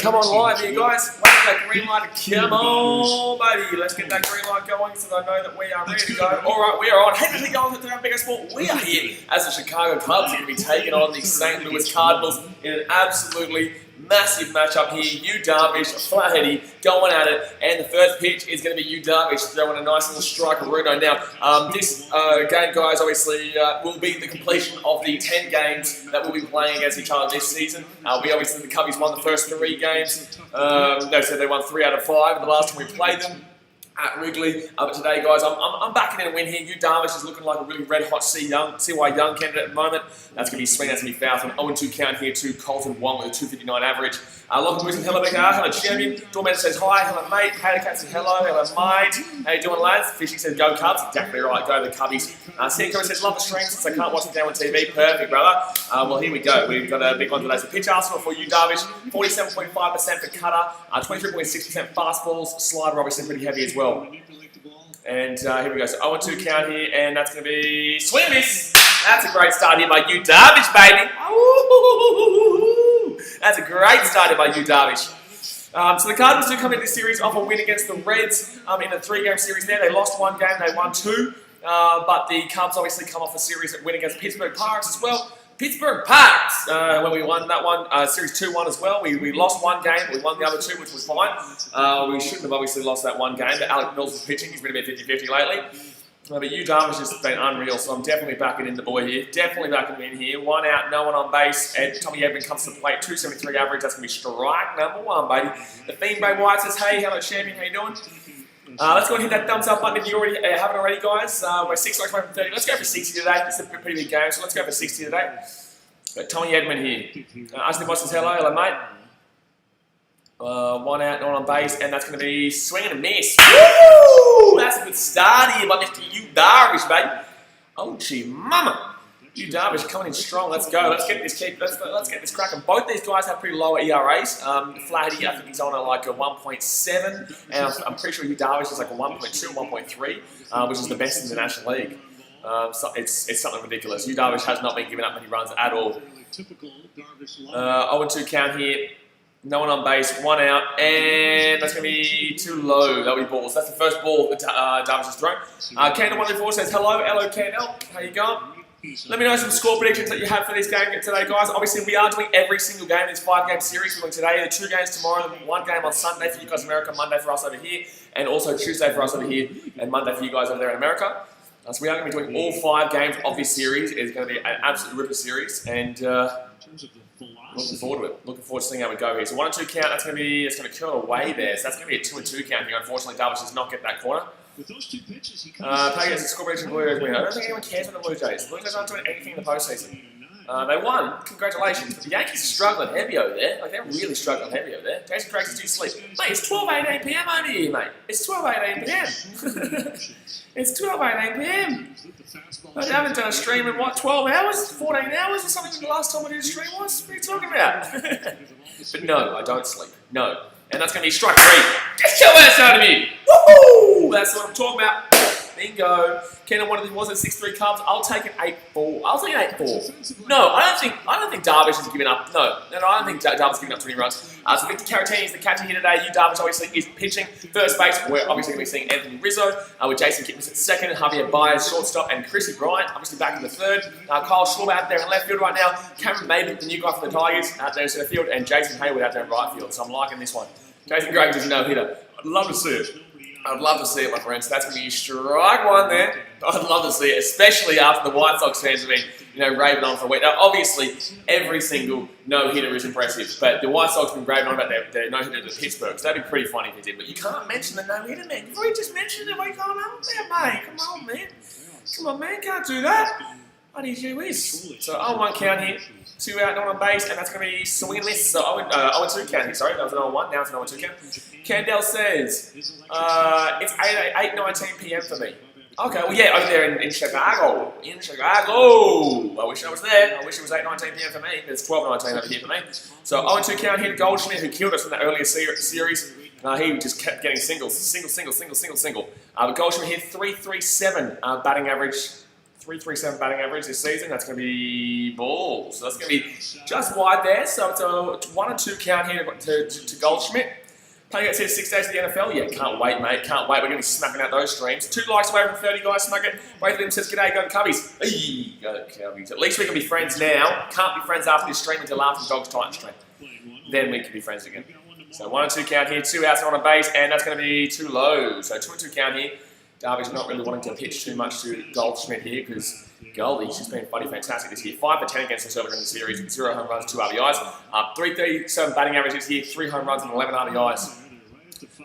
come on live here, guys. Wait for that green light to come on, baby. Let's get that green light going so I know that we are ready to go. All right, we are on. Hey, the guys at the Bigger Sport. We are here as the Chicago Cubs are going to be taking on the St Louis Cardinals in an absolutely massive matchup here. Yu Darvish, flat-heady, going at it, and the first pitch is going to be Yu Darvish throwing a nice little striker-runo. Now, this game, guys, obviously will be the completion of the 10 games that we'll be playing against each other this season. We obviously, the Cubbies won the first 3 games. So they won 3 out of 5 the last time we played them at Wrigley. But today, guys, I'm backing in a win here. Yu Darvish is looking like a really red-hot CY Young candidate at the moment. That's going to be swing, that's going to be foul. So an 0-2 count here to Colton Wong with a 259 average. Locking Wilson, hello, BKR, hello, champion. Dorman says hi, hello, mate. Hatercat says hello, mate. How you doing, lads? Fishy says go Cubs. Exactly right, go the Cubbies. Cinco says love the stream since I can't watch the game on TV. Perfect, brother. Well, here we go. We've got a big one today. So pitch Arsenal for Yu Darvish, 47.5% for cutter, 23.6% fastballs, slider obviously pretty heavy as well. And here we go. So 0-2 count here, and that's going to be swing and miss. That's a great start here by Yu Darvish, baby. Ooh, that's a great start here by Yu Darvish. So the Cardinals do come into this series off a win against the Reds in a 3-game series there. They lost 1 game, they won 2. But the Cubs obviously come off a series that win against Pittsburgh Pirates as well. Pittsburgh Pirates, when we won that one, Series 2-1 as well. We lost 1 game, we won the other 2, which was fine. We shouldn't have obviously lost that 1 game, but Alec Mills is pitching. He's been a bit 50-50 lately. But Yu Darvish has been unreal, so I'm definitely backing in the boy here. Definitely backing him in here. 1 out, no one on base. And Tommy Edman comes to the plate, 273 average. That's going to be strike number 1, baby. The Fiend Bray White says, hey, hello, champion. How you doing? Let's go and hit that thumbs up button if you already haven't already, guys. We're 6 likes away from 30. Let's go for 60 today. It's a pretty big game, so let's go for 60 today. Got Tommy Edman here. Ashley Boss says hello, mate. 1 out, no one on base, and that's going to be swing and a miss. Woo! That's a good start here by Mr. Yu Darvish, baby. Oh, gee, mama. Yu Darvish coming in strong. Let's go. Let's get this cracking. Both these guys have pretty low ERAs. Flaherty, I think he's on like a 1.7, and I'm pretty sure Yu Darvish is like a 1.2, 1.3, which is the best in the National League. So it's something ridiculous. Yu Darvish has not been giving up many runs at all. 0-2 count here. No one on base, 1 out, and that's going to be too low. That'll be balls. That's the first ball that Darvish has thrown. Candle124 says hello, Candle. How you going? Let me know some score predictions that you have for this game today, guys. Obviously, we are doing every single game in this 5-game series. We're doing today, the 2 games tomorrow, 1 game on Sunday for you guys in America, Monday for us over here, and also Tuesday for us over here, and Monday for you guys over there in America. So we are going to be doing all 5 games of this series. It's going to be an absolute ripper series, and looking forward to it. Looking forward to seeing how we go here. So 1-2 count. That's going to curl away there. So that's going to be a 2-2 count here. Unfortunately, Darvish does not get that corner. With those 2 pitches, he Tigers and score prediction Blue Jays win. I don't think anyone cares about the Blue Jays. The Blue Jays aren't doing anything in the postseason. They won. Congratulations. But the Yankees are struggling heavy over there. Like, they're really struggling heavy over there. Jason Craig says, do you sleep? Mate, it's 12:18 p.m. over here, mate. It's 12:18 p.m. It's 12:18 p.m. I haven't done a stream in, what, 12 hours? 14 hours or something the last time I did a stream was? What are you talking about? But no, I don't sleep. No. And that's going to be strike 3. Get your ass out of me! Woohoo! That's what I'm talking about. Bingo. Kenan wanted was it 6-3 Cubs. I'll take an 8-4. I'll take an 8-4. No, I don't think Darvish has given up. No, I don't think Darvish has given up 20 runs. So Victor Caratini is the catcher here today. Yu Darvish obviously is pitching. First base, we're obviously going to be seeing Anthony Rizzo with Jason Kipnis at second, Javier Baez shortstop, and Chrissy Bryant obviously back in the third. Kyle Schwarber out there in left field right now. Cameron Maybin, the new guy for the Tigers, out there in center field, and Jason Hayward out there in right field. So I'm liking this one. Jason Graves is a no-hitter. I'd love to see it. I'd love to see it, my friends. That's going to be strike 1 there. I'd love to see it, especially after the White Sox fans have been, raving on for a week. Now, obviously, every single no-hitter is impressive, but the White Sox have been raving on about their no-hitter to Pittsburgh, so that'd be pretty funny if they did. But you can't mention the no-hitter, man. You've already just mentioned it. What are you going on there, mate? Come on, man. Come on, man. Can't do that. What is you is? So 0-1 count here. 2 out, no one on base, and that's going to be swing and miss. So 0-2 count here, sorry. That was an 0-1, now it's an 0-2 count. Candell says, it's 8:19 p.m. for me. Okay, well, yeah, over there in Chicago. In Chicago. I wish I was there. I wish it was 8:19 p.m. for me. It's 12:19 over here for me. So 0-2 count here to Goldschmidt, who killed us in the earlier series. He just kept getting singles. But Goldschmidt hit 337 batting average. 337 batting average this season. That's going to be balls. So that's going to be just wide there. So it's a 1 and 2 count here to Goldschmidt. Playing out 6 days to the NFL. Yeah, can't wait, mate. Can't wait. We're going to be smacking out those streams. 2 likes away from 30 guys. Smack it. Wait for them says, g'day, go to Cubbies. Hey, go to Cubbies. At least we can be friends now. Can't be friends after this stream until after the Dogs Titans stream. Then we can be friends again. So 1 and 2 count here. 2 outs on a base, and that's going to be too low. So 2 and 2 count here. Darvish not really wanting to pitch too much to Goldschmidt here because Goldie's just been bloody fantastic this year. 5 for 10 against himself in the series with 0 home runs, 2 RBIs. 337 batting average this year, 3 home runs and 11 RBIs.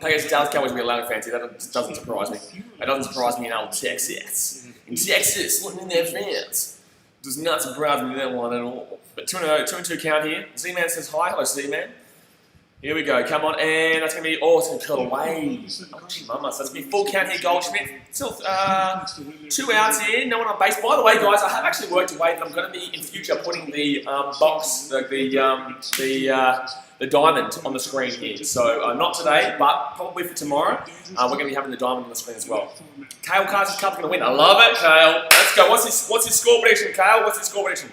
I guess Dallas Cowboys will be a Atlanta fan too. That doesn't surprise me. That doesn't surprise me in old Texas. In Texas, looking in their fans. Does not surprise me that one at all. But 2 and 2 count here. Z-Man says hi. Hello, Z-Man. Here we go, come on, and that's going to be, it's going to curl away. Oh, gee, mama. So that's going to be full count here, Goldschmidt. Still 2 outs here, no one on base. By the way, guys, I have actually worked away that I'm going to be, in future, putting the box, the diamond on the screen here. So, not today, but probably for tomorrow, we're going to be having the diamond on the screen as well. Kale Carter's Cup's going to win. I love it, Kale. Let's go. What's his score prediction, Kale? What's his score prediction?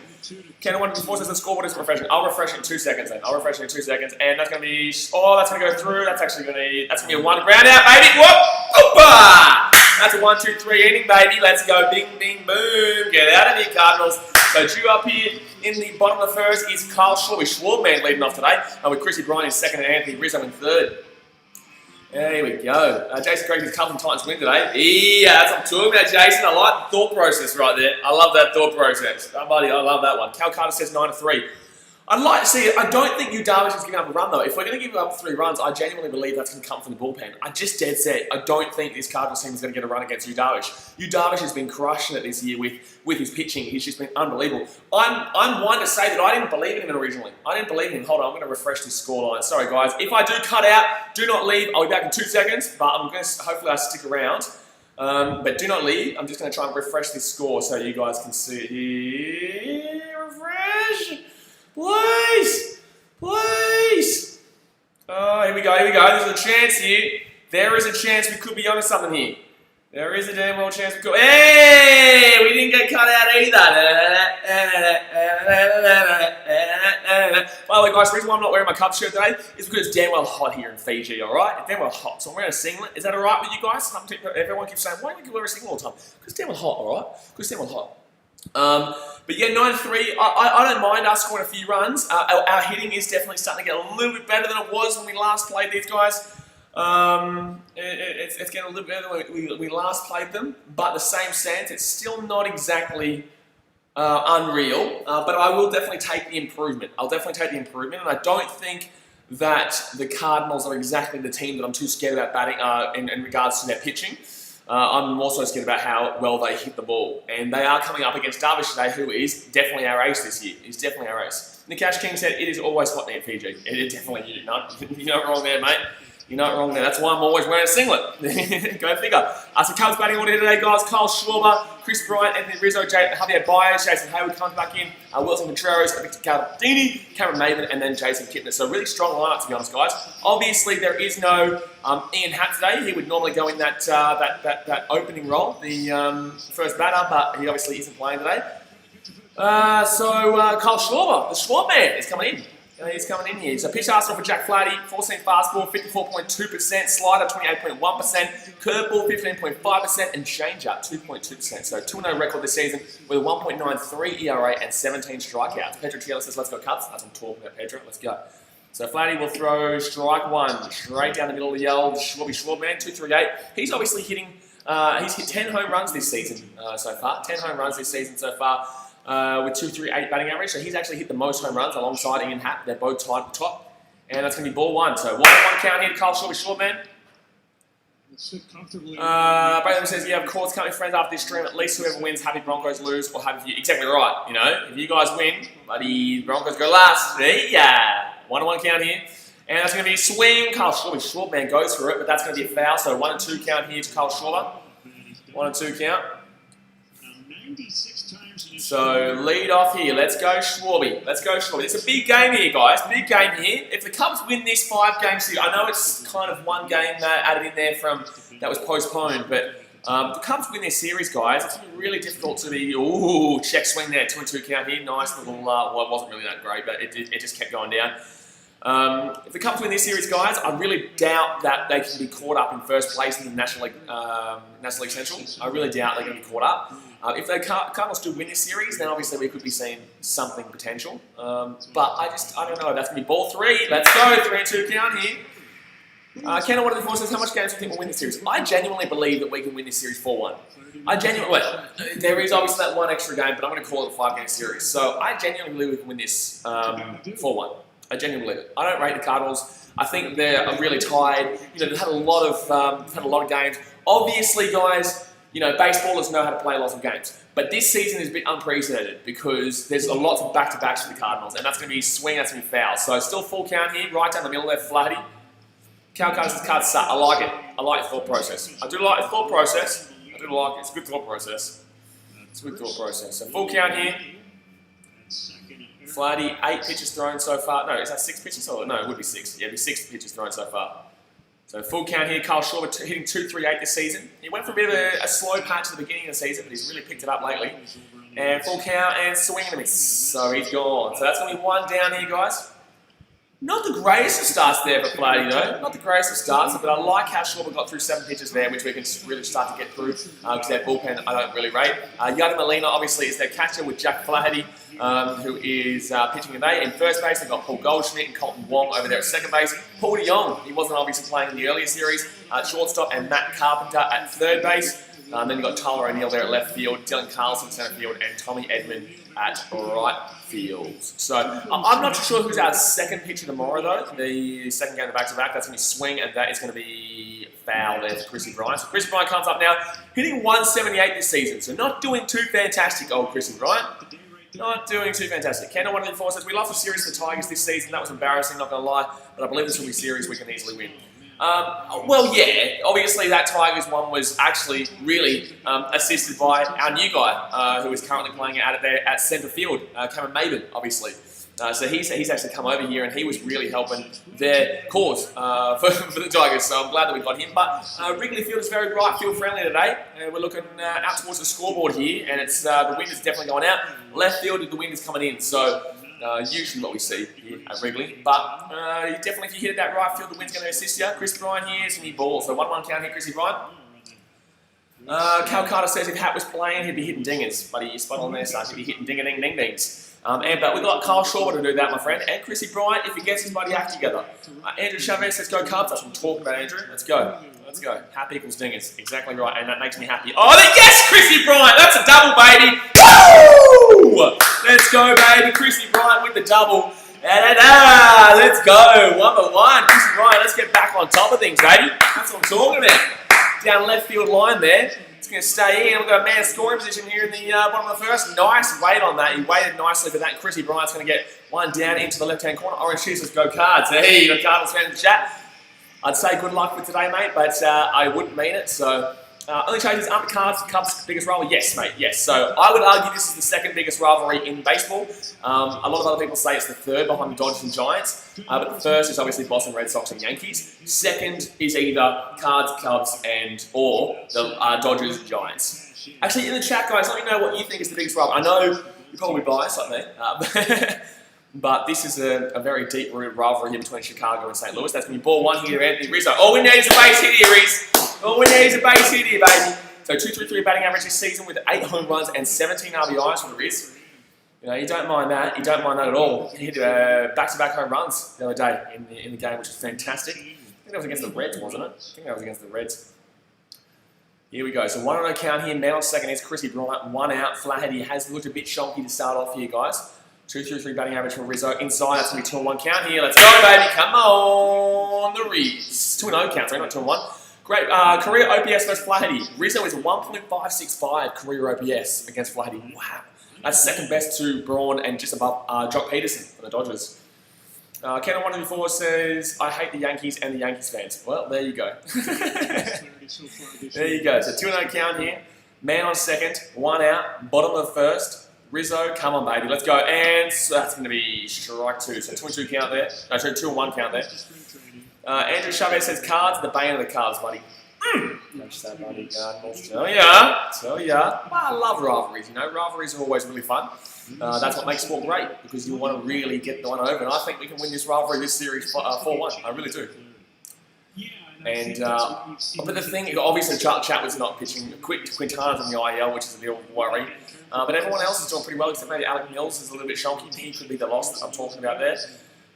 Can one before says the scoreboard is refreshing. I'll refresh it in 2 seconds then. I'll refresh it in 2 seconds. And that's going to be, that's going to go through. That's actually going to be a 1 ground out, baby. Whoop! Oopa! That's a 1, 2, 3 inning, baby. Let's go. Bing, bing, boom. Get out of here, Cardinals. So due up here in the bottom of the first is Kyle Schwarber leading off today. With Chrissy Bryant in second and Anthony Rizzo in third. There we go. Jason Craig's Carlton Titans win today. Yeah, that's what I'm talking about, Jason. I like the thought process right there. I love that thought process. Oh, buddy, I love that one. Cal Carter says 9 to 3. I'd like to see it. I don't think Yu Darvish is giving up a run, though. If we're going to give up 3 runs, I genuinely believe that's going to come from the bullpen. I just dead set. I don't think this Cardinals team is going to get a run against Yu Darvish. Yu Darvish has been crushing it this year with his pitching. He's just been unbelievable. I'm one to say that I didn't believe in him originally. I didn't believe in him. Hold on, I'm going to refresh this scoreline. Sorry, guys. If I do cut out, do not leave. I'll be back in 2 seconds, but I'm going to hopefully I stick around. But do not leave. I'm just going to try and refresh this score so you guys can see it here. Refresh. Please. Please! Oh, here we go. There's a chance here. There is a chance we could be onto something here. There is a damn well chance we could. Hey! We didn't get cut out either. By the way, guys, the reason why I'm not wearing my Cubs shirt today is because it's damn well hot here in Fiji, alright? It's damn well hot. So I'm wearing a singlet. Is that alright with you guys? Everyone keeps saying, why don't you wear a singlet all the time? Because it's damn well hot, alright? Because it's damn well hot. But yeah, 9-3, I don't mind us scoring a few runs. Our hitting is definitely starting to get a little bit better than it was when we last played these guys. It's getting a little bit better than we last played them. But the same sense, it's still not exactly unreal. But I will definitely take the improvement. I'll definitely take the improvement. And I don't think that the Cardinals are exactly the team that I'm too scared about batting in regards to their pitching. I'm also scared about how well they hit the ball. And they are coming up against Darvish today, who is definitely our ace this year. He's definitely our ace. Nikash King said, it is always hot near Fiji. It is definitely you. No, you're not wrong there, mate. You're not wrong there. That's why I'm always wearing a singlet. Go figure. So Cubs batting order today, guys. Kyle Schwarber, Chris Bryant, Anthony Rizzo, Javier Baez, Jason Hayward comes back in, Wilson Contreras, Victor Caldini, Cameron Maven, and then Jason Kipnis. So really strong lineup, to be honest, guys. Obviously, there is no Ian Happ today. He would normally go in that opening role, the first batter, but he obviously isn't playing today. Kyle Schwarber, the Schwab man, is coming in. He's coming in here. So pitch arsenal for Jack Flaherty, 4-seam fastball, 54.2%, slider, 28.1%, curveball, 15.5%, and changeup, 2.2%. So 2-0 record this season with a 1.93 ERA and 17 strikeouts. Pedro Triella says, let's go Cubs. That's what I'm talking about, Pedro. Let's go. So Flaherty will throw strike 1 straight down the middle of the old Schwab man, 238. He's obviously hitting, he's hit 10 home runs this season so far. 10 home runs this season so far. With 238 batting average, so he's actually hit the most home runs alongside Ian Happ. They're both tied at the top, and that's going to be ball 1. So 1-1 count here to Kyle Schwarber, Brandon says, yeah, of course, can't be friends after this stream. At least whoever wins, happy Broncos lose, or happy you. Exactly right. You know, if you guys win, bloody Broncos go last. Yeah, 1-1 count here, and that's going to be a swing. Kyle Schwarber goes for it, but that's going to be a foul. So 1 and 2 count here to Kyle Schwarber. 1 and 2 count. So lead off here. Let's go Schwarby. Let's go Schwarby. It's a big game here, guys. Big game here. If the Cubs win this 5 games here, I know it's kind of one game added in there from that was postponed, but The Cubs win their series, guys. It's going to be really difficult to be... Ooh, check swing there. 2-2 count here. Nice little... well, it wasn't really that great, but it just kept going down. If the Cubs win this series, guys, I really doubt that they can be caught up in first place in the National League Central. I really doubt they're going to be caught up. If the Cardinals do win this series, then obviously we could be seeing something potential. But I don't know. That's going to be ball 3. Let's go. 3-2 count here. Ken, what are the forces? How much games do you think we'll win this series? I genuinely believe that we can win this series 4-1. There is obviously that one extra game, but I'm going to call it a 5-game series. So I genuinely believe we can win this 4-1. I genuinely believe it. I don't rate the Cardinals. I think they're really tired. They've had a lot of games. Obviously, guys, baseballers know how to play lots of games. But this season is a bit unprecedented because there's a lot of back-to-backs for the Cardinals, and that's going to be swing, that's going to be foul. So still full count here, right down the middle there, Flaherty. Cal Carter's card start. I like it. I like the thought process. I do like the thought process. I do like it. It's a good thought process. It's a good thought process. So full count here. Flaherty, 8 pitches thrown so far. No, is that 6 pitches? Oh, no, it would be 6. Yeah, it'd be 6 pitches thrown so far. So full count here. Kyle Schwarber hitting 2.38 this season. He went for a bit of a slow patch at the beginning of the season, but he's really picked it up lately. And full count and swing and a miss. So he's gone. So that's going to be 1 down here, guys. Not the greatest of starts there for Flaherty, though. Not the greatest of starts, but I like how Schwarber got through 7 pitches there, which we can really start to get through, because their bullpen I don't really rate. Yadi Molina, obviously, is their catcher with Jack Flaherty, who is pitching today. In first base, they've got Paul Goldschmidt and Colton Wong over there at second base. Paul DeYoung, he wasn't obviously playing in the earlier series. Shortstop, and Matt Carpenter at third base. Then you've got Tyler O'Neill there at left field, Dylan Carlson center field, and Tommy Edman at right field. So I'm not too sure who's our second pitcher tomorrow, though. The second game of the back-to-back, that's going to be swing, and that is going to be foul there for Chrissy Bryant. So Chrissy Bryant comes up now, hitting 178 this season. So not doing too fantastic, old Chrissy Bryant. Not doing too fantastic. Kendall, one of the four says, we lost a series to the Tigers this season. That was embarrassing, not going to lie. But I believe this will be a series we can easily win. Well, yeah, obviously that Tigers one was actually really assisted by our new guy, who is currently playing at centre field, Cameron Maben, obviously. So he's actually come over here and he was really helping their cause for the Tigers, so I'm glad that we got him. But Wrigley Field is very right field friendly today. We're looking out towards the scoreboard here, and it's the wind is definitely going out. Left field, the wind is coming in, so usually what we see here at Wrigley. But definitely if you hit it that right field, the wind's going to assist you. Chris Bryant here is going to be ball. So 1-1 count here, Chrissy Bryant. Cal Carter says if Hat was playing, he'd be hitting dingers. But he's spot on there, so he'd be hitting ding-a-ding-ding-dings. But we've got Kyle Schwarber to do that, my friend. And Chrissy Bryant, if he gets his bloody act together. Andrew Chavez says go Cubs. That's what I'm talking about, Andrew. Let's go. Let's go. Hat equals dingers. Exactly right, and that makes me happy. Oh, yes, Chrissy Bryant. That's a double, baby. Woo! Let's go, baby. Chrissy Bryant with the double. Let's go. 1-1. Chrissy Bryant, let's get back on top of things, baby. That's what I'm talking about. Down left field line there. It's going to stay in. We've got a man scoring position here in the bottom of the first. Nice weight on that. He waited nicely for that. Chrissy Bryant's going to get one down into the left-hand corner. Orange Shoes says go Cards. Hey, the Cardinals fans in the chat. I'd say good luck for today, mate, but I wouldn't mean it. So, only changes aren't the Cubs' biggest rivalry? Yes, mate, yes. So, I would argue this is the second biggest rivalry in baseball. A lot of other people say it's the third behind the Dodgers and Giants, but the first is obviously Boston Red Sox and Yankees. Second is either Cards, Cubs, or the Dodgers and Giants. Actually, in the chat, guys, let me know what you think is the biggest rivalry. I know you're probably biased like me, but this is a very deep-rooted rivalry here between Chicago and St. Louis. That's going to be ball 1 here to Anthony Rizzo. All we need is a base hit here, Riz. All we need is a base hit here, baby. So 2.33 batting average this season with 8 home runs and 17 RBIs for the Riz. You don't mind that. You don't mind that at all. He hit back-to-back home runs the other day in the game, which is fantastic. I think that was against the Reds, wasn't it? I think that was against the Reds. Here we go. So 1-0 count here. Man on second is Chrissy Bryant. 1 out. Flaherty has looked a bit shonky to start off here, guys. 2.33 batting average for Rizzo. Inside, that's going to be 2-1 count here. Let's go, baby. Come on, the Riz. 2-0 count, sorry, not 2-1. Great. Career OPS versus Flaherty. Rizzo is 1.565 career OPS against Flaherty. Wow. That's second best to Braun and just above Jock Peterson for the Dodgers. Ken on 1-4 says, I hate the Yankees and the Yankees fans. Well, there you go. There you go. So 2-0 count here. Man on second. 1 out. Bottom of the first. Rizzo, come on, baby, let's go. And so that's going to be strike 2. So 2-2 count there. No, sorry, 2-1 count there. Andrew Chavez says Cards, the bane of the Cubs, buddy. Catch that, buddy, Cardinals. Tell ya. Well, I love rivalries, you know. Rivalries are always really fun. That's what makes sport great, because you want to really get the one over. And I think we can win this rivalry, this series, 4-1. I really do. And, but the thing, obviously, Chatwood's not pitching. Quintana's on the IL, which is a real worry. But everyone else is doing pretty well, except maybe Alec Mills is a little bit shonky. He could be the loss that I'm talking about there.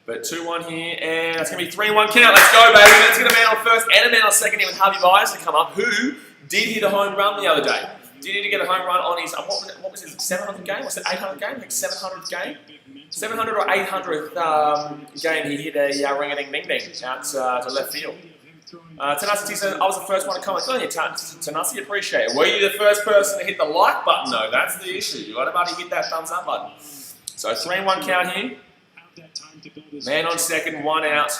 But 2-1 here, and that's going to be 3-1 count. Let's go, baby. Let's get a man on first and a man on second here with Harvey Byers to come up, who did hit a home run the other day. Did he get a home run on his, what was his 700th game? Was it 800th game? I think 700th game? 700 or 800th game, he hit a ring-a-ding-ding-ding out to left field. Tanasi said, I was the first one to comment on you. Tanasi, appreciate it. Were you the first person to hit the like button, though? That's the issue. You got everybody hit that thumbs up button. So 3-1 count here. Man on second, 1 out.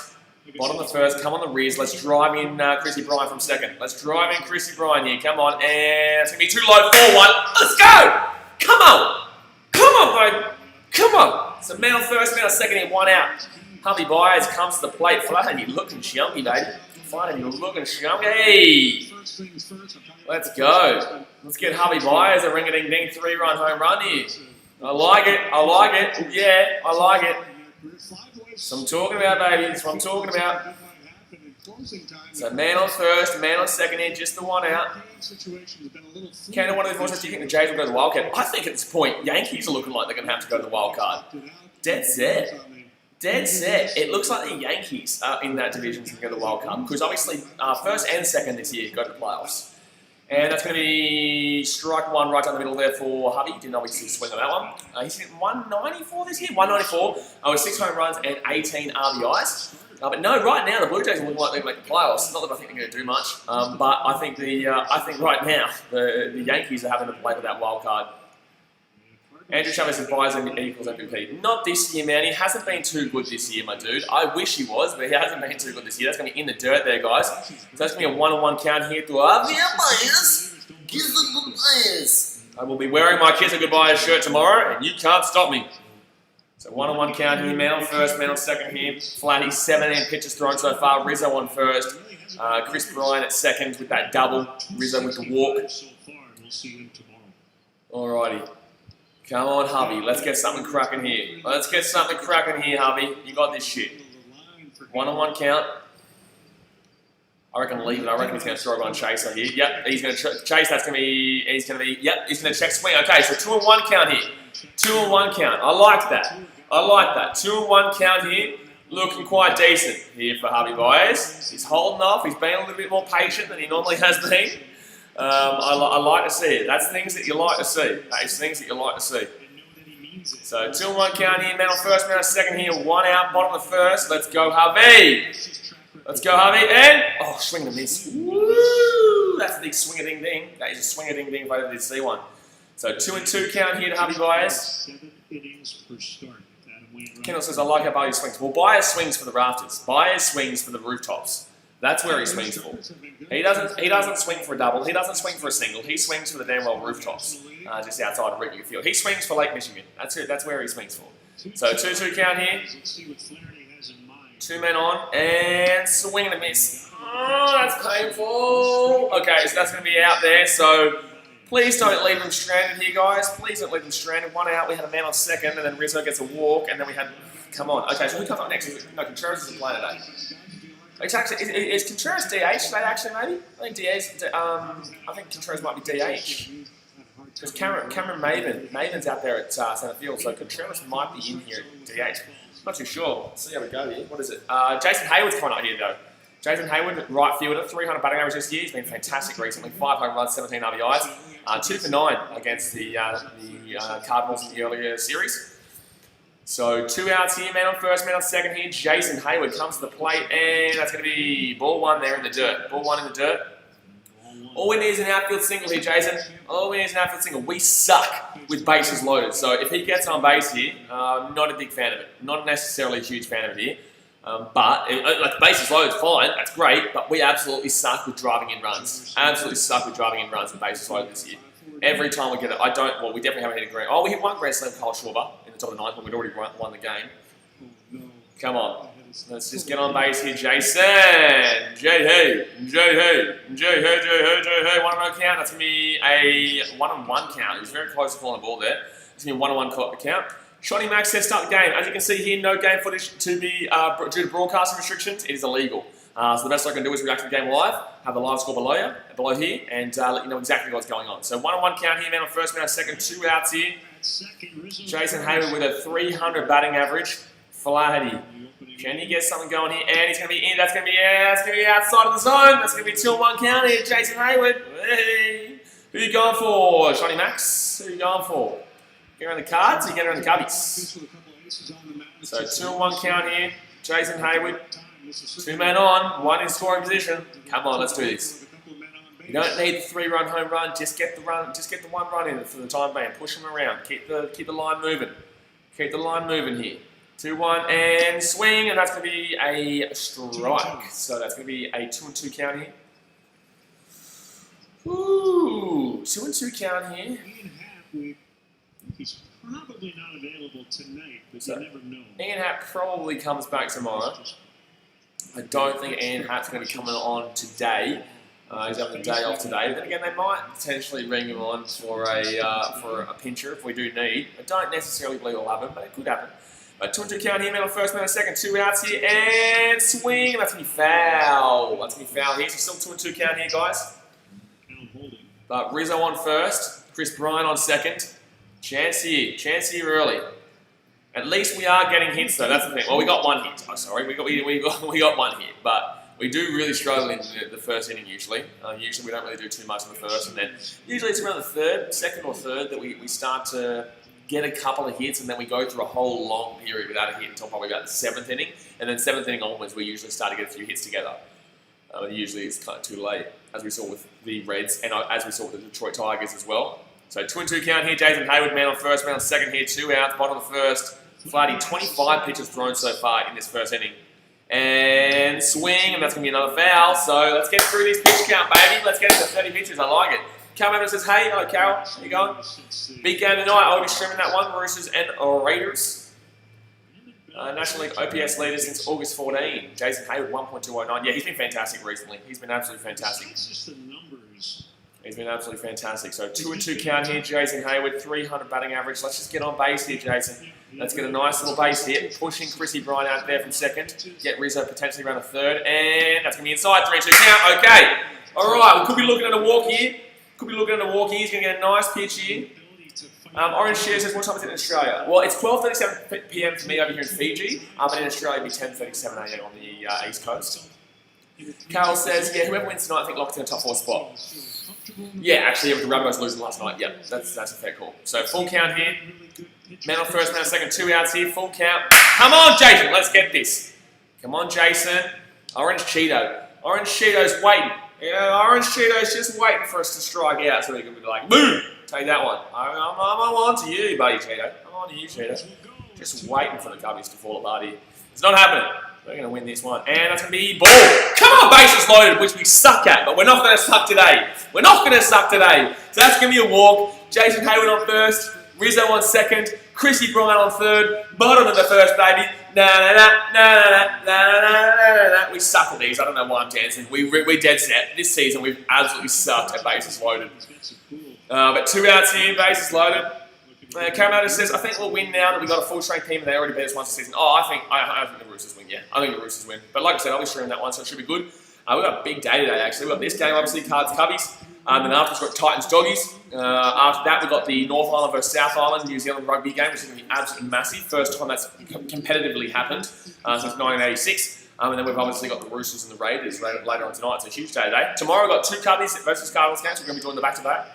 Bottom of the first, come on the rears. Let's drive in Chrissy Bryan from second. Let's drive in Chrissy Bryan here. Come on, and it's going to be too low. 4-1. Let's go! Come on! Come on, baby! Come on! So man on first, man on second here, 1 out. Harvey Byers comes to the plate. Flaherty looking chunky, baby. Flaherty looking chunky. Let's go. Let's get Harvey Byers a ring-a-ding-ding 3-run home run here. I like it. I like it. Yeah, I like it. That's what I'm talking about, baby. That's what I'm talking about. So man on first, man on second here, just the 1 out. Canada, one of the voices, do you think the Jays will go to the wild card? I think at this point, Yankees are looking like they're going to have to go to the wild card. Dead set. Dead set. It looks like the Yankees in that division can go to the wild card, because obviously first and second this year go to the playoffs. And that's going to be strike 1 right down the middle there for Hubby. Didn't obviously swing on that one. He's hit 194 this year. 194 with 6 home runs and 18 RBIs. But no, right now the Blue Jays are looking like they're going to make the playoffs. Not that I think they're going to do much, but I think right now the Yankees are having to play for that wild card. Andrew Chavez advised him equals MVP. Not this year, man. He hasn't been too good this year, my dude. I wish he was, but he hasn't been too good this year. That's going to be in the dirt there, guys. So that's going to be a 1-on-1 count here to Harvey Byers. Kiss a goodbyes. I will be wearing my Kiss a Goodbyes shirt tomorrow, and you can't stop me. So 1-on-1 count here. Man on first, man on second here. Flatty, 17 pitches thrown so far. Rizzo on first. Chris Bryan at second with that double. Rizzo with the walk. Alrighty. Come on, Hubby. Let's get something cracking here. Let's get something cracking here, Hubby. You got this shit. 1-on-1 count. I reckon leave it. I reckon he's going to struggle on Chaser here. Yep, he's going to chase. That's going to be. He's going to be. Yep, he's going to check swing. Okay, so 2-on-1 count here. 2-on-1 count. I like that. I like that. 2-on-1 count here. Looking quite decent here for Harvey Byers. He's holding off. He's been a little bit more patient than he normally has been. I like to see it. That's things that you like to see. That is things that you like to see. So 2-on-1 count here. Man on first, man on second here. 1 out, bottom of first. Let's go, Harvey. Let's go, Harvey. And oh, swing and a miss. Woo! That's a big swing-a-ding-ding. That is a swing-a-ding-ding if I ever did see one. So 2-and-2 count here to Harvey Byers. Kendall says, I like how Byers swings. Well, Byers swings for the rafters. Byers swings for the rooftops. That's where he swings for. He doesn't swing for a double. He doesn't swing for a single. He swings for the damn well rooftops, just outside of Wrigley Field. He swings for Lake Michigan. That's it. That's where he swings for. So 2-2 count here. 2 men on and swing and a miss. Oh, that's painful. Okay, so that's going to be out there. So please don't leave them stranded here, guys. Please don't leave them stranded. 1 out. We had a man on second, and then Rizzo gets a walk, and then we had. Come on. Okay, so who comes up next? No, Contreras isn't playing today. It's actually, is Contreras DH today, actually, maybe? I think Contreras might be DH. Because Cameron Maven's out there at centre field, so Contreras might be in here at DH. Not too sure. Let's see how we go here. What is it? Jason Hayward's coming up here, though. Jason Hayward, right fielder, 300 batting average this year. He's been fantastic recently. 5 home runs, 17 RBIs. 2 for 9 against the Cardinals in the earlier series. So 2 outs here, man on first, man on second here. Jason Hayward comes to the plate, and that's going to be ball 1 there in the dirt. Ball 1 in the dirt. All we need is an outfield single here, Jason. All we need is an outfield single. We suck with bases loaded. So if he gets on base here, not a big fan of it. Not necessarily a huge fan of it here. But bases loaded, fine. That's great. But we absolutely suck with driving in runs. Absolutely suck with driving in runs and bases loaded this year. Every time we get it, well, we definitely haven't hit a grand. We hit 1 grand slam, Kyle Schwarber, in the top of the 9th, but we'd already won the game. Come on. Let's just get on base here, Jason. J-hey. 1-0 count. That's going to be a 1-on-1 count. He's very close to calling the ball there. It's going to be a 1-on-1 count. Shotty Max says start the game. As you can see here, no game footage to be due to broadcasting restrictions. It is illegal. So the best I can do is react to the game live, have the live score below here, and let you know exactly what's going on. So 1-on-1 count here, man on first, man on second, 2 outs here. Jason Hayward with a 300 batting average. Flaherty. Can he get something going here? And he's going to be in. That's going to be outside of the zone. That's going to be 2-1 count here. Jason Hayward. Hey. Who are you going for, Shotty Max? Who are you going for? Get around the cards? You get around the cubbies. So 2-1 count here. Jason Hayward. 2 men on. 1 in scoring position. Come on, let's do this. You don't need the 3-run home run. Just get the 1 run in for the time being. Push them around. Keep the line moving. Keep the line moving here. 2-1 and swing, and that's going to be a strike. So that's going to be a 2-2 count here. Ooh, 2-2 count here. He's probably not available tonight, but you never know. Ian Happ probably comes back tomorrow. I don't think Ian Happ's going to be coming on today. He's having a day off today. But then again, they might potentially bring him on for a pincher if we do need. I don't necessarily believe it'll happen, but it could happen. 2-2 count here, man on first, man on second, 2 outs here, and swing. That's going to be foul. That's going to be foul here. So still 2-2 count here, guys. But Rizzo on first, Chris Bryant on second. Chance here early. At least we are getting hits though. That's the thing. Well, we got 1 hit. Oh, sorry, we got 1 hit, but we do really struggle in the first inning usually. Usually we don't really do too much in the first, and then usually it's around the second or third that we start to get a couple of hits, and then we go through a whole long period without a hit until probably about the 7th inning, and then 7th inning onwards we usually start to get a few hits together. Usually it's kind of too late, as we saw with the Reds, and as we saw with the Detroit Tigers as well. So 2-2 count here, Jason Hayward, man on first, man on second here, 2 outs, bottom of the first. Flaherty, 25 pitches thrown so far in this first inning. And swing, and that's going to be another foul. So let's get through this pitch count, baby. Let's get into 30 pitches. I like it. Carol Member says, hey, hello, Carol. How you going? Big game tonight. I'll be streaming that one. Roosters and Raiders. National League OPS leader since August 14. Jason Hayward, 1.209. Yeah, he's been fantastic recently. He's been absolutely fantastic. He's been absolutely fantastic. So 2-2 count here, Jason Hayward, 300 batting average. Let's just get on base here, Jason. Let's get a nice little base hit, pushing Chrissy Bryant out there from second. Get Rizzo potentially around the third, and that's going to be inside, 3-2 count. Okay. All right, we could be looking at a walk here. He's going to get a nice pitch here. Orange Shear says, what time is it in Australia? Well, it's 12:37 p.m. for me over here in Fiji, but in Australia it'll be 10:37 a.m. on the East Coast. Carol says, yeah, whoever wins tonight, I think locks in a top 4 spot. Yeah, actually, with the Rabbitohs losing last night, yeah, that's a fair call. So full count here. Man on first, man on second, 2 outs here, full count. Come on, Jason, let's get this. Come on, Jason. Orange Cheeto. Orange Cheeto's waiting. Yeah, Orange Cheeto's just waiting for us to strike out so he can be like, boom, take that one. I'm on to you, buddy, Cheeto. I'm on to you, Cheeto. Just waiting for the Cubbies to fall apart here. It's not happening. We're going to win this one. And that's going to be ball. Come on, bases loaded, which we suck at, but we're not going to suck today. We're not going to suck today. So that's going to be a walk. Jason Hayward on first. Rizzo on second. Chrissy Bryant on third. Bottom of the first, baby. We suck at these. I don't know why I'm dancing. We're dead set. This season, we've absolutely sucked at bases loaded. But 2 outs here, bases loaded. Caramata says, I think we'll win now that we've got a full strength team and they already beat us once a season. Oh, I think the Roosters win, yeah. I think the Roosters win. But like I said, I'll be streaming that one, so it should be good. We've got a big day today, actually. We've got this game, obviously, Cards Cubbies. Then after, we've got Titans Doggies. After that, we've got the North Island versus South Island New Zealand rugby game, which is going to be absolutely massive. First time that's competitively happened since 1986. And then we've obviously got the Roosters and the Raiders later on tonight. It's a huge day today. Tomorrow, we've got 2 Cubbies versus Cardinals games. We're going to be doing the back-to-back.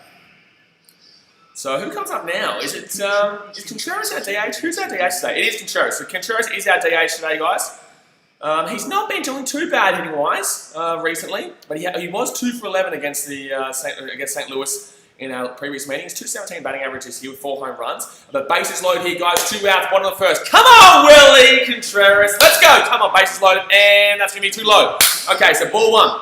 So who comes up now? Is Contreras our DH? Who's our DH today? It is Contreras. So Contreras is our DH today, guys. He's not been doing too bad hitting-wise recently, but he was 2 for 11 against St Louis in our previous meetings. 217 batting averages here with 4 home runs. But bases loaded here, guys. 2 outs, bottom of the first. Come on, Willie Contreras. Let's go. Come on, bases loaded, and that's going to be too low. Okay, so ball 1.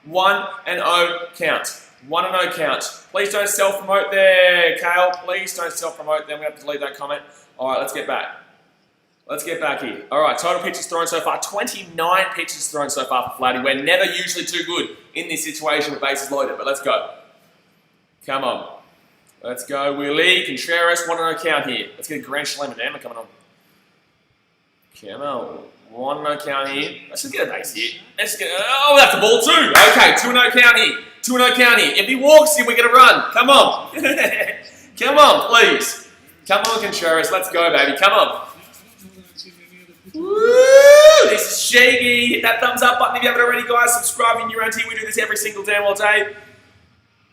1-0 count. 1-0 count. Please don't self-promote there, Kale. Please don't self-promote there. I'm going to have to delete that comment. All right, let's get back. Let's get back here. All right, total pitches thrown so far. 29 pitches thrown so far for Flatty. We're never usually too good in this situation with bases loaded, but let's go. Come on. Let's go, Willie. Contreras, 1-0 count here. Let's get a grand slam and hammer coming on. Come on. 1-0 count here. Let's just get a base here. Let's get. Oh, that's a ball too. Okay, 2-0 count here. 2-0 count here. If he walks here, we're going to run. Come on. Come on, please. Come on, Contreras. Let's go, baby. Come on. Woo! This is Shaggy. Hit that thumbs up button if you haven't already, guys. Subscribe if you're around here. We do this every single damn well day.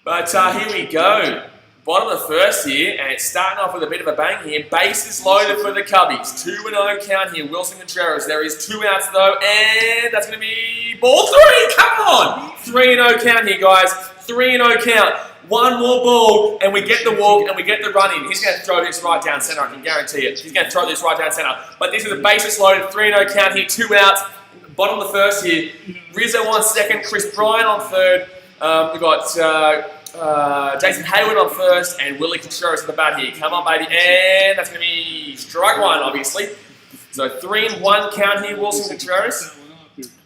But here we go. Bottom of the first here, and it's starting off with a bit of a bang here. Bases loaded for the Cubbies. 2-0 count here. Wilson Contreras. There is 2 outs though, and that's going to be ball 3. Come on! 3-0 count here, guys. 3-0 count. 1 more ball, and we get the walk, and we get the run in. He's going to throw this right down center, I can guarantee it. He's going to throw this right down center. But this is a bases loaded, 3-0 count here, 2 outs. Bottom of the first here. Rizzo on second, Chris Bryant on third. We've got Jason Hayward on first, and Willie Contreras at the bat here. Come on, baby. And that's going to be strike 1, obviously. So 3-1 count here, Wilson Contreras.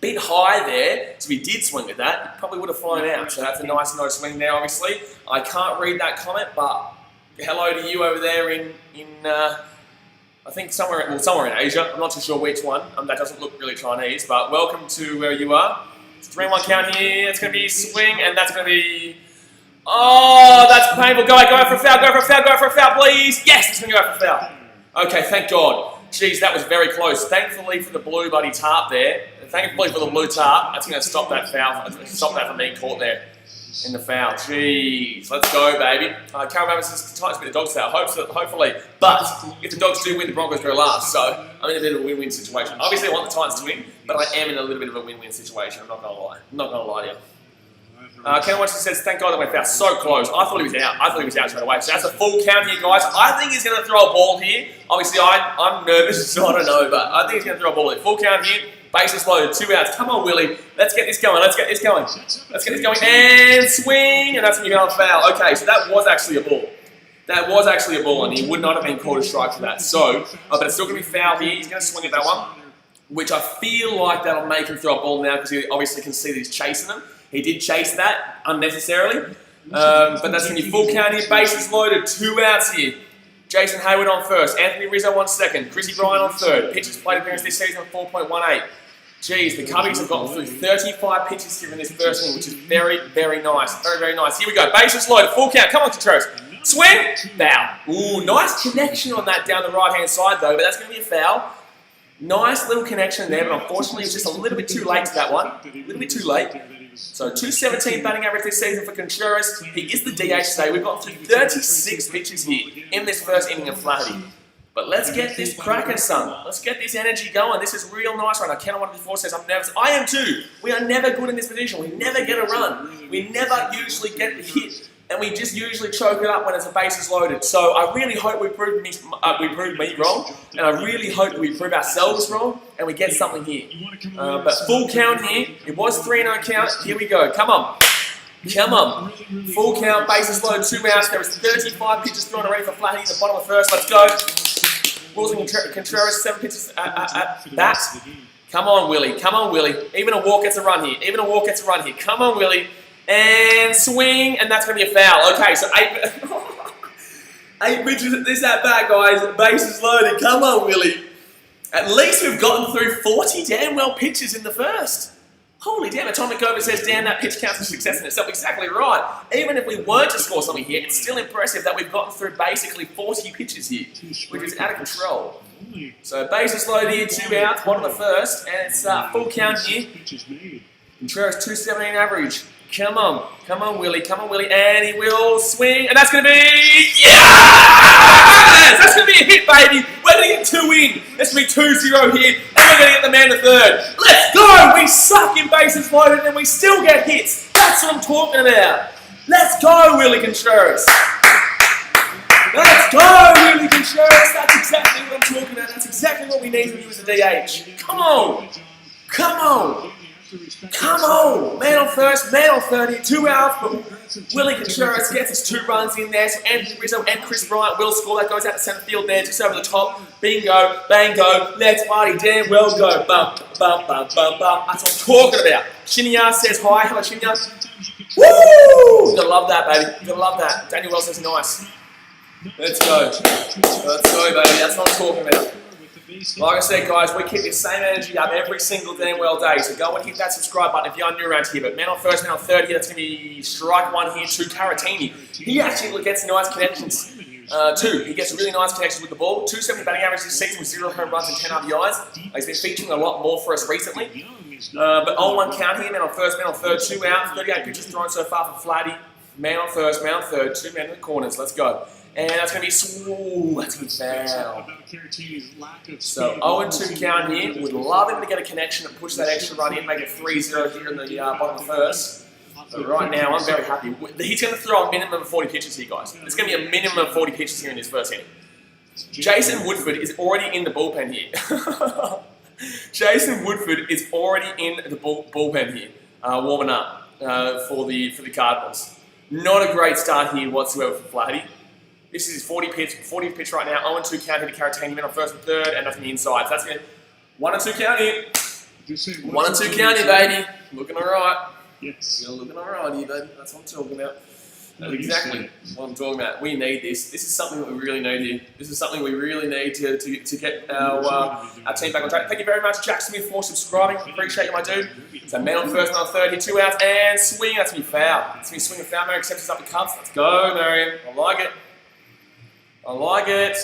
Bit high there, so if he did swing at that, he probably would have flown out. So that's a nice no swing there, obviously. I can't read that comment, but hello to you over there in I think somewhere in Asia. I'm not too sure which one. That doesn't look really Chinese, but welcome to where you are. It's 3-1 count here. It's going to be swing, and that's going to be. Oh, that's painful. Go for a foul. Go for a foul. Go for a foul, please. Yes, it's going to go for a foul. Okay, thank God. Jeez, that was very close. Thankfully for the blue buddy tarp there. Thankfully for the blue tarp, that's going to stop that foul. Stop that from being caught there in the foul. Jeez, let's go, baby. Carol Mavis says Titans beat the Dogs foul. Hopefully. But if the Dogs do win, the Broncos go last. So I'm in a bit of a win-win situation. Obviously, I want the Titans to win, but I am in a little bit of a win-win situation. I'm not going to lie. I'm not going to lie to you. Ken Watson says, thank God that went foul. So close. I thought he was out. I thought he was out straight away. So that's a full count here, guys. I think he's going to throw a ball here. Obviously, I'm nervous, so I don't know, but I think he's going to throw a ball here. Full count here. Bases loaded. 2 outs. Come on, Willie. Let's get this going. Let's get this going. Let's get this going. And swing. And that's when you go on foul. Okay, so that was actually a ball. That was actually a ball, and he would not have been called a strike for that. So, but it's still going to be foul here. He's going to swing at that one, which I feel like that'll make him throw a ball now because he obviously can see that he's chasing them. He did chase that unnecessarily, but that's going to be full count here. Bases loaded, 2 outs here. Jason Hayward on first, Anthony Rizzo on second, Chrissy Bryant on third. Pitches played appearance this season of 4.18. Jeez, the Cubbies have gotten through 35 pitches here in this first inning, which is very, very nice. Very, very nice. Here we go. Bases loaded, full count. Come on, Contreras. Swing. Foul. Ooh, nice connection on that down the right-hand side, though, but that's going to be a foul. Nice little connection there, but unfortunately it's just a little bit too late to that one. A little bit too late. So 217 batting average this season for Contreras. He is the DH today. We've got through 36 pitches here in this first inning of Flaherty. But let's get this cracking, son. Let's get this energy going. This is real nice right now. Ken on 154 says, I'm nervous. I am too. We are never good in this position. We never get a run. We never usually get the hit. And we just usually choke it up when it's a bases loaded. So I really hope we prove me wrong. And I really hope we prove ourselves wrong. And we get something here. But full count here. It was 3-0 count. Here we go. Come on. Come on. Full count. Bases loaded. 2 outs. There was 35 pitches thrown already for Flaherty in the bottom of the first. Let's go. Wilson Contreras, 7 pitches at bat. Come on, Willie. Come on, Willie. Even a walk gets a run here. Even a walk gets a run here. Come on, Willie. And swing, and that's going to be a foul. Okay, so 8 pitches at this at bat, guys. Bases loaded. Come on, Willie. At least we've gotten through 40 damn well pitches in the first. Holy damn, Atomic Over says, damn, that pitch counts as success in itself. Exactly right. Even if we weren't to score something here, it's still impressive that we've gotten through basically 40 pitches here, which is out of control. So bases loaded here, 2 outs, bottom of the first, and it's full count here. Contreras 217 average. Come on, Willie, and he will swing, and that's going to be, yes! That's going to be a hit, baby. We're going to get 2 in. That's going to be 2-0 here, and we're going to get the man to third. Let's go! We suck in bases loaded, and we still get hits. That's what I'm talking about. Let's go, Willie Contreras. Let's go, Willie Contreras. That's exactly what I'm talking about. That's exactly what we need from you as a DH. Come on. Come on! Man on first, man on 30, 2 outs, but Willie Contreras gets his 2 runs in there, so Anthony Rizzo and Chris Bryant will score. That goes out to centre field there, just over the top. Bingo, bango, let's party, damn well go. Bum, bum, bum, bum, bum. That's what I'm talking about. Shinya says hi. Hello, Shinya. Woo! You gotta love that, baby. You gotta love that. Daniel Wells says nice. Let's go. Let's go, baby. That's what I'm talking about. Like I said, guys, we keep this same energy up every single damn well day. So go and hit that subscribe button if you're new around here. But man on first, man on 30, that's going to be strike 1 here to Caratini. He actually gets nice connections too. He gets really nice connections with the ball. 270 batting average this season with 0 home runs and 10 RBIs. He's been featuring a lot more for us recently. But on 1 count here, man on first, man on third, 2 outs, 38 pitches thrown so far for Flatty. Man on first, man on third, 2 men in the corners. Let's go. And that's going to be, ooh, that's going to be foul. So 0-2 count here. Would love him to get a connection and push that extra run in, make it 3-0 here in the bottom of the first. But right now, I'm very happy. He's going to throw a minimum of 40 pitches here, guys. There's going to be a minimum of 40 pitches here in this first inning. Jason Woodford is already in the bullpen here. Jason Woodford is already in the bullpen here, warming up for the Cardinals. Not a great start here whatsoever for Flaherty. This is his 40th pitch right now. 0-2 count here to Caratini, man on first and third, and that's from the inside. So that's going to 1-2 count here. 1-2 count here, baby. Looking all right. Yes. You're looking all right here, baby. That's what I'm talking about. That's exactly what I'm talking about. We need this. This is something that we really need here. This is something we really need to get our team back on track. Thank you very much, Jack Smith, for subscribing. Appreciate you, my dude. So man on first, man on third, here 2 outs, and swing. That's going to be foul. That's going to be swing and foul. Marion accepts us up the cuts. Let's go, Marion. I like it. I like it.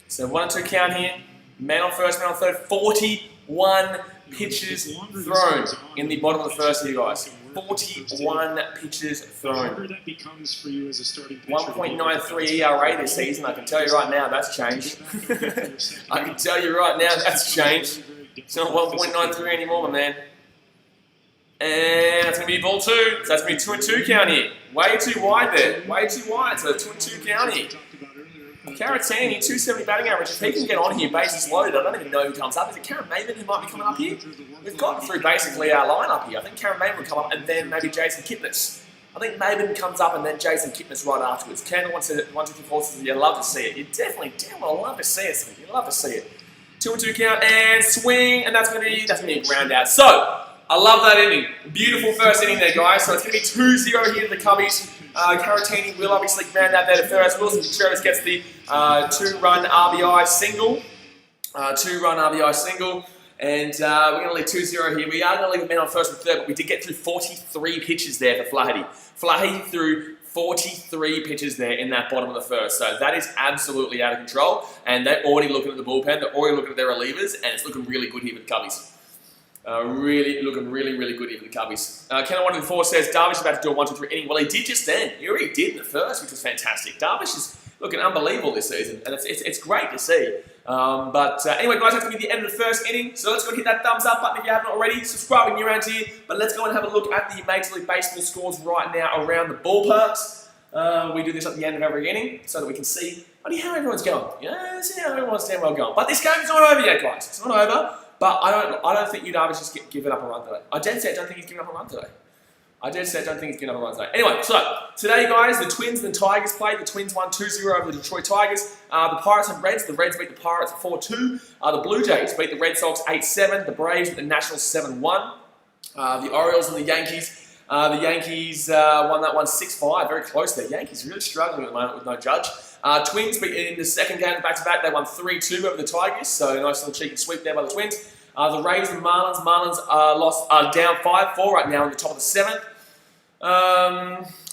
So 1-2 count here. Man on first, man on third. 41 pitches thrown in the bottom of the first here, guys. 41 pitches thrown. 1.93 ERA this season. I can tell you right now that's changed. I can tell you right now that's changed. It's not 1.93 anymore, my man. And that's going to be ball 2. So that's going to be 2-2 count here. Way too wide there. Way too wide. So 2-2 count here. Caratini, 270 batting average. If he can get on here, bases loaded, I don't even know who comes up. Is it Karen Maven who might be coming up here? We've gotten through basically our lineup here. I think Karen Maven will come up and then maybe Jason Kipnis. I think Maven comes up and then Jason Kipnis right afterwards. Kendall wants to 1-2-4 says you'd love to see it. You definitely, damn well love to see it. You'd love to see it. 2-2 count and swing, and that's gonna be a ground out. So I love that inning. Beautiful first inning there, guys. So it's gonna be 2-0 here to the Cubbies. Caratini will obviously ground out there to first. Wilson Contreras gets the 2-run RBI single. 2-run RBI single. And we're going to leave 2-0 here. We are going to leave the men on first and third, but we did get through 43 pitches there for Flaherty. Flaherty threw 43 pitches there in that bottom of the first. So that is absolutely out of control. And they're already looking at the bullpen. They're already looking at their relievers. And it's looking really good here for the Cubbies. Looking really good here for the Cubbies. Ken 1-4 says Darvish is about to do a 1-2-3 inning. Well, he did just then. He already did in the first, which was fantastic. Darvish is looking unbelievable this season, and it's great to see. Anyway, guys, that's going to be the end of the first inning. So let's go and hit that thumbs up button if you haven't already. Subscribe if you're around here. But let's go and have a look at the Major League Baseball scores right now around the ballparks. We do this at the end of every inning so that we can see how everyone's going. Yeah, see how everyone's damn well going. But this game's not over yet, guys. It's not over. But I don't think Yu Darvish has given up a run today. I did say I don't think he's given up a run today. Anyway, so today, guys, the Twins and the Tigers played. The Twins won 2-0 over the Detroit Tigers. The Pirates and Reds. The Reds beat the Pirates 4-2. The Blue Jays beat the Red Sox 8-7. The Braves beat the Nationals 7-1. The Orioles and the Yankees. The Yankees won that one 6-5. Very close there. Yankees really struggling at the moment with no Judge. Twins beat in the second game back-to-back. They won 3-2 over the Tigers. So nice little cheeky sweep there by the Twins. The Rays and Marlins. Marlins are down 5-4 right now in the top of the 7th.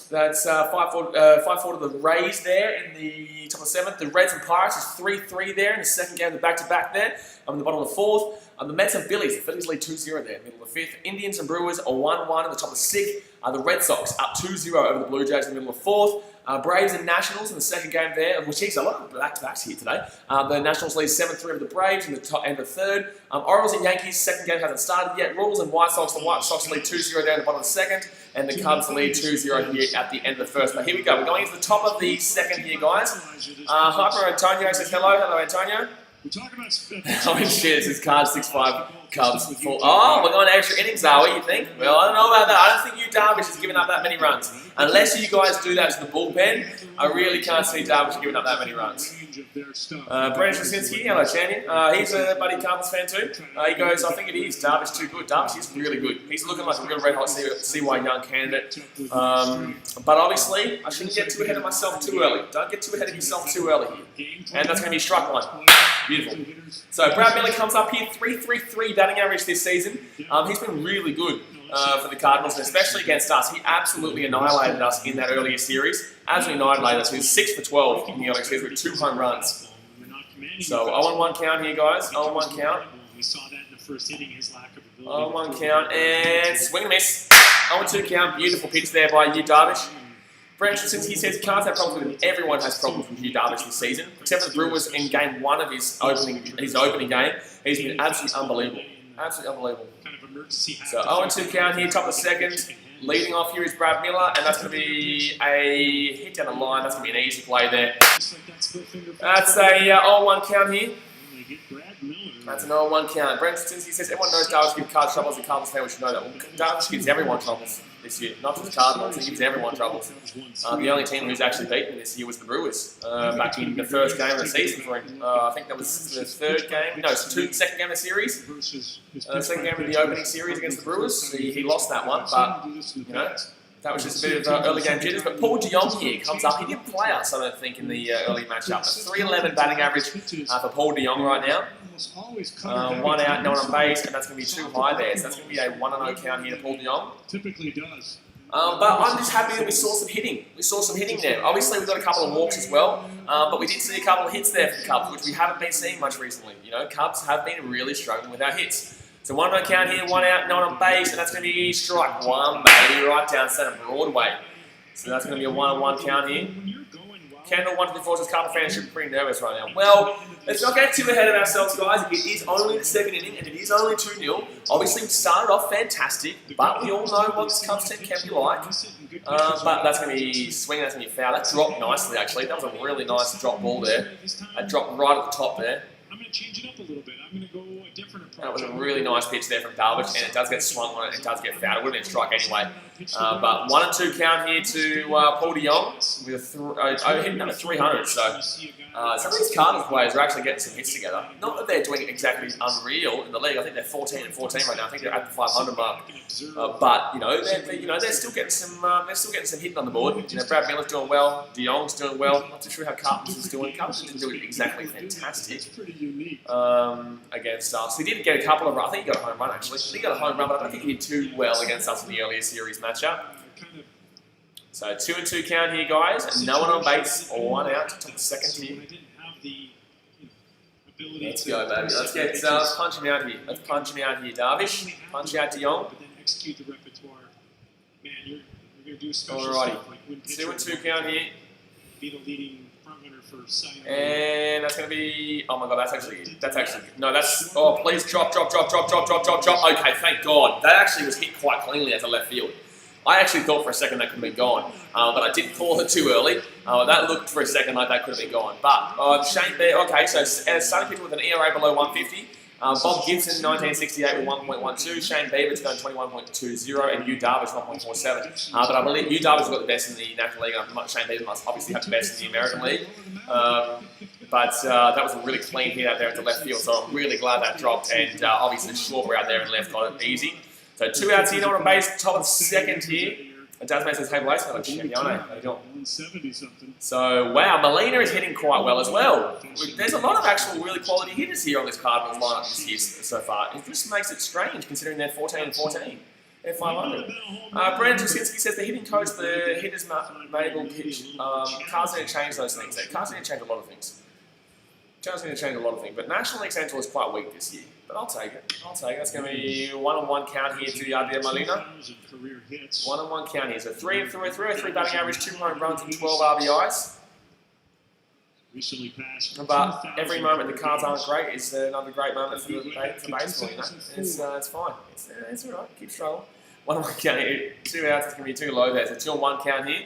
That's 5-4 to the Rays there in the top of the 7th. The Reds and Pirates is 3-3 there in the second game of the back-to-back there. In the bottom of the 4th. The Mets and Phillies. The Phillies lead 2-0 there, middle of the 5th. Indians and Brewers are 1-1 in the top of the 6th. The Red Sox up 2-0 over the Blue Jays in the middle of the 4th. Braves and Nationals in the second game there, which is a lot of back-to-backs here today. The Nationals lead 7-3 over the Braves in the top and the 3rd. Orioles and Yankees, second game hasn't started yet. Royals and White Sox, the White Sox lead 2-0 there in the bottom of the 2nd. And the Cubs lead 2-0 here at the end of the 1st. But here we go, we're going into the top of the 2nd here, guys. Hyper Antonio says hello, Antonio. We're talking about oh shit, this is card 6-5. Cubs full. Oh, we're going to extra innings, are we, you think? Well, I don't know about that. I don't think Yu Darvish is giving up that many runs. Unless you guys do that to the bullpen, I really can't see Darvish giving up that many runs. Brandon Straczynski, hello, champion. He's a buddy Cardinals fan too. He goes, I think it is. Darvish too good. Darvish is really good. He's looking like a real red hot CY Young candidate. But obviously, I shouldn't get too ahead of myself too early. Don't get too ahead of yourself too early here. And that's going to be struck one. Beautiful. So Brad Miller comes up here, 3.33 batting average this season. He's been really good for the Cardinals, and especially against us. He absolutely annihilated us in that earlier series. Absolutely annihilated us. He was 6 for 12 in the earlier series with 2 home runs. So 0-1 count here, guys. 0-1 count. We saw that in the first inning, his lack of ability. 0-1 count, and swing and miss. 0-2 count. Beautiful pitch there by Yu Darvish. Brandon Straczynski says he can't have problems with him. Everyone has problems with Yu Darvish this season, except for the Brewers in game 1 of his opening game. He's been absolutely unbelievable. Absolutely unbelievable. So 0-2 count here, top of the second. Leading off here is Brad Miller, and that's going to be a hit down the line. That's going to be an easy play there. That's a 0-1 count here. That's an 0-1 count. Brandon Straczynski says everyone knows Darvish gives Cardinals troubles. The Cardinals fan, we should know that. Well, Darvish gives everyone troubles this year, not just the Cardinals. He gives everyone troubles. The only team who's actually beaten him this year was the Brewers. Back in the first game of the season for him. I think that was the third game. No, second game of the series. Second game of the opening series against the Brewers. He lost that one, but you know. That was just a bit of early game jitters, but Paul DeJong here comes up. He didn't play us, I don't think, in the early matchup. A 3.11 batting average for Paul DeJong right now. 1 out, no one on base, and that's going to be too high there. So that's going to be a 1-0 count here to Paul DeJong. Typically does. But I'm just happy that we saw some hitting. We saw some hitting there. Obviously, we got a couple of walks as well, but we did see a couple of hits there for the Cubs, which we haven't been seeing much recently. You know, Cubs have been really struggling with our hits. So 1-0 count here, 1 out, no one on base, and that's going to be strike one, baby, right down center Broadway. So that's going to be a 1-1 count here. Kendall 1-4 says Cardinal fans should be pretty nervous right now. Well, let's not get too ahead of ourselves, guys. It is only the second inning, and it is only 2-0. Obviously, we started off fantastic, but we all know what this Cubs team can be like. But that's going to be swing, that's going to be foul. That dropped nicely, actually. That was a really nice drop ball there. That dropped right at the top there. I'm going to change it up a little bit. I'm going to go a different approach. That was a really nice pitch there from Darvish, and it does get swung on it, it does get fouled. It would have been a strike anyway. But 1-2 count here to Paul DeJong with hitting number 300. So some of these Cardinals players are actually getting some hits together. Not that they're doing exactly unreal in the league. I think they're 14-14 right now. I think they're at the 500 mark. But you know, they're still getting some hitting on the board. You know, Brad Miller's doing well. DeJong's doing well. Not too sure how Carpenter's is doing. Carpenter didn't do it exactly fantastic against us. He did get a couple of. I think he got a home run actually. He got a home run, but I don't think he did too well against us in the earlier series matchup. So 2-2 count here, guys, and no one on base or 1 out to the second here. Let's go, baby. Let's punch him out here. Let's punch him out here, Darvish. Punch out DeJong. Execute the repertoire. Man, you're going to do special stuff like 2-2 count here. Be the leading front runner for Cy Young. And that's going to be. Oh my God, that's actually. No, that's. Oh, please drop. Okay, thank God. That actually was hit quite cleanly as a left field. I actually thought for a second that could have been gone, but I didn't call it too early. That looked for a second like that could have been gone. But Shane Bear, okay, so starting pitcher with an ERA below 150. Bob Gibson, 1968 with 1.12. Shane Beaver's going 21.20, and Yu Darvish 1.47. But I believe Yu Darvish got the best in the National League. Shane Beaver must obviously have the best in the American League. But that was a really clean hit out there at the left field, so I'm really glad that dropped. And obviously Schwarber out there in left got it easy. So 2 outs here, no one on base, top of the second here. And Dasman says, hey, Blaze, how you doing? 170 something. So, wow, Molina is hitting quite well as well. There's a lot of actual really quality hitters here on this Cardinals lineup this year so far. It just makes it strange considering they're 14-14. They're 500. Brandon Straczynski says the hitting coach, the hitters will pitch. Cars need to change those things. Cars need to change a lot of things. Cars need to change a lot of things. But National League Central is quite weak this year. But I'll take it. That's going to be 1-1 count here to Yadier Molina. 1-1 count here. So 3-3 batting average, 2 home runs and 12 RBIs. But every moment the Cards aren't great is another great moment for baseball. You know? It's fine. It's all right. Keep struggling. 1-1 count here. 2 outs. It's going to be too low there. So 2-1 count here.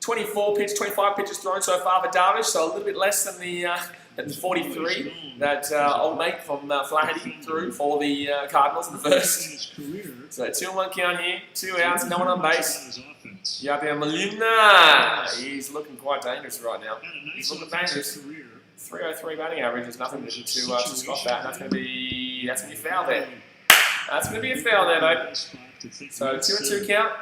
25 pitches thrown so far for Darvish. So a little bit less than the And 43 that old mate from Flaherty threw for the Cardinals in the first. So 2-1 count here, 2 outs, no one on base. Yadier Molina, he's looking quite dangerous right now. He's looking dangerous. 303 batting average is nothing to scoff at. That's going to be foul there. That's going to be a foul there, mate. So 2-2 count.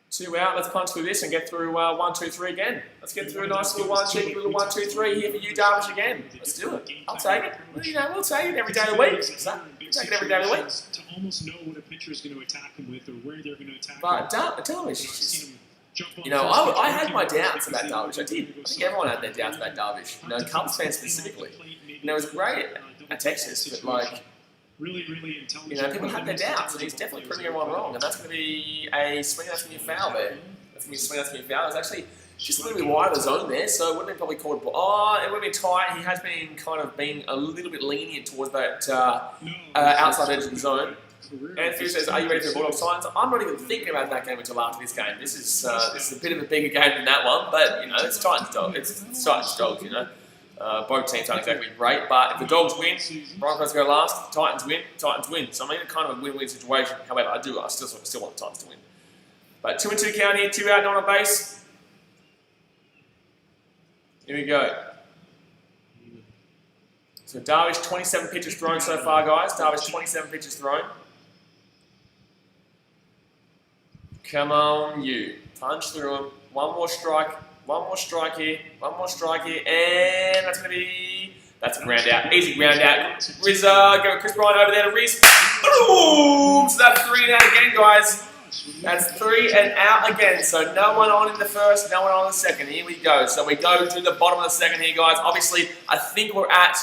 2 out. Let's punch through this and get through 1, 2, 3 again. Let's get through a nice little 1, 2, 3 here for Yu Darvish again. Let's do it. I'll take it. You know, we'll take it every day of the week. So, we'll take it every day of the week. To almost know what a pitcher is going to attack him with or where they're going to attack him. But Darvish, you know, I had my doubts about Darvish. I did. I think everyone had their doubts about Darvish. You know, Cubs fans specifically. You know, it was great at Texas, but like, really intelligent. you know, people had their doubts, and he's definitely proving everyone wrong. And that's going to be a swing. That's going to be a foul there. That's going to be a swing. That's going to be a foul. It was actually just a little bit wide of the zone there, so it would have been probably called. Oh, it would have been tight. He has been kind of being a little bit lenient towards that outside edge of the zone. Anthony says, "Are you ready for the Bulldogs Titans?" I'm not even thinking about that game until after this game. This is a bit of a bigger game than that one, but you know, it's Titans Dogs. It's Titans Dogs. You know. Both teams aren't exactly great, but if the Dogs win, Broncos go last. Titans win. So I'm in a kind of a win-win situation. However, I still want the Titans to win. But 2-2 count here, 2 out, no one on base. Here we go. So Darvish, 27 pitches thrown so far, guys. Darvish, 27 pitches thrown. Come on, you. Punch through him. One more strike here, and that's going to be, that's a ground out, easy ground out. Rizza, go Chris Bryant over there to Riz. Boom! So that's 3 and out again, guys. That's 3 and out again. So no one on in the first, no one on in the second. Here we go. So we go to the bottom of the second here, guys. Obviously, I think we're at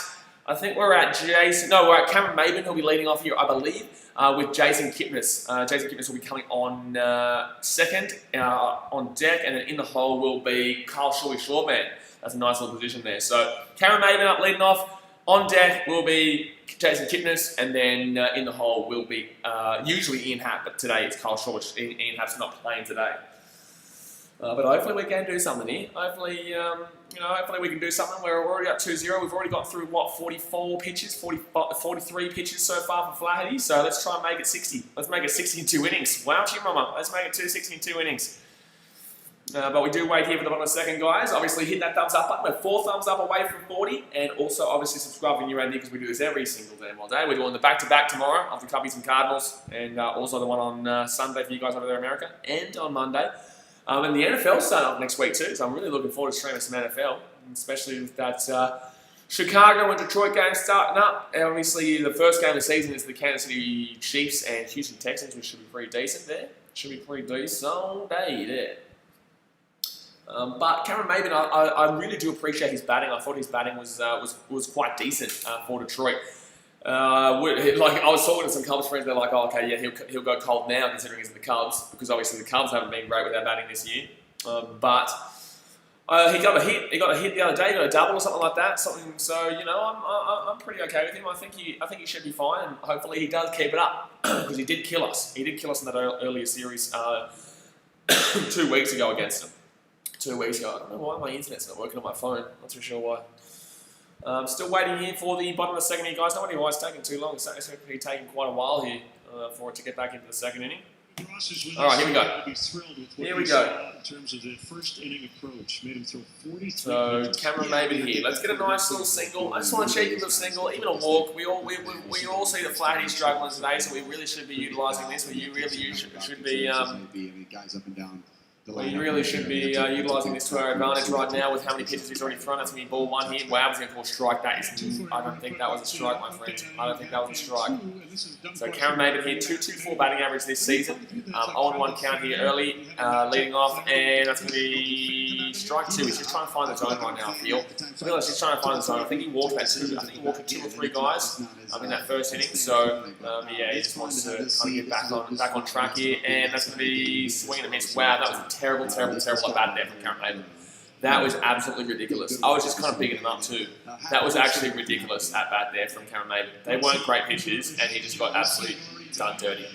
Jason. No, we're at Cameron Maben, who'll be leading off here, I believe. With Jason Kipnis. Jason Kipnis will be coming on second on deck, and then in the hole will be Carl Shortman. That's a nice little position there. So Cameron Maben up leading off. On deck will be Jason Kipnis, and then in the hole will be usually Ian Happ, but today it's Carl Short. Ian Happ's not playing today. But hopefully we can do something here. Hopefully, hopefully we can do something. We're already up 2-0. We've already got through, 44 pitches, 43 pitches so far for Flaherty. So let's try and make it 60. Let's make it 60 in 2 innings. Wow, Mama. Let's make it 60 in 2 innings. But we do wait here for the bottom of the second, guys. Obviously, hit that thumbs up button. We're 4 thumbs up away from 40. And also, obviously, subscribe when you're around here because we do this every single damn day. We're doing the back-to-back tomorrow of the Cubbies and Cardinals. And also the one on Sunday for you guys over there in America. And on Monday. And the NFL's starting up next week too, so I'm really looking forward to streaming some NFL, especially with that Chicago and Detroit game starting up. And obviously, the first game of the season is the Kansas City Chiefs and Houston Texans, which should be pretty decent there. Should be pretty decent all day there. But Cameron Maben, I really do appreciate his batting. I thought his batting was quite decent for Detroit. Like I was talking to some Cubs friends, they're like, "Oh, okay, yeah, he'll go cold now considering he's in the Cubs because obviously the Cubs haven't been great with their batting this year." But he got a hit. He got a hit the other day. He got a double or something like that. So you know, I'm pretty okay with him. I think he should be fine, and hopefully he does keep it up because he did kill us. He did kill us in that earlier series 2 weeks ago against him. 2 weeks ago. I don't know why my internet's not working on my phone. Not too sure why. Still waiting here for the bottom of the second inning, guys. Not really why it's taking too long. It's actually taking quite a while here for it to get back into the second inning. All right, here we go. Here we go. In terms of the first inning approach, made him throw 43. So Cameron Maben here. Let's get a nice little single. I just want to check him with a single, even a walk. We all see that Flaherty's struggling today, so we really should be utilising this. We really should be. Guys up and down. We really should be utilising this to our advantage right now with how many pitches he's already thrown. That's going to be ball 1 here. Wow, he's going to call strike. I don't think that was a strike, my friend. I don't think that was a strike. So Cameron Maben here, 2.24 batting average this season. 0-1 count here early, leading off, and that's going to be strike 2. He's just trying to find the zone right now, I feel. He's just trying to find the zone. I think he walked about 2 or 3 guys in that first inning. So yeah, he just wants to kind of get back on track here, and that's going to be swing and a miss. Wow, that was a terrible at bat there from Cameron Maben. That was absolutely ridiculous. I was just kind of bigging him up too. That was actually ridiculous at bat there from Cameron Maben. They weren't great pitches, and he just got absolutely done dirty.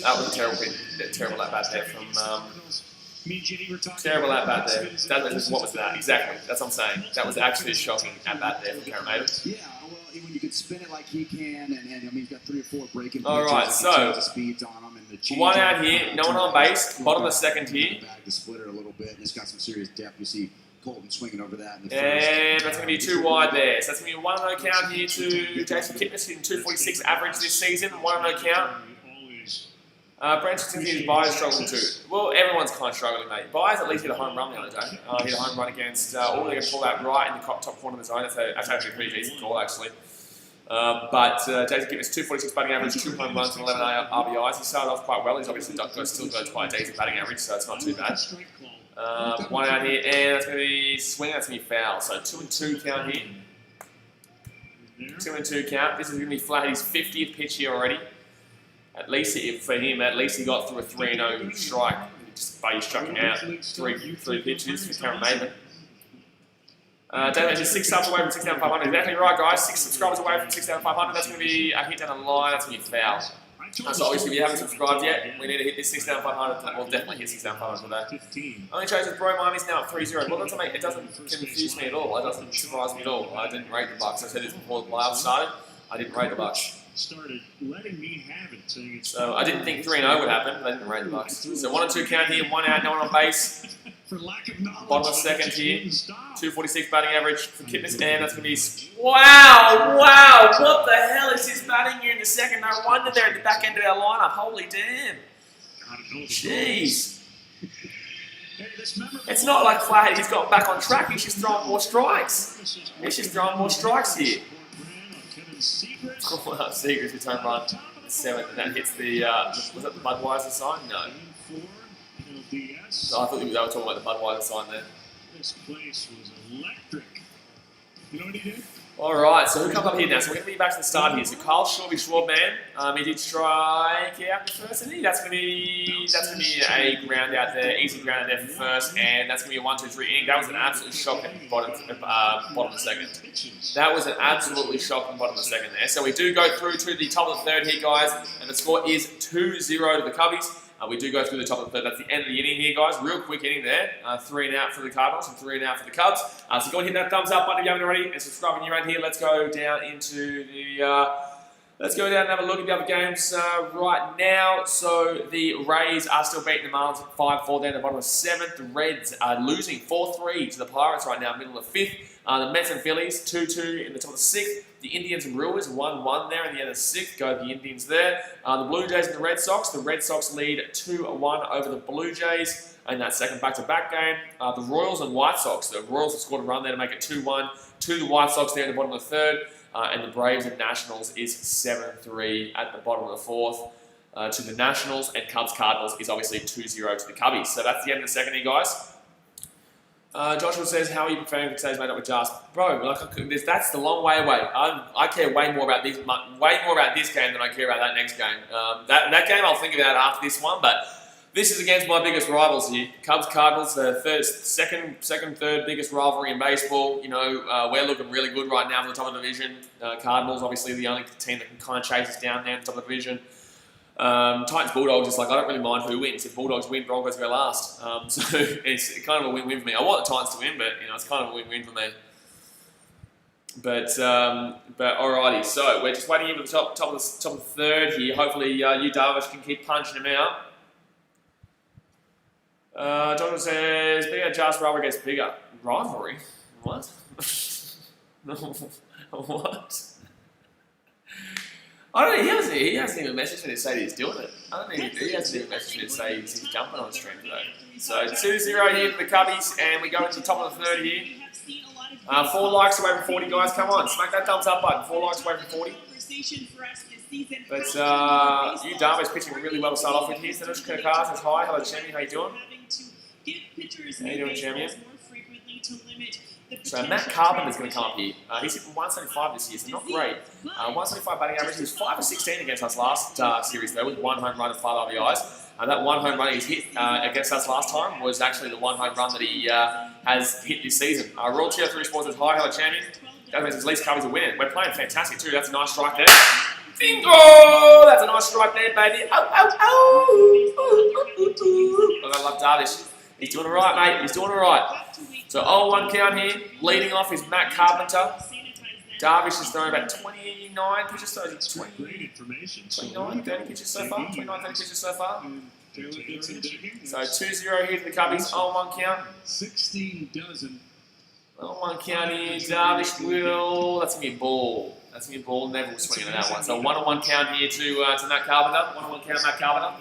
That was a terrible at bat there from Terrible at bat there. What was that? Exactly. That's what I'm saying. That was actually a shocking at bat there from BKRmy. Yeah, well, when you can spin it like he can, and I mean, he's got 3 or 4 breaking. All right, so the speeds on him and the one out here, no one on base. Bottom of the second here. The splitter a little bit, and it's got some serious depth. You see Colton swinging over that in the and that's going to be 2 wide there. So that's going to be 1-0 count here to Jason Kipnis hitting 246 average this season. 1-0 count. Branch's Byers struggling too. Well, everyone's kind of struggling, mate. Byers at least hit a home run the other day. Hit a home run against all they're going to pull out right in the top corner of the zone. That's actually a pretty decent call, actually. But Jason Kipnis, 246 batting average, 2 home runs and 11 RBIs. He started off quite well. He's obviously still got quite a decent batting average, so it's not too bad. 1 out here, and that's going to be swing. That's going to be foul. So 2-2 count here. 2-2 count. This is going to be flat. His 50th pitch here already. At least for him, at least he got through a 3-0 strike. Just by striking out three pitches for BKRmy. David is 6 subs away from 6,500. Exactly right, guys. 6 subscribers away from 6,500. That's going to be a hit down the line. That's going to be foul. So obviously, if you haven't subscribed yet, we need to hit this 6,500. We'll definitely hit 6,500 today. Only chosen Bro Miami's now at 3-0. Well, it doesn't confuse me at all. It doesn't surprise me at all. I didn't rate the Bucks. I said this before the playoffs started. I didn't rate the Bucks. Started letting me have it, saying it's so I didn't think 3-0 would happen, but I didn't rate the Bucks. So 1-2 count here, 1 out, no one on base. Bottom of second here, 246 batting average for Kipnis, and that's going to be... Wow, what the hell is his batting here in the second? No wonder they're at the back end of our lineup. Holy damn. Jeez. It's not like Flaherty, he's got back on track, he's just throwing more strikes. He's just throwing more strikes here. Seager's return run, 7th, and that hits the, was that the Budweiser sign? No. So I thought they were talking about the Budweiser sign there. This place was electric. You know what he did? Alright, so who comes up here now? So we're going to be back to the start here. So Carl Schwarby, he did strike out the first inning. That's going to be a ground out there, easy ground out there for first, and that's going to be a 1-2-3 inning. That was an absolutely shocking bottom of the second. That was an absolutely shocking bottom of the second there. So we do go through to the top of the third here, guys, and the score is 2-0 to the Cubbies. We do go through the top of the third. That's the end of the inning here, guys. Real quick inning there. 3 and out for the Cardinals and 3 and out for the Cubs. So go and hit that thumbs up button if you haven't already, and subscribe when you're around here. Let's go down into the... let's go down and have a look at the other games right now. So the Rays are still beating the Marlins 5-4 down the bottom of 7th. The Reds are losing 4-3 to the Pirates right now, middle of 5th. The Mets and Phillies 2-2 in the top of the 6th. The Indians and Brewers 1-1 there in the end of the 6th. Go the Indians there. The Blue Jays and the Red Sox. The Red Sox lead 2-1 over the Blue Jays in that second back-to-back game. The Royals and White Sox. The Royals have scored a run there to make it 2-1 to the White Sox there at the bottom of the 3rd. And the Braves and Nationals is 7-3 at the bottom of the 4th to the Nationals. And Cubs-Cardinals is obviously 2-0 to the Cubbies. So that's the end of the second here, guys. Joshua says, how are you preparing for today's matchup with Jas? Bro, like, that's the long way away. I care way more about this game than I care about that next game. That game I'll think about after this one, but this is against my biggest rivals here. Cubs-Cardinals, the second, third biggest rivalry in baseball. You know, we're looking really good right now for the top of the division. Cardinals, obviously, the only team that can kind of chase us down there in the top of the division. Titans-Bulldogs, it's like, I don't really mind who wins. If Bulldogs win, Broncos go last. So it's kind of a win-win for me. I want the Titans to win, but, you know, it's kind of a win-win for me. But alrighty, so we're just waiting here for the top of the third here. Hopefully, Yu Darvish can keep punching him out. Jonathan says, bigger Jas rivalry gets bigger. Rivalry? What? What? I don't know, he hasn't even messaged me to say that he's doing it. I don't think he hasn't even messaged me to say he's jumping on the stream today. So 2-0 here for the Cubbies, and we go into the top of the third here. 4 likes away from 40, guys. Come on, smack that thumbs up button. 4 likes away from 40. But Yu Darvish pitching really well to start off with here. Sanush Kakar says hi. Hello, Champion. How you doing? How you doing, Champion? So Matt Carpenter's going to come up here. He's hitting 175 this year, so not great. 175 batting average. He was 5 for 16 against us last series though, with 1 home run and 5 RBIs. That 1 home run he's hit against us last time was actually the 1 home run that he has hit this season. Royal Tier 3 Sports says hi, hello champion. That means his least Cubbies are winning. We're playing fantastic too. That's a nice strike there. Bingo! That's a nice strike there, baby. Oh, oh, oh! I love Darvish. He's doing all right, mate. He's doing all right. So 0-1 count here. Leading off is Matt Carpenter. Darvish has thrown about 29 pitches, so 29, 30 pitches so far. 29, 30 pitches so far. So 2-0 here to the Cubbies. 0-1 count. 16 dozen. 0-1 count here. Darvish will. That's going to be a ball. That's going to be a ball. Neville swinging at that one. So 1-1 count here to Matt Carpenter. 1-1 count, Matt Carpenter.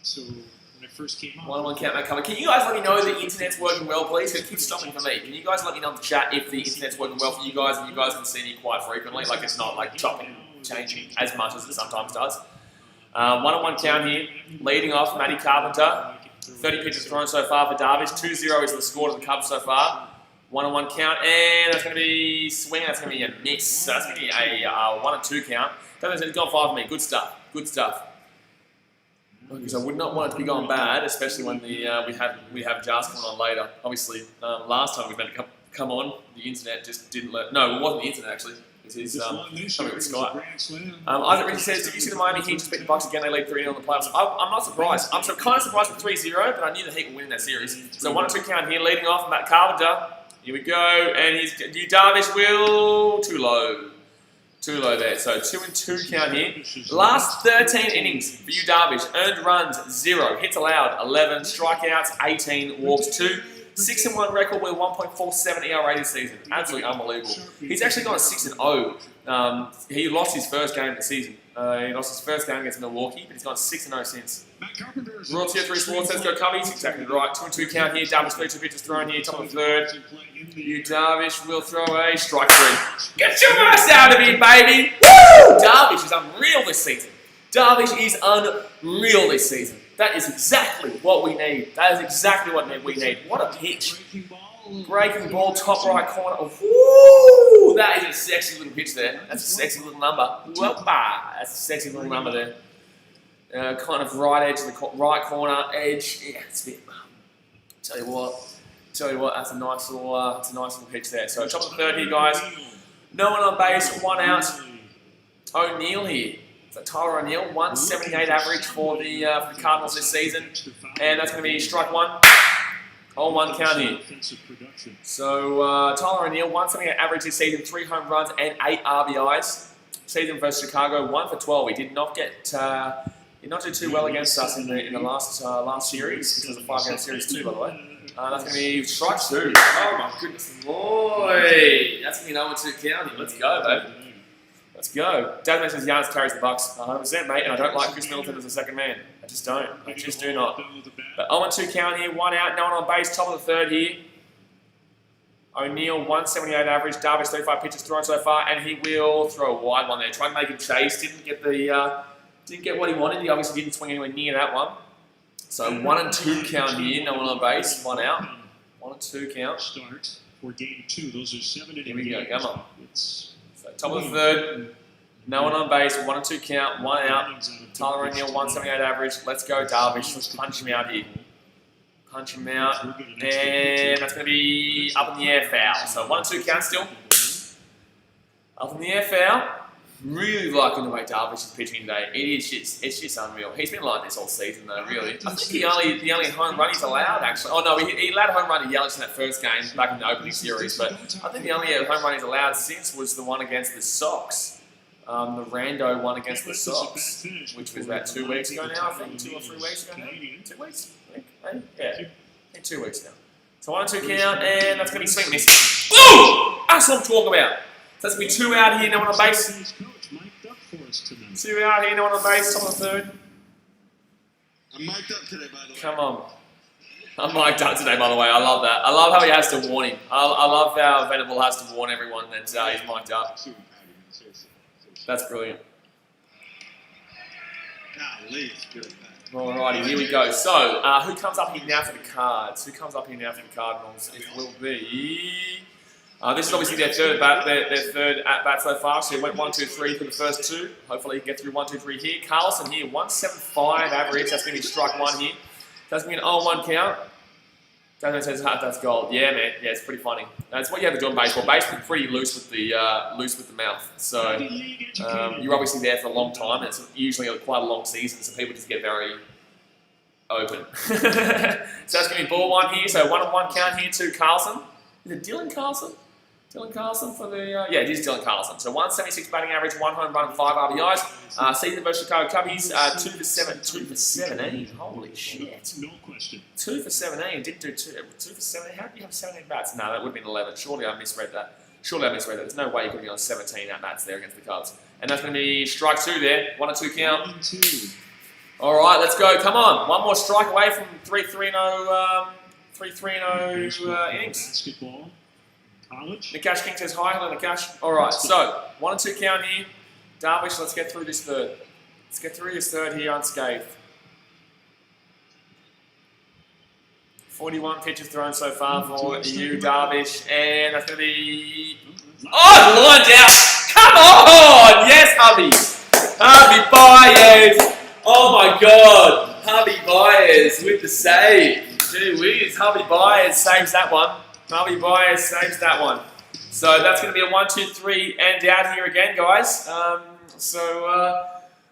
So when I first came on, 1-1 count, Matt Carpenter. Can you guys let me know the internet's working well, please? It keeps stopping for me. Can you guys let me know in the chat if the internet's working well for you guys and you guys can see me quite frequently? Like it's not like chopping, changing as much as it sometimes does. 1-1 count here. Leading off, Matty Carpenter. 30 pitches thrown so far for Darvish. 2-0 is the score to the Cubs so far. 1-1 count, and that's going to be swing. That's going to be a miss. So that's going to be a 1-2 count. It's gone 5 for me. Good stuff. Good stuff. Because I would not want it to be going bad, especially when we have Jars coming on later. Obviously, last time we meant to come on, the internet just didn't let. No, it wasn't the internet actually. It is coming with Skype. Isaac Richie says, "Did you see the Miami Heat just beat the Bucks again? They lead 3-0 in the playoffs." I'm not surprised. I'm kind of surprised with 3-0, but I knew the Heat would win that series. So 1-2 count here, leading off Matt Carpenter. Here we go, and Yu Darvish will too low. Too low there. So 2-2 count here. Last 13 innings for Yu Darvish. Earned runs 0, hits allowed 11, strikeouts 18, walks 2. 6-1 record with 1.47 ERA this season. Absolutely unbelievable. He's actually gone 6-0. He lost his first game of the season. He lost his first game against Milwaukee, but he's gone 6-0 since. Royalty 3 Sports says go Cubbies. Exactly right. 2-2 count here. Darvish 32 pitches thrown here. Top of the third. Yu Darvish will throw a strike 3. Get your ass out of here, baby! Woo! Darvish is unreal this season. Darvish is unreal this season. That is exactly what we need. That is exactly what we need. What a pitch. Breaking ball, top right corner. Woo! That is a sexy little pitch there. That's a sexy little number. Whoopah! That's a sexy little number there. Kind of right edge of the right corner edge. Yeah, it's a bit. Tell you what, that's a nice little pitch there. So top of the third here, guys. No one on base, 1 out. O'Neill here. So Tyler O'Neill, 178 average for the Cardinals this season, and that's going to be strike 1. 0-1 count here. So Tyler O'Neill, 178 average this season, 3 home runs and 8 RBIs. Season versus Chicago, 1 for 12. He did not do too well against us in the last series, which was a 5-game series too, by the way. That's going to be strike 2. Oh my goodness, boy! That's going to be 0-2 count here. Let's go, baby. Let's go. Dad says Giannis carries the Bucks. 100%, mate, and I don't like Chris Middleton as a second man. I just don't. I just do not. But 0-2 count here, 1 out, no one on base, top of the third here. O'Neill, 178 average, Darvish 35 pitches thrown so far, and he will throw a wide one there. Trying to make him chase, didn't get what he wanted. He obviously didn't swing anywhere near that one. So 1-2 count here, no one on base, 1 out. 1-2 count. Start for game 2. Those are 7 innings. Here we go, come on. So top of the third, no one on base, 1-2 count, 1 out. Tyler O'Neill, 178 average. Let's go, Darvish. Let's punch him out here. Punch him out, and that's going to be up in the air foul. So 1-2 count still. Up in the air foul. Really liking the way Darvish is pitching today. It's just unreal. He's been like this all season though, really. I think the only home run he's allowed actually. Oh no, he allowed a home run to Yelich in that first game back in the opening series, but I think the only home run he's allowed since was the one against the Sox. The rando one against the Sox, which was about 2 weeks ago now, I think. 2 or 3 weeks ago now. 2 weeks? I think, maybe? Yeah, I think 2 weeks now. So 1-2 count, and that's going to be swing miss. Boom! That's what I'm talking about. So that's going to be 2 out here, no one on base. 2 out here, no one on base, top of the third. I'm mic'd up today, by the way. Come on. I'm mic'd up today, by the way. I love that. I love how he has to warn him. I love how Venable has to warn everyone that he's mic'd up. That's brilliant. Golly, it's good. Alrighty, here we go. So, who comes up here now for the Cards? Who comes up here now for the Cardinals? It will be... this is obviously their third at-bat so far, so he went 1-2-3 for the first 2. Hopefully he can get through 1-2-3 here. Carlson here, 175 average. That's going to be strike 1 here. That's going to be an 0-1 count. Daniel says, that's gold. Yeah, man. Yeah, it's pretty funny. That's what you have to do in baseball. Baseball pretty loose with the mouth. So you're obviously there for a long time. And it's usually quite a long season, so people just get very open. So that's going to be ball one here. So 1-1 count here to Carlson. Is it Dylan Carlson? Dylan Carlson for the... yeah, it is Dylan Carlson. So 176 batting average, 1 home run, 5 RBIs. Season versus Chicago Cubbies, 2 for 17. Holy shit. No question. 2 for 17. Didn't do 2 for 17. How did you have 17 bats? No, that would have been 11. Surely I misread that. There's no way you could be on 17 at bats there against the Cubs. And that's going to be strike 2 there. 1-2 count. 1-2. All right, let's go. Come on. One more strike away from 3-3-0 innings. Basketball. College. Nakash King says hi. Hello, Nakash. All right, so 1-2 count here. Darvish, let's get through this third. Let's get through this third here unscathed. 41 pitches thrown so far for Yu Darvish, and that's going to be... Oh, lined out! Come on! Yes, Javi Baez! Oh my God! Javi Baez with the save. Gee whiz, Javi Baez saves that one. So that's going to be a 1-2-3 and out here again, guys.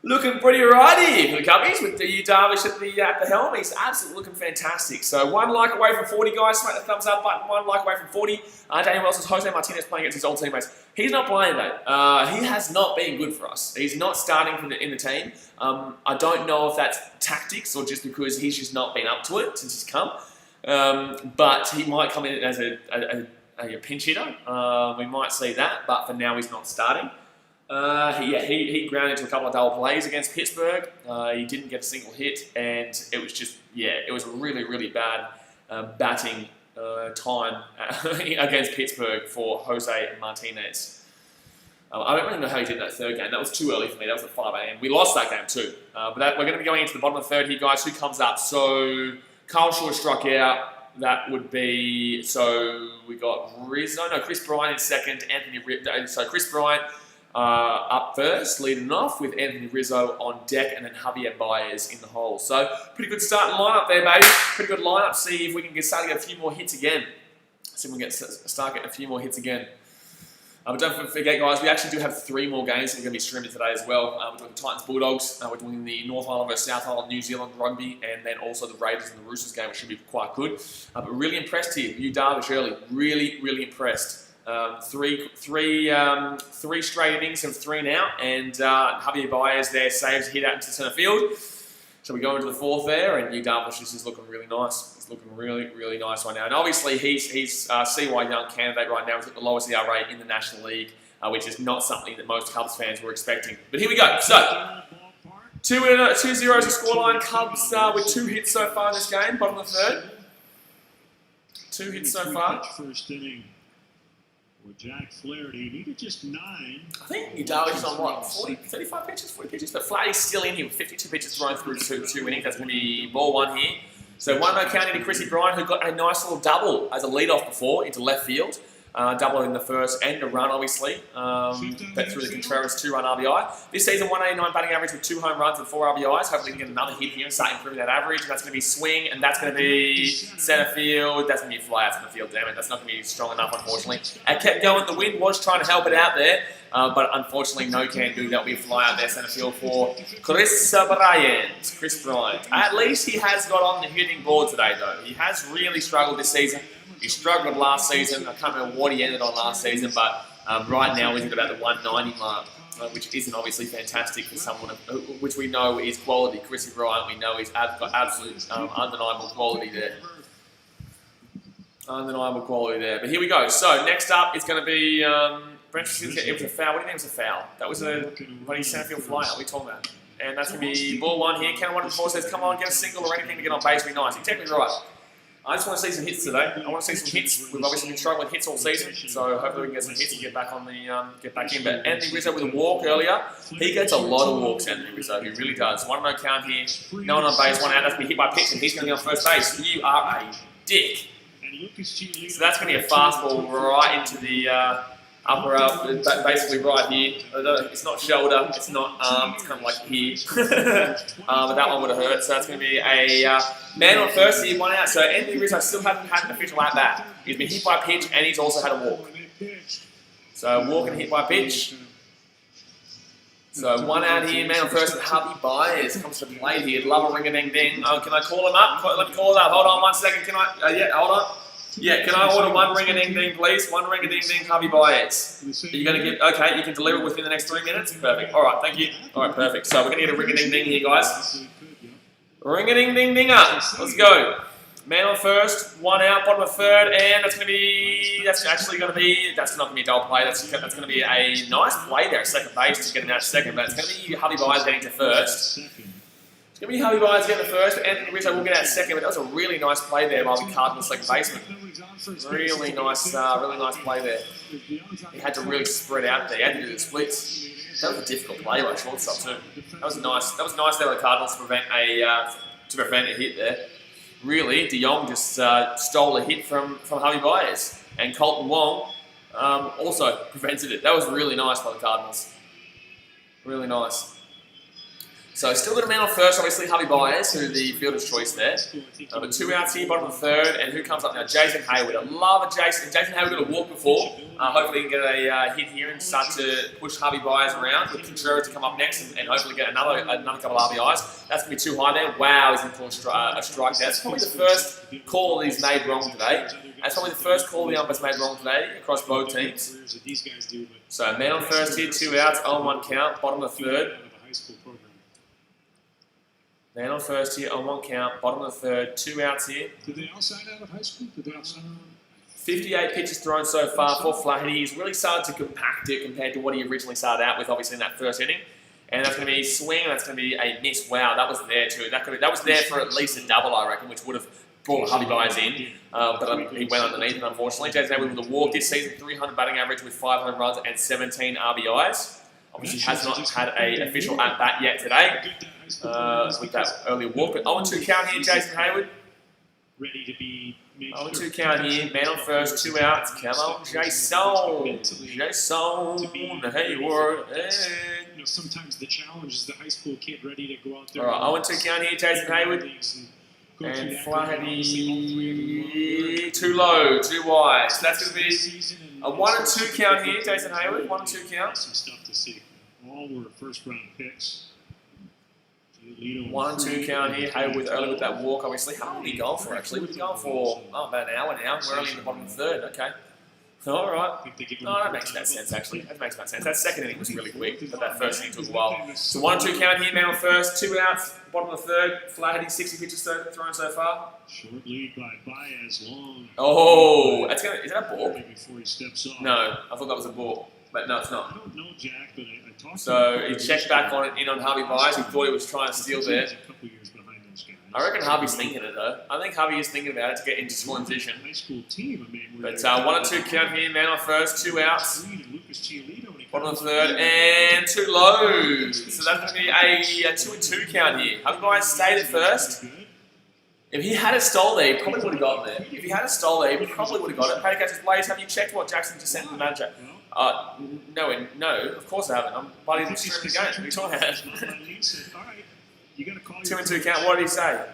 Looking pretty righty for the Cubbies with the Yu Darvish at the helm. He's absolutely looking fantastic. So 1 like away from 40, guys. Smack the thumbs up button. 1 like away from 40. Daniel Wells says Jose Martinez playing against his old teammates. He's not playing, mate. He has not been good for us. He's not starting in the team. I don't know if that's tactics or just because he's just not been up to it since he's come. But he might come in as a pinch hitter. We might see that, but for now he's not starting. He ground into a couple of double plays against Pittsburgh. He didn't get a single hit, and it was just, it was a really, really bad batting time against Pittsburgh for Jose Martinez. I don't really know how he did that third game. That was too early for me. That was at 5 a.m. We lost that game too. But we're going to be going into the bottom of the third here, guys. Who comes up? So Carl Shaw struck out. That would be, so we got Chris Bryant in second. So Chris Bryant up first, leading off with Anthony Rizzo on deck, and then Javier Baez in the hole. So pretty good starting lineup there, baby. Pretty good lineup. See if we can start to get a few more hits again. Start getting a few more hits again. But don't forget, guys, we actually do have 3 more games that we're going to be streaming today as well. We're doing the Titans Bulldogs, we're doing the North Island versus South Island New Zealand rugby, and then also the Raiders and the Roosters game, which should be quite good. But really impressed here. Yu Darvish early, really, really impressed. 3 straight innings of 3 now, and Javier Baez there saves a hit out into centre field. So we go into the 4th there, and Yu Darvish is looking really nice. He's looking really, really nice right now. And obviously, he's CY Young candidate right now. He's got the lowest ERA in the National League, which is not something that most Cubs fans were expecting. But here we go. So 2-0 is the scoreline. Cubs with 2 hits so far in this game, bottom of the 3rd. 2 hits so far. First inning. With Jack Flaherty, needed just 9. I think Yu Darvish is on what, 35 pitches, 40 pitches? But Flaherty's still in here with 52 pitches thrown through 2 innings. That's going to be ball 1 here. So 1-0 counting to Chrissy Bryant, who got a nice little double as a lead-off before into left field. Double in the first and a run, obviously. But through the Contreras 2-run RBI. This season, 189 batting average with 2 home runs and 4 RBIs. Hopefully, we can get another hit here and start improving that average. That's going to be swing, and that's going to be centre field. That's going to be fly out centre field, damn it. That's not going to be strong enough, unfortunately. It kept going. The wind was trying to help it out there, but unfortunately, no can do. That'll be a fly out there centre field for Chris Bryant. At least he has got on the hitting board today, though. He has really struggled this season. He struggled last season. I can't remember what he ended on last season, but right now he's at about the 190 mark, which isn't obviously fantastic for someone which we know is quality. Chrissy Bryant, we know he's got absolute undeniable quality there. Undeniable quality there. But here we go. So next up, it's going to be Brent. It was a foul. What do you think was a foul? That was a running centre field fly out. What are we talking about? And that's going to be ball 1 here. Count 1 to 4 says, "Come on, get a single or anything to get on base. Be nice." Exactly right. I just want to see some hits today. I want to see some hits. We've obviously been struggling with hits all season, so hopefully we can get some hits and get back on the get back in. But Anthony Rizzo with a walk earlier. He gets a lot of walks, Anthony Rizzo. He really does. 1-0 count here. No one on base, 1 out. That's going to be hit by pitch, and he's going to be on first base. You are a dick. So that's going to be a fastball right into the upper up, basically right here. It's not shoulder, it's not arm, it's kind of like here. But that one would have hurt, so that's going to be a man on first here, 1 out. So Anthony Rizzo still hasn't had an official at bat. He's been hit by pitch and he's also had a walk. So walk and hit by pitch. So 1 out here, man on first with Harvey Byers comes to play here. Love a ring-a-ding-ding. Oh, can I call him up? Let me call it up. Hold on 1 second. Can I? Yeah, hold on. Yeah, can I order 1 ring-a-ding-ding, please? 1 ring-a-ding-ding, Harvey Byers. Are you going to get? Okay, you can deliver it within the next 3 minutes. Perfect. All right, thank you. All right, perfect. So we're going to get a ring-a-ding-ding here, guys. Ring-a-ding-ding-dinger. Let's go. Man on first, 1 out, bottom of third, and that's actually going to be, that's not going to be a dull play, that's going to be a nice play there at second base to get him out second, but it's going to be Harvey Byers getting to first. It's going to be Harvey Byers getting to first, and Anthony Rizzo will get out second, but that was a really nice play there by the Cardinals second baseman. Really nice play there. He had to really spread out there, he had to do the splits. That was a difficult play by shortstop too. That was nice there by the Cardinals to prevent a hit there. Really, De Jong just stole a hit from Harvey Byers, and Colton Wong also prevented it. That was really nice by the Cardinals. Really nice. So still got a man on first, obviously Harvey Byers, who the fielder's choice there. But 2 outs here, bottom of third, and who comes up now? Jason Hayward. I love Jason. Jason Hayward got a walk before. Hopefully he can get a hit here and start to push Harvey Byers around with Contreras to come up next and hopefully get another couple of RBIs. That's going to be too high there. Wow, he's going to pull a strike there. That's probably the first call he's made wrong today. That's probably the first call the umpire's made wrong today across both teams. So man on first here, 2 outs, 0-1 count, bottom of third. Man on first here, on 1 count, bottom of the third, 2 outs here. Did they all sign out of high school? 58 pitches thrown so far for Flaherty. He's really started to compact it compared to what he originally started out with, obviously, in that first inning. And that's going to be a swing, and that's going to be a miss. Wow, that was there too. That was there for at least a double, I reckon, which would have brought Harvey Byers in. But he went underneath it, unfortunately. Jason Hayward with a walk this season, 300 batting average with 5 home runs and 17 RBIs. Obviously has not had an official at-bat yet today with that earlier walk. But 0-2 count here, Jason Hayward. Ready to be 0-2 count here, man on first, 2 outs. Come on, Jason Hayward. You know, sometimes the challenge is the high school kid ready to go out there. All right, 0-2 count here, Jason Hayward. And Flaherty, too low, too wide. So that's going to be a 1-2 count here, Jason Hayward. 1-2 count. Some stuff to see. All were first-round picks. 1-2 count here. Hayward early with that walk, obviously. How long are we going for, actually? We've been going for about an hour now. We're only in the bottom of the third. Okay. All right. No, that makes no sense, actually. That makes no sense. That second inning was really quick, but that first inning took a while. So 1-2 count here, man on first. 2 outs, bottom of the third. Flaherty, 60 pitches thrown so far. Short lead by Baez, long. Oh, is that a ball? Before he steps off. No, I thought that was a ball. But no, it's not. I don't know, Jack, but I talked so to him. he checked back on Harvey Byers. He thought he was trying to steal there. I reckon Harvey's thinking it though. I think Harvey is thinking about it to get into scoring position. High school team, I mean, but 1-2 count here, man on first, 2 outs. Bottom of the third, and too low. So that's going to be a 2-2 count here. Harvey Byers stayed at first. If he had a stole there, he probably would have gotten there. If he had a stole there, he probably would have got it. Paddy catches Blaze, have you checked what Jackson just sent to the manager? No, of course I haven't. I'm buddy the stream of the game. What are you talking about? 2-2 count, what did he say?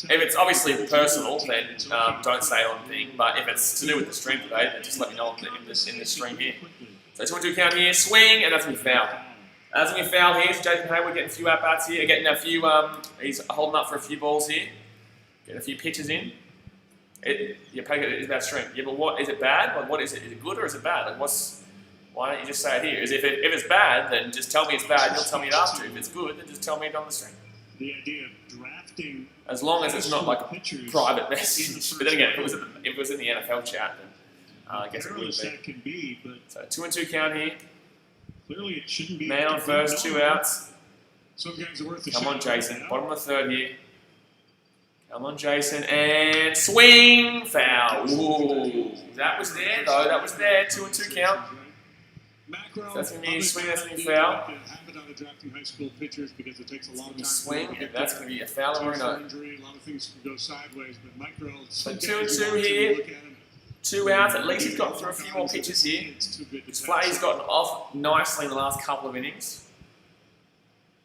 If it's obviously personal, then don't say it on the thing. But if it's to do with the stream today, then just let me know in the stream here. So 2-2 count here, swing, and that's going to be foul. That's going to be foul here. So Jason Hayward getting a few at-bats here, getting a few, he's holding up for a few balls here. Getting a few pitches in. It's about strength. Yeah, but what is it bad? Like, what is it? Is it good or is it bad? Like, why don't you just say it here? If it's bad, then just tell me it's bad. You'll tell me it after. If it's good, then just tell me it on the stream. The idea of drafting, as long as it's not like a private message. But then again, if it was in the NFL chat, then I guess it would be. So 2-2 count here. Clearly, it shouldn't be. Man on first, 2 outs. Some guys are worth a Come shot on, Jason. right Bottom of the third here. Come on, Jason, and swing, foul. Ooh, that was there though. That was there. 2-2 count. So that's gonna be a swing. That's gonna be foul. Swing, and that's gonna be a foul or a no. A lot of things can go sideways, but micro. So 2-2 here. 2 outs. At least he's gotten through a few more pitches here. His Flaherty's gotten off nicely in the last couple of innings.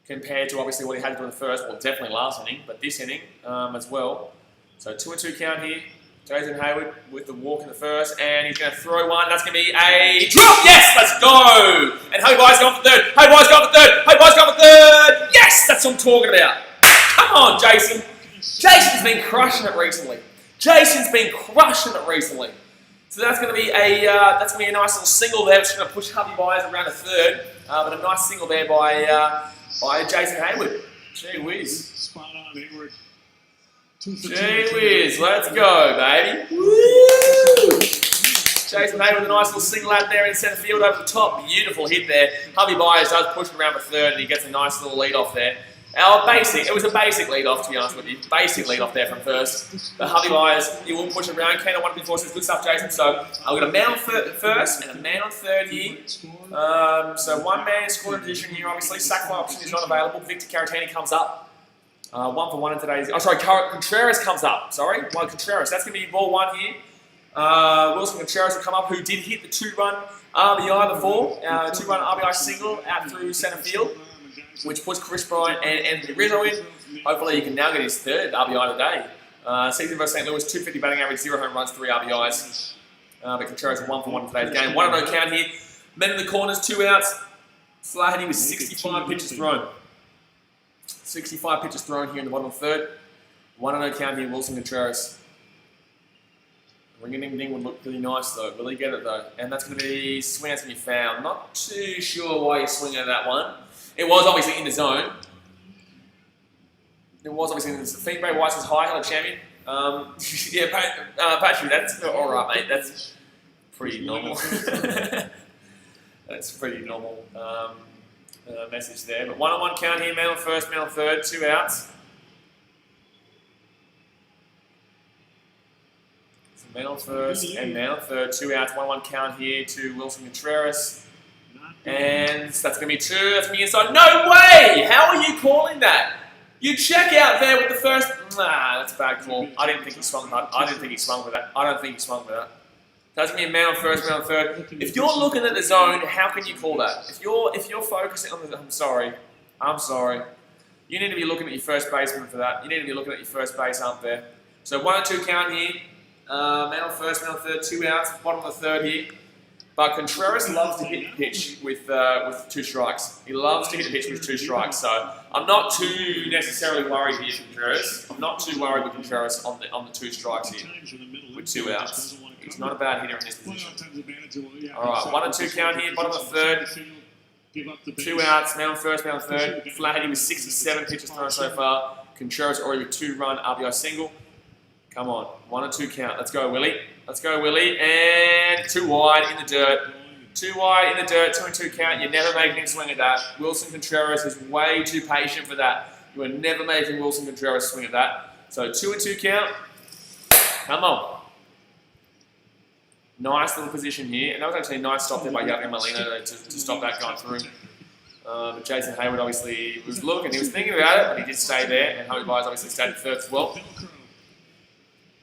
Compared to obviously what he had to do in the first, well definitely last inning, but this inning as well. So 2-2 count here. Jason Hayward with the walk in the first, and he's going to throw one. That's going to be a drop. Yes, let's go. And Hayward's going for third. Hayward's going for third. Hayward's going for third. Yes, that's what I'm talking about. Come on, Jason. Jason's been crushing it recently. Jason's been crushing it recently. So that's going to be a nice little single there, which is going to push Hubby Byers around a third. But a nice single there by Jason Hayward. Gee whiz. Spot on, Hayward. Gee whiz, let's go, baby. Woo! Jason Hayward with a nice little single out there in centre field over the top. Beautiful hit there. Hubby Byers does push him around for third, and he gets a nice little lead off there. It was a basic lead off, to be honest with you. Basic lead off there from first. The Hubby Byers, he will push him around. Kano 1 before says good stuff, Jason. So I've got a man on first and a man on third here. So one man is scoring position here. Obviously, sack fly option is not available. Victor Caratini comes up. 1 for 1 in today's. Oh, sorry, Contreras comes up. Sorry, Contreras. That's going to be ball 1 here. Wilson Contreras will come up, who did hit the 2-run RBI before. 2-run RBI single out through centre field, which puts Chris Bryant and Anthony Rizzo in. Hopefully, he can now get his 3rd RBI today. Season versus St Louis, 250 batting average, 0 home runs, 3 RBIs. But Contreras 1 for 1 in today's game. 1-0 count here. Men in the corners, 2 outs. Flaherty with 65 pitches thrown. 65 pitches thrown here in the bottom of the 3rd. 1-0 count here, Wilson Contreras. Ringing ding would look really nice though. Will he get it though? And that's going to be swing. That's going to be foul. Not too sure why you're swinging at that one. It was obviously in the zone. It was obviously in the zone. Ray White says hi, hello champion. Yeah, Patrick, that's alright mate. That's pretty normal. That's pretty normal message there. But 1-on-1 count here, man on first, man on third, 2 outs. So man on first and man on third, 2 outs, 1-1 count here to Wilson Contreras. And that's going to be 2, that's going to be inside. No way! How are you calling that? You check out there with the first. Nah, that's a bad call. I didn't think he swung with that. I don't think he swung with that. That's going to be a man on first, man on third. If you're looking at the zone, how can you call that? If you're focusing on the, I'm sorry. You need to be looking at your first baseman for that. You need to be looking at your first base up there. So 1-2 count here. Man on first, man on third, 2 outs, bottom of the 3rd here. But Contreras loves to hit the pitch with 2 strikes. He loves to hit the pitch with 2 strikes. So I'm not too necessarily worried here for Contreras. I'm not too worried with Contreras on the 2 strikes here with 2 outs. He's not a bad hitter in this position. Alright, 1-2 count here, bottom of the 3rd. 2 outs, man on first, man on third. Flaherty with 67 pitches thrown so far. Contreras already with 2-run RBI single. Come on, 1-2 count. Let's go, Willie. Let's go, Willie. And 2 wide in the dirt. 2 wide in the dirt, 2-2 count. You're never making him swing at that. Wilson Contreras is way too patient for that. You are never making Wilson Contreras swing at that. So 2-2 count. Come on. Nice little position here. And that was actually a nice stop there by Yadier Molina to stop that going through. But Jason Hayward obviously was looking. He was thinking about it, but he did stay there. And Hubby Byers obviously stayed at 3rd as well.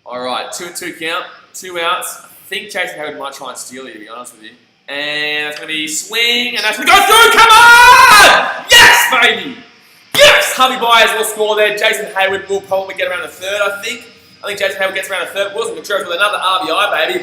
All right, 2-2 count, 2 outs. I think Jason Hayward might try and steal you, to be honest with you. And that's going to be swing, and that's going to go through. Come on! Yes, baby! Yes! Hubby Byers will score there. Jason Hayward will probably get around the 3rd, I think. I think Jason Hayward gets around the 3rd. Wilson Contreras with another RBI, baby.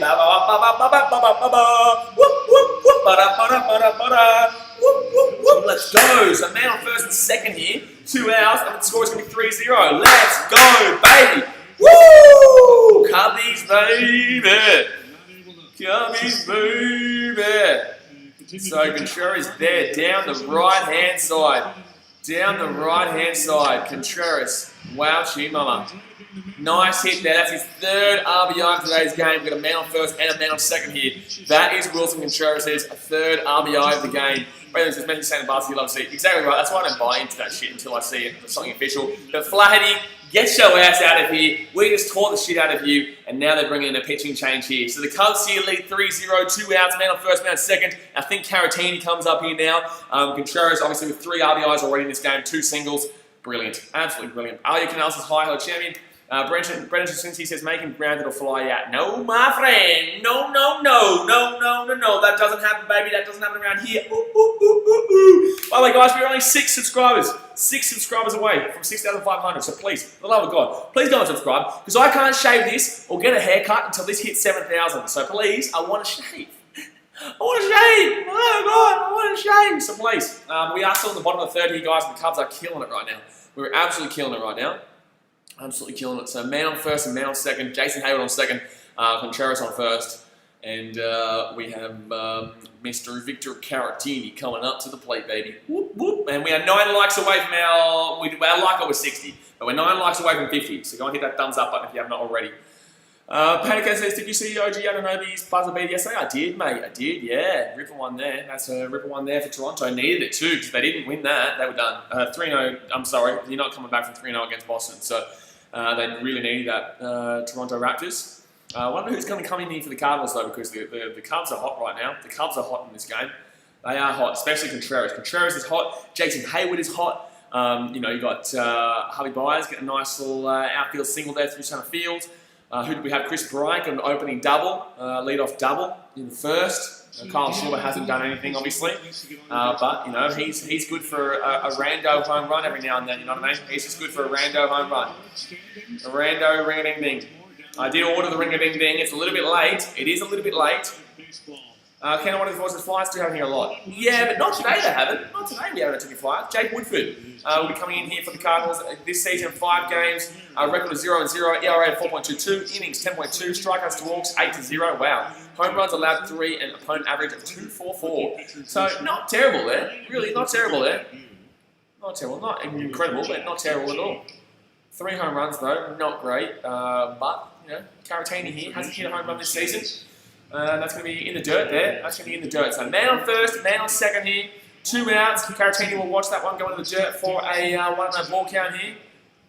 Let's go. So man on first and second here. 2 outs, and the score is going to be 3-0. Let's go, baby! Woo! Cubbies, baby! Cubbies, baby! So Contreras there, down the right-hand side. Down the right-hand side, Contreras. Wow, gee mama. Nice hit there. That's his 3rd RBI in today's game. We've got a man on first and a man on second here. That is Wilson Contreras' 3rd RBI of the game. Brandon says, Matthew St. Barcy, you love to see it. Exactly right. That's why I don't buy into that shit until I see it. Something official. But Flaherty, get your ass out of here. We just taught the shit out of you, and now they're bringing in a pitching change here. So the Cubs here lead 3-0, 2 outs, man on first, man on second. I think Caratini comes up here now. Contreras obviously with 3 RBIs already in this game, 2 singles. Brilliant. Absolutely brilliant. Alia Canal says, hi, hello champion. Brendan Jasinski says, make him grounded or fly out. No, my friend. No, no, no, no, no, no, no. That doesn't happen, baby. That doesn't happen around here. Ooh, ooh, ooh, ooh, ooh. By the way, guys, we're only 6 subscribers. 6 subscribers away from 6,500. So please, for the love of God, please go and subscribe. Because I can't shave this or get a haircut until this hits 7,000. So please, I want to shave. I want to shave! Oh God, I want to shave! So please, we are still in the bottom of the third here, guys, and the Cubs are killing it right now. We're absolutely killing it right now. Absolutely killing it. So man on first and man on second. Jason Hayward on second. Contreras on first. And we have Mr. Victor Caratini coming up to the plate, baby. Whoop, whoop. And we are 9 likes away from our like was 60. But we're 9 likes away from 50. So go and hit that thumbs up button if you have not already. Panico says, did you see OG Anunoby's buzzer beater yesterday? I did, mate. I did, yeah. Ripper one there. That's a ripper one there for Toronto. Needed it too, because they didn't win that. They were done. 3-0, I'm sorry. You're not coming back from 3-0 against Boston. So they really needed that, Toronto Raptors. I wonder who's going to come in here for the Cardinals, though, because the Cubs are hot right now. The Cubs are hot in this game. They are hot, especially Contreras. Contreras is hot. Jason Hayward is hot. You know, you got Harvey Byers getting a nice little outfield single there through center field. Who did we have? Chris Bryant got an opening double, lead-off double in the first. Kyle Schwarber hasn't done anything, obviously, but you know he's good for a rando home run every now and then. You know what I mean? He's just good for a rando home run. A rando ring-a-ding-ding. I did order the ring-a-ding-ding. It's a little bit late. It is a little bit late. Ken, one of the voices, Flyers do have here a lot. Yeah, but not today they haven't. Not today we haven't taken Flyers. Jake Woodford will be coming in here for the Cardinals this season. 5 games, record of 0-0, ERA of 4.22, innings 10.2, strikeouts to walks 8-0. Wow. Home runs allowed 3 and opponent average of 2.44. So not terrible there. Really not terrible there. Not terrible. Not incredible, but not terrible at all. 3 home runs though, not great. But you know, Caratini here hasn't hit a home run this season. That's going to be in the dirt there. That's going to be in the dirt. So man on first, man on second here. 2 outs. Caratini will watch that one go into the dirt for a 1-0 ball count here.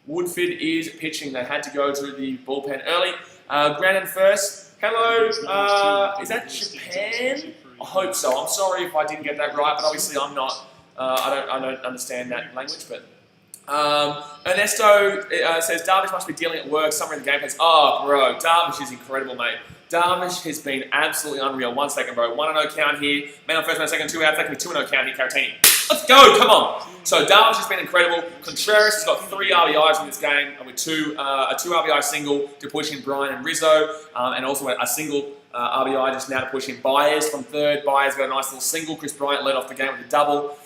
Woodford is pitching. They had to go to the bullpen early. Brandon first. Hello. Is that Japan? I hope so. I'm sorry if I didn't get that right, but obviously I'm not. I don't understand that language, but. Ernesto says Darvish must be dealing at work somewhere in the game. Oh, bro, Darvish is incredible, mate. Darvish has been absolutely unreal. 1 second, bro. 1-0 count here. Man on first, man on second, 2 outs. That can be 2-0 count here, Caratini. Let's go, come on. So Darvish has been incredible. Contreras has got 3 RBIs in this game, with a 2 RBI single to push in Brian and Rizzo, and also a single RBI just now to push in Baez from third. Baez got a nice little single. Chris Bryant led off the game with a double.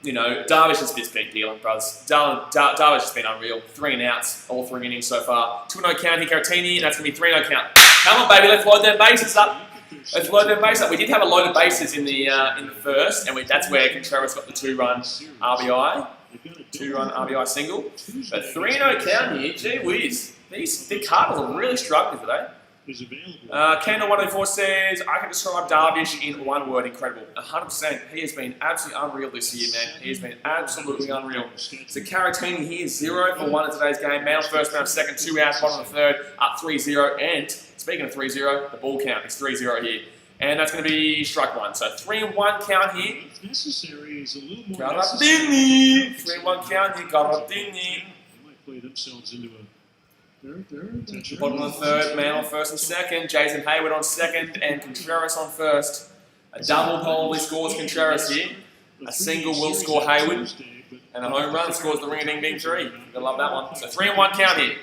You know, Darvish has just been dealing, brothers. Darvish has been unreal. 3 outs, all 3 innings so far. 2-0 count here, Caratini, and that's going to be 3-0 count. Come on, baby, let's load them bases up. Let's load them bases up. We did have a load of bases in the first, and that's where Contreras got the 2-run RBI. 2-run RBI single. But 3-0 count here, gee whiz. The Cardinals are really struggling today. Kendall 104 says, I can describe Darvish in 1 word, incredible. 100%. He has been absolutely unreal this year, man. He has been absolutely unreal. So Caratini here, 0 for 1 in today's game. Man on first, man on second, 2 outs, bottom of the third, up 3-0. And speaking of 3-0, the ball count is 3-0 here. And that's going to be strike 1. So 3-1 count here. Caratini. 3-1 count here, Caratini. Might play themselves into a Bottom of the third, man on first and second. Jason Hayward on second and Contreras on first. A double probably scores Contreras here. A single will score Hayward. And a home run scores the ring-a-ding-ding 3. You'll love that one. So 3-1 count here.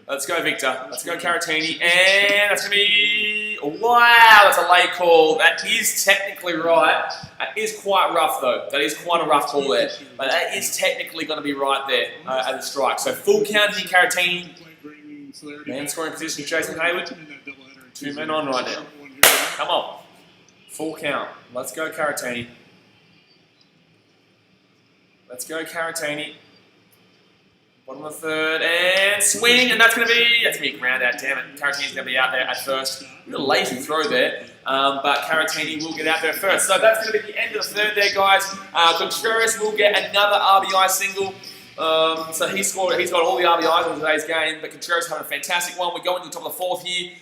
Let's go, Victor. Let's go, Caratini. And that's going to be... Wow, that's a late call. That is technically right. That is quite rough, though. That is quite a rough call there. But that is technically going to be right there as a strike. So full count here, Caratini. Man scoring position, Jason Hayward. 2 men on right now. Come on. Full count. Let's go, Caratini. Let's go, Caratini. Bottom of the third, and swing, and that's going to be a ground out, damn it. Caratini's going to be out there at first. A little lazy throw there, but Caratini will get out there first. So that's going to be the end of the third there, guys. Contreras will get another RBI single. So he's got all the RBIs in today's game, but Contreras having a fantastic one. We go into the top of the 4th here.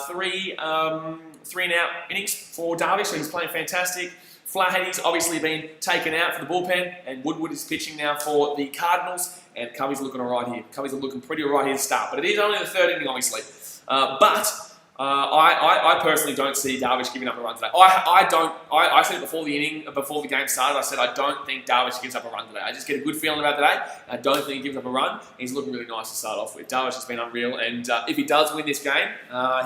3 and out innings for Darvish, so he's playing fantastic. Flaherty's obviously been taken out for the bullpen, and Woodward is pitching now for the Cardinals. and Cubbies are looking all right here. Cubbies are looking pretty all right here to start, but it is only the third inning, obviously. I personally don't see Darvish giving up a run today. I said it before the game started. I said I don't think Darvish gives up a run today. I just get a good feeling about today. I don't think he gives up a run. He's looking really nice to start off with. Darvish has been unreal, and if he does win this game,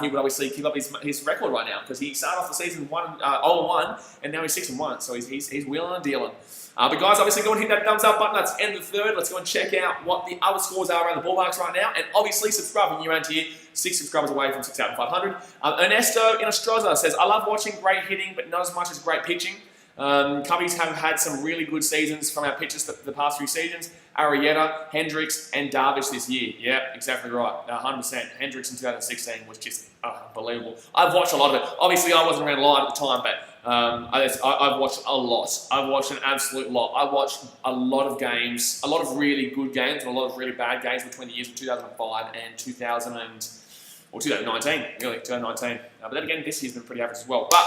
he would obviously keep up his record right now because he started off the season 0-1, and now he's 6-1. So he's wheeling and dealing. But guys, obviously go and hit that thumbs up button. That's the end of the third. Let's go and check out what the other scores are around the ballparks right now. And obviously subscribe when you're around here. 6 subscribers away from 6,500. Ernesto in Ostroza says, I love watching great hitting, but not as much as great pitching. Cubbies have had some really good seasons from our pitchers the past few seasons. Arrieta, Hendricks, and Darvish this year. Yeah, exactly right. 100%. Hendricks in 2016 was just unbelievable. I've watched a lot of it. Obviously, I wasn't around live at the time, but I've watched a lot. I've watched an absolute lot. I watched a lot of games, a lot of really good games, and a lot of really bad games between the years of 2005 and 2019, really, 2019. But then again, this year's been pretty average as well. But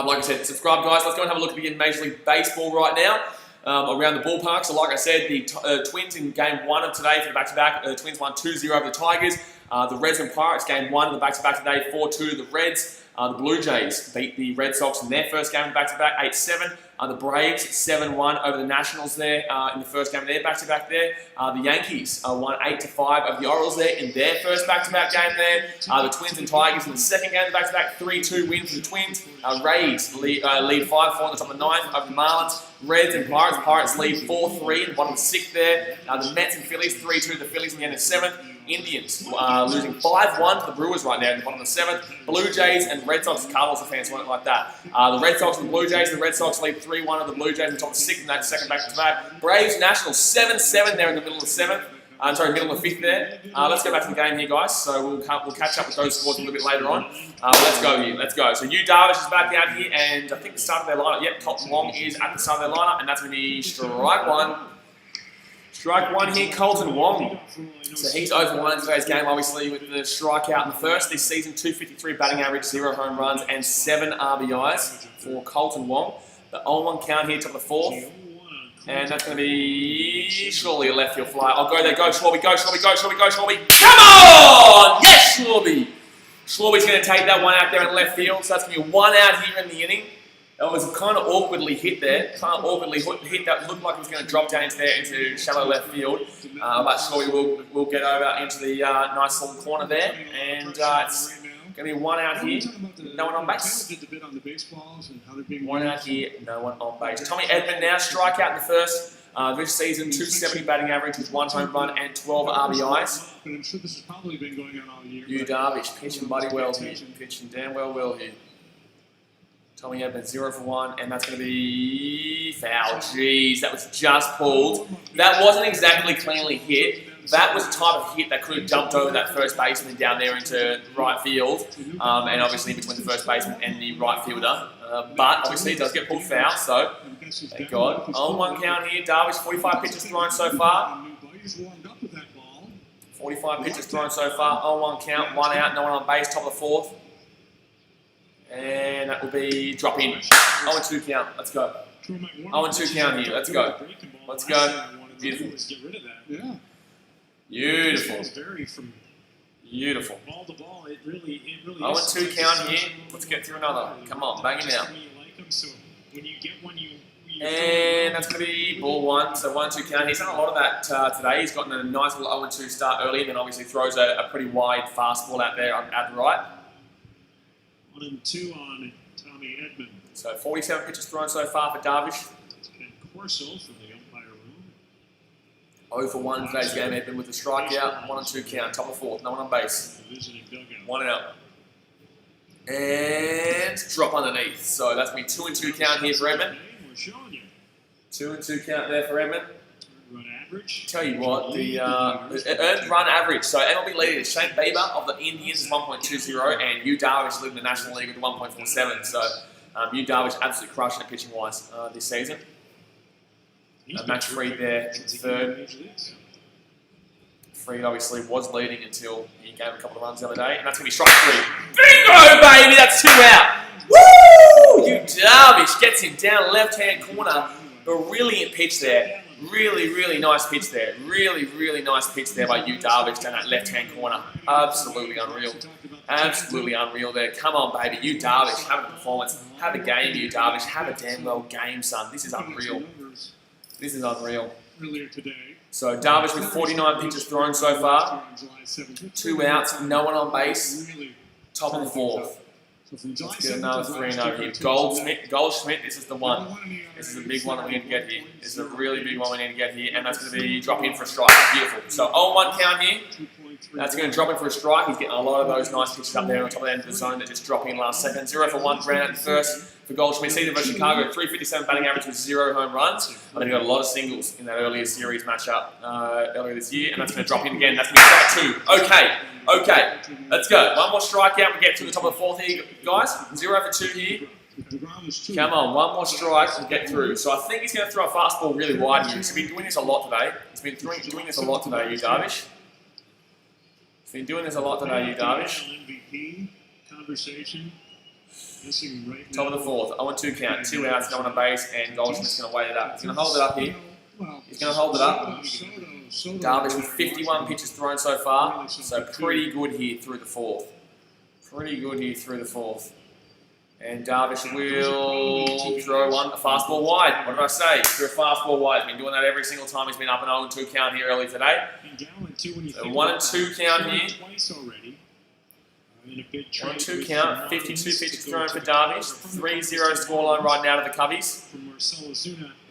like I said, subscribe, guys. Let's go and have a look at the Major League Baseball right now. Around the ballpark. So like I said, the Twins in Game 1 of today for the back-to-back. The Twins won 2-0 over the Tigers. The Reds and Pirates, Game 1 of the back-to-back today, 4-2 the Reds. The Blue Jays beat the Red Sox in their first game of the back-to-back, 8-7. The Braves, 7-1 over the Nationals there in the first game of their back-to-back there. The Yankees won 8-5 over the Orioles there in their first back-to-back game there. The Twins and Tigers in the second game of the back-to-back, 3-2 win for the Twins. Rays lead 5-4 in the top of the ninth over the Marlins. Reds and Pirates. Pirates lead 4-3 in the bottom of the sixth there. The Mets and Phillies, 3-2 the Phillies in the end of the seventh. Indians losing 5-1 to the Brewers right now in the bottom of the seventh. Blue Jays and Red Sox, Cardinals fans won't like that. The Red Sox and the Blue Jays. The Red Sox lead 3-1 of the Blue Jays in the top of the sixth in that second back-to-back. Braves Nationals 7-7 there in the middle of the seventh. Middle of the fifth there. Let's go back to the game here, guys. So we'll catch up with those scores a little bit later on. Let's go here. Let's go. So Yu Darvish is back out here, and I think the start of their lineup. Yep, Colton Wong is at the start of their lineup, and that's going to be strike one. Strike one here, Colton Wong. So he's over 1 in today's game, obviously, with the strikeout in the first. This season, 253 batting average, 0 home runs, and 7 RBIs for Colton Wong. The 0-1 count here, top of the fourth. And that's going to be surely a left field fly. I'll go there. Go, Schwarby. Go, Schwarby. Go, Schwarby. Go, Schwarby. Come on! Yes, Schwarby. Schwarby's going to take that one out there in left field. So that's going to be 1 out here in the inning. It was kind of awkwardly hit there. Kind of awkwardly hit that. Looked like it was going to drop down into shallow left field. But Schwarby will get over into the nice little corner there. And it's going to be 1 out here. No one on base. 1 out here. No one on base. Tommy Edman now strikeout in the first. This season, 270 batting average with 1 home run and 12 RBIs. But I'm sure this has probably been going on all year. Yu Darvish pitching bloody well here. Pitching damn well here. Tommy Edman 0 for 1, and that's going to be foul. Jeez, that was just pulled. That wasn't exactly cleanly hit. That was the type of hit that could have jumped over that first baseman down there into right field, and obviously between the first baseman and the right fielder. But obviously it does get pulled foul, so thank God. 0-1 count here. Darvish, 45 pitches thrown so far. 45 pitches thrown so far. 0-1 count, 1 out, no one on base, top of the fourth. And that will be drop in. 0-2 count. Let's go. 0-2 count here. Let's go. Let's go. Beautiful. Beautiful. Beautiful. 0-2 count here. Let's get through another. Come on, bang it out. And that's going to be ball 1. So 1-2 count. He's done a lot of that today. He's gotten a nice little 0-2 start early, and then obviously throws a pretty wide fastball out there at the right. 1-2 on Tommy Edman. So 47 pitches thrown so far for Darvish. Ken Corso from the umpire room. 0 for 1 in today's game. Edman with the strikeout. 1-2 count. Top of fourth. No one on base. 1 out. And drop underneath. So that's going to be 2-2 count here for Edman. 2-2 count there for Edman. Run average. Tell you what, the earned run average. So MLB leader is Shane Bieber of the Indians is 1.20, and Yu Darvish leading the National League with 1.47. So Yu Darvish absolutely crushing it pitching wise this season. Match Fried there in third. Fried obviously was leading until he gave a couple of runs the other day, and that's going to be strike 3. Bingo, baby! That's 2 out. Woo! Yu Darvish gets him down left-hand corner. Brilliant pitch there. Really, really nice pitch there. Really, really nice pitch there by Yu Darvish down that left-hand corner. Absolutely unreal. Absolutely unreal there. Come on, baby. Yu Darvish, have a performance. Have a game, Yu Darvish. Have a damn well game, son. This is unreal. This is unreal. So Darvish with 49 pitches thrown so far. 2 outs, no one on base. Top of the 4th. Let's get another 3-0 here. Goldschmidt, this is the one. This is a big one that we need to get here. This is a really big one we need to get here, and that's going to be drop in for a strike. Beautiful. So 0-1 count here. That's going to drop in for a strike. He's getting a lot of those nice pitches up there on top of the end of the zone that just drop in last second. 0 for 1, ground out first for Goldschmidt. Season versus Chicago, 357 batting average with 0 home runs. I think he got a lot of singles in that earlier series matchup earlier this year, and that's going to drop in again. That's going to be strike 2. Okay, let's go. One more strikeout. We get to the top of the 4th here, guys. 0 for 2 here. Come on, one more strike and get through. So I think he's going to throw a fastball really wide here. He's been doing this a lot today. He's been doing this a lot today, Yu Darvish. He's been doing this a lot today, Yu Darvish. Top of the 4th, 0-2 count, 2 outs, no one on base, and Goldschmidt's going to wait it up. He's going to hold it up here. He's going to hold it up. Darvish with 51 pitches thrown so far, so pretty good here through the 4th. Pretty good here through the 4th. And Darvish will throw a fastball wide. What did I say? Throw a fastball wide. He's been doing that every single time he's been up an 0-2 count here early today. So 1-2 count here. 1-2 count, 52 pitches thrown for Darvish. 3-0 scoreline right now to the Cubbies.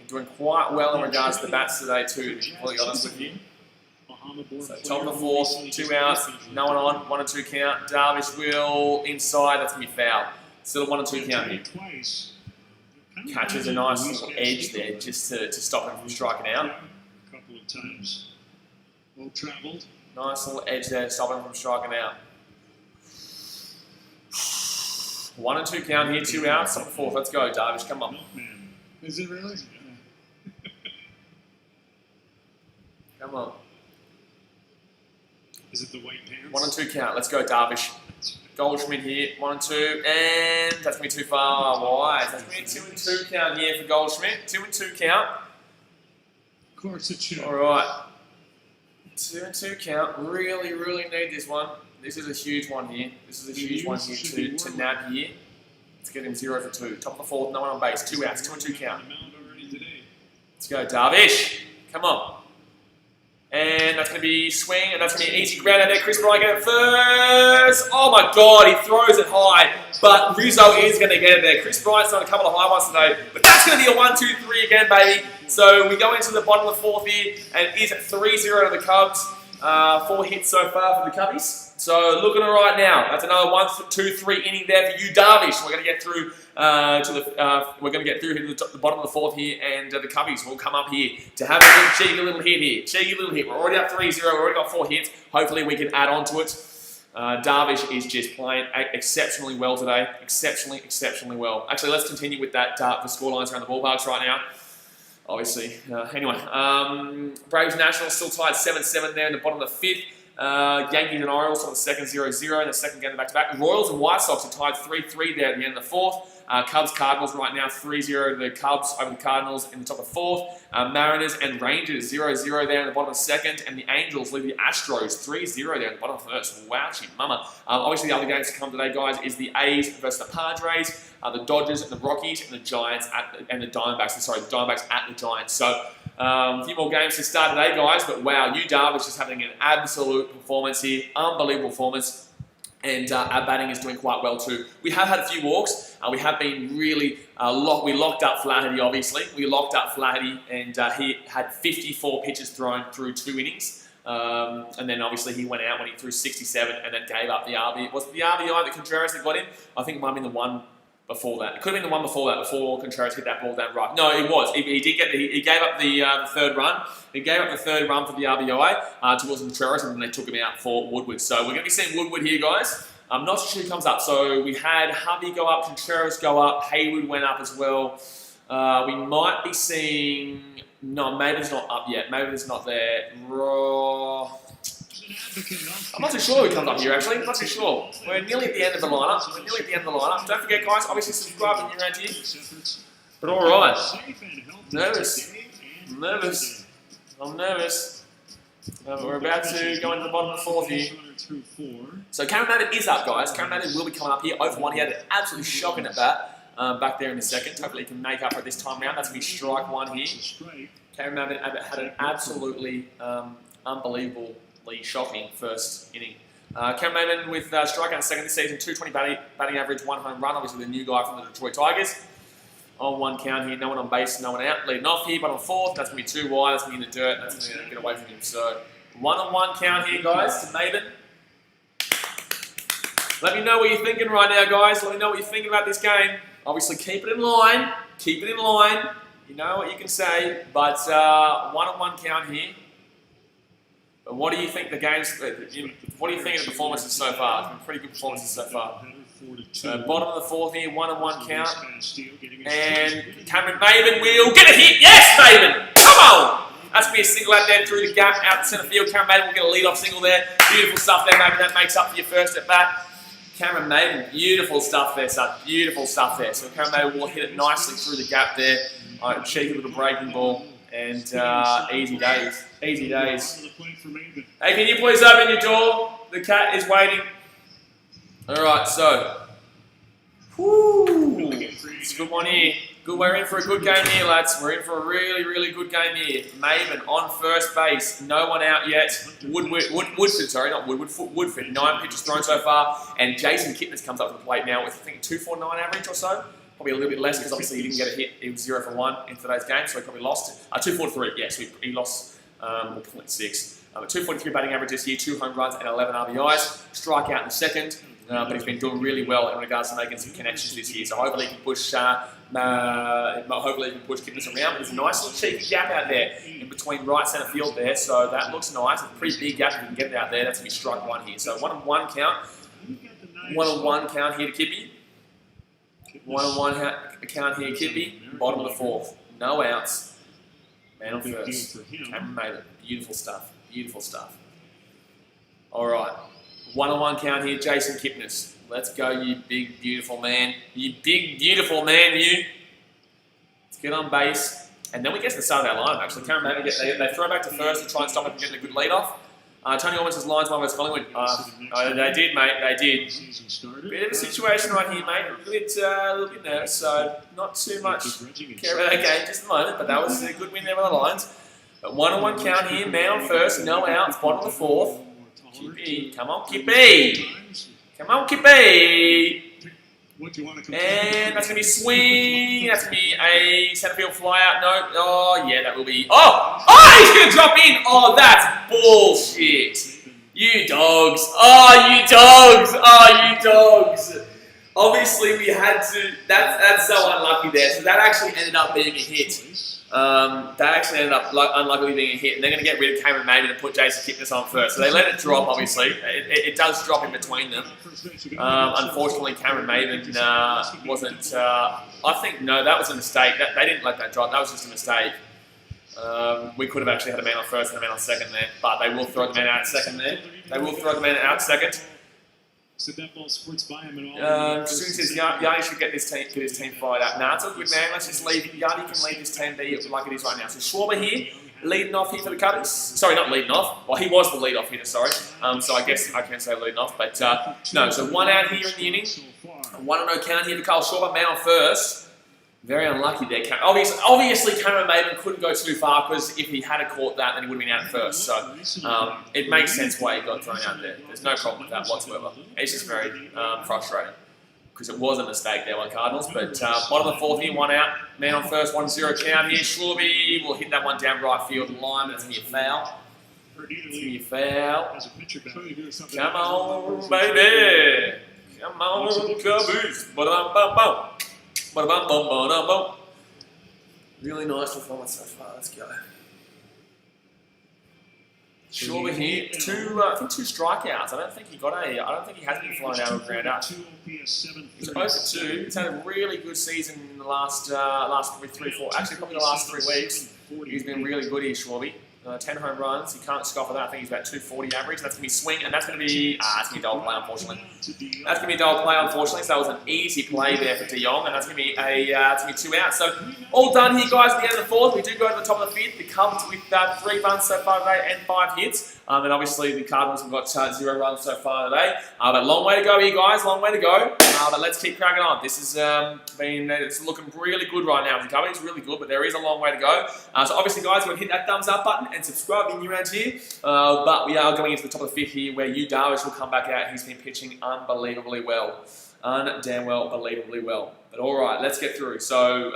Doing quite well in regards to the bats today too, to be completely honest with you. So top of the 4th, 2 outs, no one on, 1-2 count. Darvish will inside, that's going to be foul. Still a 1-2 count here. Catches a nice little edge there just to stop him from striking out. Nice little edge there to stop him from striking out. 1-2 count here, 2 outs, top of the 4th. Let's go, Darvish, come on. Is it really? Come on. Is it the white pants? 1-2 count. Let's go, Darvish. Goldschmidt here. 1-2, and that's going to be too far wide. That's going to be 2-2 count here for Goldschmidt. 2-2 count. Of course it should. All right. 2-2 count. Really, really need this one. This is a huge one here. This is a huge one here to nab here. Let's get him 0 for 2. Top of the 4th, no one on base. 2 outs. 2-2 count. Let's go, Darvish. Come on. And that's going to be swing, and that's going to be an easy ground out there. Chris Bryant get it first. Oh my God, he throws it high, but Rizzo is going to get it there. Chris Bryant's done a couple of high ones today, but that's going to be a 1-2-3 again, baby. So we go into the bottom of the 4th here, and it is 3-0 to the Cubs. 4 hits so far for the Cubbies. So looking all right now. That's another 1-2-3 inning there for Yu Darvish. We're going to get through to the bottom of the 4th here, and the Cubbies will come up here to have a cheeky little hit here. Cheeky little hit. We're already up 3-0. We've already got 4 hits. Hopefully we can add on to it. Darvish is just playing exceptionally well today. Exceptionally well. Actually, let's continue with that the scorelines around the ballparks right now. Obviously. Anyway, Braves Nationals still tied 7-7 there in the bottom of the 5th. Yankees and Orioles on the second 0-0 in the second game back-to-back. Royals and White Sox are tied 3-3 there at the end of the 4th. Cubs Cardinals right now 3-0 to the Cubs over the Cardinals in the top of 4th. Mariners and Rangers 0-0 there in the bottom of 2nd. And the Angels lead the Astros 3-0 there in the bottom of 1st. Wowchie mama. Obviously the other games to come today, guys, is the A's versus the Padres, the Dodgers and the Rockies, and the Giants and the Diamondbacks. Sorry, the Diamondbacks at the Giants. So a few more games to start today, guys. But wow, Yu Darvish is having an absolute performance here. Unbelievable performance. And our batting is doing quite well too. We have had a few walks. We have been really we locked up Flaherty, obviously. We locked up Flaherty, and he had 54 pitches thrown through 2 innings. And then obviously he went out when he threw 67 and then gave up the RBI. Was it the RBI that Contreras that got him? I think it might have been the one before that. It could have been the one before that, before Contreras hit that ball down right. No, it was. He did get he gave up the 3rd run. He gave up the 3rd run for the RBI towards Contreras, and then they took him out for Woodward. So we're going to be seeing Woodward here, guys. I'm not sure who comes up. So we had Hovey go up, Contreras go up, Hayward went up as well. We might be seeing... No, Maven's not up yet. Maven's not there. I'm not too sure who comes up here, actually. I'm not too sure. We're nearly at the end of the lineup. Don't forget, guys, obviously subscribe when you're around here. But all right. Nervous. I'm nervous. We're about to go into the bottom of the fourth here. So Cameron Maybin is up, guys. Cameron Maybin will be coming up here. 0-for-1. He had an absolutely shocking at bat back there in the second. Hopefully he can make up for it this time round. That's going to be strike one here. Cameron Maybin had an absolutely unbelievably shocking first inning. Cameron Maybin with strikeout in second this season, 220 batting average, 1 home run. Obviously the new guy from the Detroit Tigers. On 1 count here, no one on base, no one out. Leading off here, but on 4th, that's going to be too wide, that's going to be in the dirt, that's going to get away from him. So 1-on-1 count here, guys, to Maybin. Let me know what you're thinking right now, guys. Let me know what you're thinking about this game. Obviously, keep it in line. Keep it in line. You know what you can say, but 1-on-1 count here. But what do you think the game's? What do you think of the performances so far? It's been pretty good performances so far. Bottom of the 4th here, 1-on-1 count. And Cameron Maybin will get a hit. Yes, Maybin! Come on! That's going to be a single out there through the gap, out to centre field. Cameron Maybin will get a lead-off single there. Beautiful stuff there, Maybin. That makes up for your first at bat. Cameron Maybin, beautiful stuff there, son. Beautiful stuff there. So Cameron Maybin will hit it nicely through the gap there. Cheeky little breaking ball. And easy days. Easy days. Hey, can you please open your door? The cat is waiting. Alright, so. Whoo! It's a good one here. Good, we're in for a good game here, lads. We're in for a really, really good game here. Maybin on first base. No one out yet. Woodford, sorry, not Woodward. Woodford. 9 pitches thrown so far. And Jason Kipnis comes up to the plate now with, I think, 249 average or so. Probably a little bit less because obviously he didn't get a hit. He was 0-for-1 in today's game, so he probably lost. 243, yeah, so he lost 0.6. But 243 batting average this year, 2 home runs and 11 RBIs. Strikeout in the second, but he's been doing really well in regards to making some connections this year. So hopefully he can push, Kipnis around. But there's a nice little cheeky gap out there in between right centre field there, so that looks nice. It's a pretty big gap if you can get it out there. That's going to be strike one here. So 1-on-1 count. 1-on-1 count here to Kippy. 1-on-1 count here, Kippy. Bottom of the 4th. No outs. Man on first. Cameron Maybin. Beautiful stuff. Beautiful stuff. Alright. 1-on-1 count here, Jason Kipnis. Let's go, you big, beautiful man. You big, beautiful man, you. Let's get on base. And then we get to the start of our lineup, actually. Cameron Maybin, they throw back to first to try and stop him from getting a good lead off. Tony Almonds' lines one versus Collingwood. They did, mate. They did. Bit of a situation right here, mate. A little bit nervous, so not too much care about that game just at the moment. But that was a good win there by the Lions. But 1-on-1 count here. Man on first, no outs. Bottom of the 4th. Kippy, come on, Kippy. Come on, Kippy. And that's going to be swing. That's going to be a centre field fly out. No. Oh, yeah, that will be. Oh! Oh, he's going to drop in. Oh, that's bullshit. You dogs. Oh, you dogs. Oh, you dogs. Obviously, we had to. That's so unlucky there. So that actually ended up being a hit. That actually ended up unluckily being a hit, and they're going to get rid of Cameron Maybin and put Jason Kipnis on first. So they let it drop, obviously. It does drop in between them. Unfortunately, Cameron Maybin wasn't... I think, no, that was a mistake. They didn't let that drop. That was just a mistake. We could have actually had a man on first and a man on second there, but they will throw the man out second there. They will throw the man out second. Student says Yardy should get his team fired up. Nah, it's all good, man. Let's just leave. Yardy can lead this team be like it is right now. So Schwarber here, leading off here for the Cardinals. Sorry, not leading off. Well, he was the lead-off hitter, sorry. So I guess I can say leading off. But no, so 1 out here in the inning. 1-0 count here for Carl Schwarber, man on first. Very unlucky there. Obviously, Cameron Maybin couldn't go too far because if he had caught that, then he would have been out first. So it makes sense why he got thrown out there. There's no problem with that whatsoever. It's just very frustrating because it was a mistake there by the Cardinals. But bottom of the 4th here, 1 out. Man on first, 1-0 count here. Schwarber will hit that one down right field line. That's going to be a foul. It's going to be a foul. Come on, baby. Come on, Caboose. Ba-dum-bum-bum. Really nice performance so far. Let's go. Schwarber here, I think 2 strikeouts. I don't think he has been flown out of ground out. He's 0-for-2. He's had a really good season in the last 3, 4. Actually, probably the last 3 weeks. He's been really good here, Schwarber. 10 home runs. You can't scoff at that. I think he's about 240 average. That's going to be swing, and that's going to be a dull play, unfortunately. That's going to be a dull play, unfortunately. So that was an easy play there for De Jong, and that's going to be a 2 out. So all done here, guys. At the end of the fourth, we do go to the top of the fifth. The Cubs with 3 runs so far today and 5 hits. And obviously the Cardinals have got 0 runs so far today. But long way to go here, guys. Long way to go. But let's keep cracking on. This has it's looking really good right now. The Cubs is really good, but there is a long way to go. So obviously, guys, we'll hit that thumbs up button and subscribe if you're new around here. But we are going into the top of the fifth here, where Yu Darvish will come back out. He's been pitching unbelievably well. Unbelievably well. But all right, let's get through. So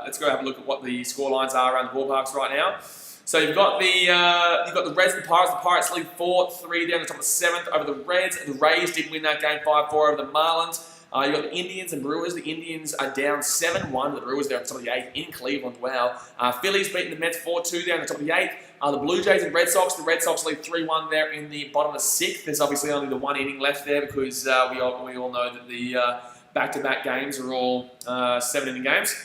let's go have a look at what the score lines are around the ballparks right now. So you've got the Reds and the Pirates. The Pirates lead 4-3 down the top of the 7th over the Reds. The Rays did win that game 5-4 over the Marlins. You've got the Indians and Brewers. The Indians are down 7-1. The Brewers are on top of the 8th in Cleveland. Wow. Phillies beating the Mets 4-2 down the top of the 8th. The Blue Jays and Red Sox. The Red Sox lead 3-1 there in the bottom of the 6th. There's obviously only the 1 inning left there because we all know that the back-to-back games are all 7-inning games.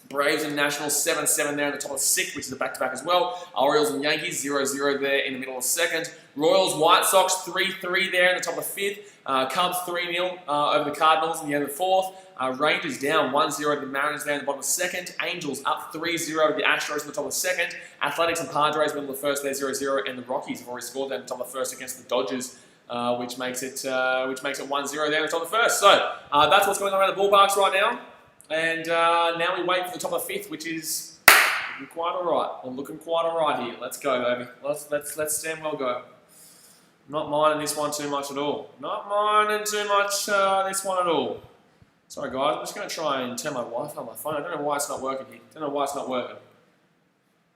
Braves and Nationals 7-7 there in the top of the 6th, which is a back-to-back as well. Orioles and Yankees 0-0 there in the middle of the 2nd. Royals, White Sox 3-3 there in the top of the 5th. Cubs 3-0 over the Cardinals in the end of the 4th. Rangers down 1-0 to the Mariners there in the bottom of the 2nd. Angels up 3-0 to the Astros in the top of the 2nd. Athletics and Padres middle of the 1st there 0-0, and the Rockies have already scored there in the top of the 1st against the Dodgers. Which makes it 1-0 there in the top of the 1st. So that's what's going on around the ballparks right now. And now we wait for the top of the 5th, which is looking quite alright. We're looking quite alright here. Let's go, baby. Let's stand well go. Not minding this one too much at all. Not minding too much this one at all. Sorry, guys. I'm just going to try and turn my Wi-Fi on my phone. I don't know why it's not working here. I don't know why it's not working.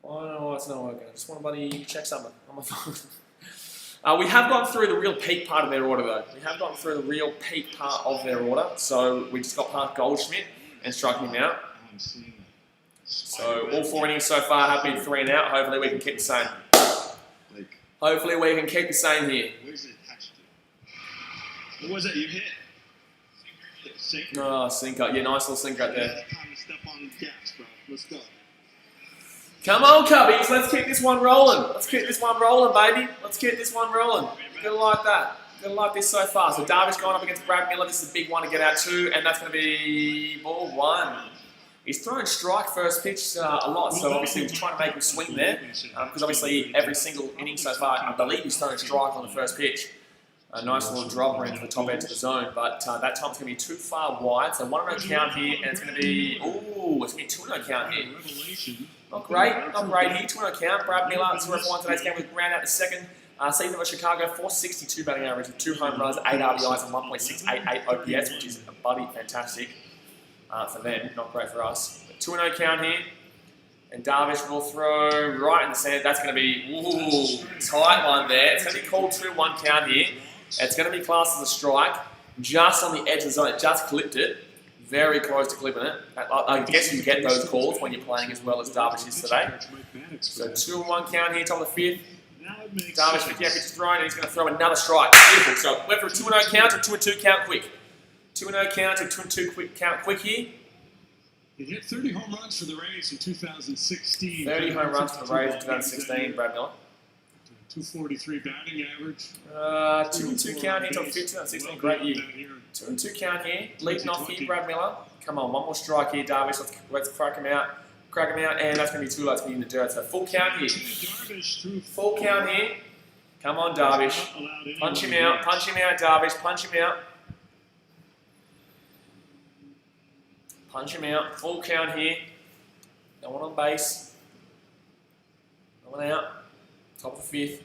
I don't know why it's not working. I just want to bloody check something on my phone. We have gone through the real peak part of their order, though. We have gone through the real peak part of their order. So we just got past Goldschmidt and striking him out. So all 4 innings so far have been 3 and out. Hopefully we can keep the same. Hopefully we can keep the same here. Where's it attached to? What was that you hit? Sinker? Oh, sinker. Yeah, nice little sinker right there. Time to step on the gas, bro. Let's go. Come on, Cubbies. Let's keep this one rolling. Let's keep this one rolling, baby. Let's keep this one rolling. Gonna like that. Gonna like this so far. So Darvish going up against Brad Miller. This is a big one to get out too, and that's going to be ball 1. He's throwing strike first pitch a lot, so obviously he's trying to make him swing there, because obviously every single inning so far, I believe he's throwing strike on the first pitch. A nice little dropper into the top edge of the zone, but that time's going to be too far wide, so 1-0 count here, and it's going to be, it's going to be 2-0 count here. Not great here, 2-0 count. Brad Miller, 0-1 today's game with round out the 2nd. Season for Chicago, 462 batting average with 2 home runs, 8 RBIs, and 1.688 OPS, which is bloody fantastic for them. Not great for us. 2-0 count here, and Darvish will throw right in the centre. That's going to be tight one there. It's going to be called 2-1 count here. It's going to be classed as a strike, just on the edge of the zone. It just clipped it, very close to clipping it. I guess you get those calls when you're playing as well as Darvish is today. So 2-1 count here, top of the 5th. Darvish 50 pitches thrown, and he's going to throw another strike. Beautiful. So went for a 2-0 count or 2-2 count quick. 2-0 count or 2-2 quick count quick here. He hit 30 home runs for the Rays in 2016. 30 home runs for the Rays in 2016, Brad Miller. 243 batting average. 2-2 count here, top 5th, 2016, great year. 2-2 count here, leading off here, Brad Miller. Come on, one more strike here, Darvish. Let's crack him out. Crack him out, and that's going to be too late to be in the dirt. So full count here. Full count here. Come on, Darvish. Punch him out, Darvish. Punch him out. Punch him out. Full count here. No one on base. No one out. Top of the 5th.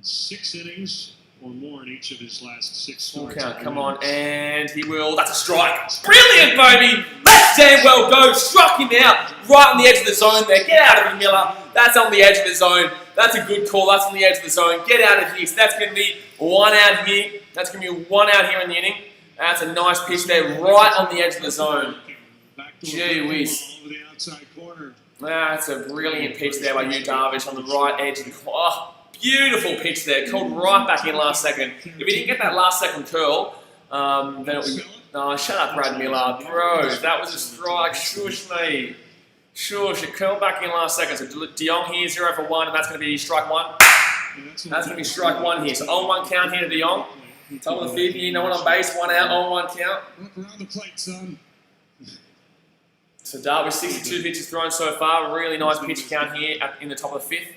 6 innings or more in each of his last 6 Full starts. count. Come on, and he will. That's a strike. Brilliant, baby. Let's damn well go. Struck him out right on the edge of the zone there. Get out of here, Miller. That's on the edge of the zone. That's a good call. That's on the edge of the zone. Get out of here. So that's going to be 1 out here. That's going to be 1 out here in the inning. That's a nice pitch there, right on the edge of the zone. Gee whiz. That's a brilliant pitch there by Yu Darvish on the right edge of the corner. Oh, beautiful pitch there, called right back in last second. If he didn't get that last second curl, then it would... No, shut up, Brad Miller. Bro, that was a strike. Shush me. Sure, should curl back in last second. So De Jong here, 0 for 1, and that's going to be strike 1. That's going to be strike 1 here. So 0-1 count here to De Jong. Top of the fifth here, no one on base, 1 out, 0-1 count. Around the plate, son. So Darvish, 62 pitches thrown so far. Really nice pitch count here in the top of the fifth.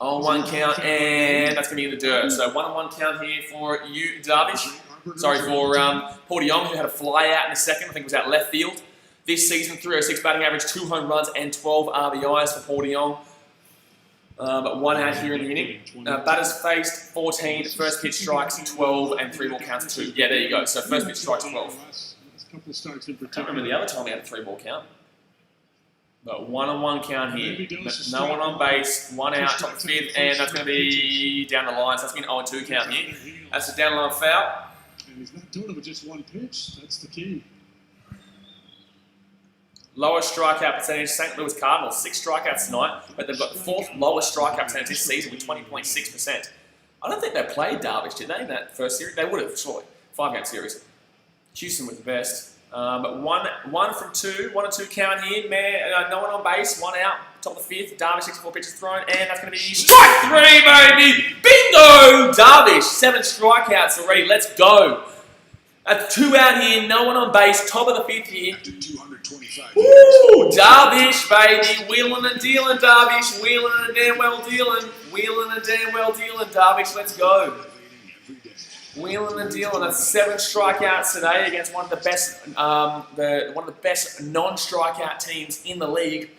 0-1 count, and that's going to be in the dirt. So 1-1 count here for Yu Darvish. Sorry, for Paul De Jong, who had a fly out in the second. I think it was out left field. This season, 306 batting average, 2 home runs and 12 RBIs for Paul De Jong. But 1 out here in the inning. Batters faced 14, first pitch strikes 12, and 3 ball counts 2. Yeah, there you go. So first pitch strikes 12. I can't remember the other time we had a 3 ball count. But 1-1 count here. But no one on base, 1 out, top of the fifth, and that's going to be down the line. So that's been an 0-2 count here. That's a down the line foul. And he's not doing it with just 1 pitch. That's the key. Lowest strikeout percentage, St Louis Cardinals, 6 strikeouts tonight, but they've got the 4th lowest strikeout percentage this season with 20.6%. I don't think they played Darvish, did they, in that first series? They would have, surely. 5-game series. Houston was the best. But 1 from 2, 1-2 count here. Man, no one on base, 1 out, top of the fifth. Darvish, 64 pitches thrown, and that's going to be strike 3, baby! Bingo! Darvish, 7 strikeouts already. Let's go. That's 2 out here, no one on base, top of the fifth here. Woo! Darvish, baby. Wheeling and dealing, Darvish. Wheeling and damn well dealing. Wheeling and damn well dealing, Darvish. Let's go. Wheeling and dealing. That's 7 strikeouts today against one of the best, one of the best non-strikeout teams in the league.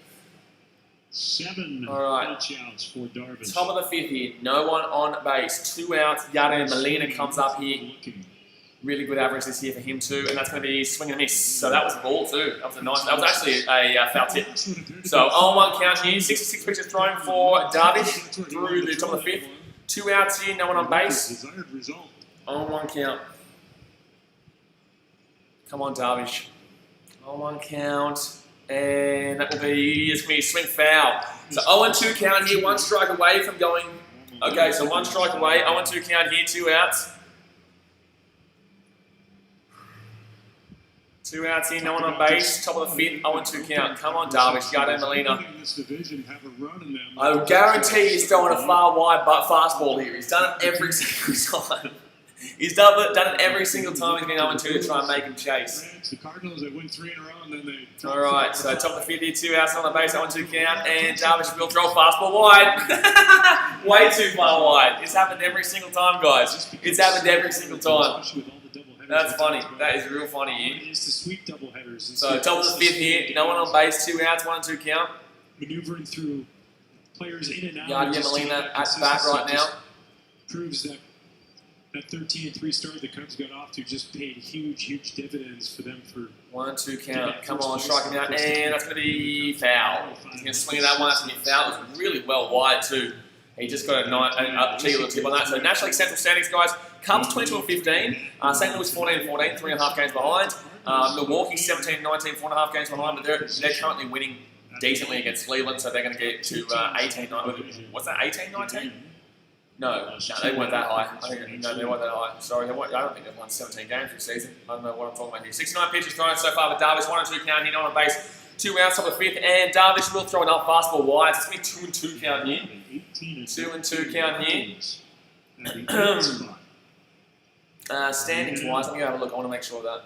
7 outs for Darvish. Top of the fifth here. No one on base. 2 outs. Yadier Molina comes up here. Really good average this year for him too, and that's going to be swing and miss. So that was the ball too. That was a nice. That was actually a foul tip. So 0-1 count here. 66 pitches thrown for Darvish through the top of the fifth. 2 outs here. No one on base. 0-1 count. Come on, Darvish. 0-1 count, and that will be. It's going to be a swing foul. So 0-2 count here. 1 strike away from going. Okay, so 1 strike away. 0-2 count here. 2 outs. 2 outs here, no one on base, top of the fifth, 0-2 count. Come on, Darvish, Yadier Molina. I would guarantee he's throwing a far wide fastball here. He's done it every single time. He's done it every single time he's been 0-2 to try and make him chase. The Cardinals, they win 3 in a row, and then they... Alright, so top of the fifth here, 2 outs on the base, 0-2 count, and Darvish will throw a fastball wide. Way too far wide. It's happened every single time, guys. It's happened every single time. That's funny. That is real funny here. It's the sweet doubleheaders. So top of the fifth here, no one on base, 2 outs, 1-2 count. Maneuvering through players in and out. Yadier Molina at bat right now. Proves that that 13-3 start the Cubs got off to just paid huge dividends for them for 1-2 count. Come on, strike him out, and that's going to be foul. He's going to swing at that one. That's going to be foul. It was really well wide too. He just got a cheeky little tip on that. So National League Central standings, guys. Cubs 22-15. St. Louis 14-14, 3.5 games behind. Milwaukee 17-19, 4.5 games behind. But they're currently winning decently against Cleveland, so they're going to get to 18-19. What's that? 18-19? No, they weren't that high. They weren't that high. Sorry, I don't think they've won 17 games this season. I don't know what I'm talking about here. 69 pitches thrown so far, but Darvish 1-2 count here, not on base. 2 outs top of the fifth, and Darvish will throw another fastball wide. It's going to be 2-2 count here. 2-2 count here. Standings wise, let me have a look. I want to make sure of that.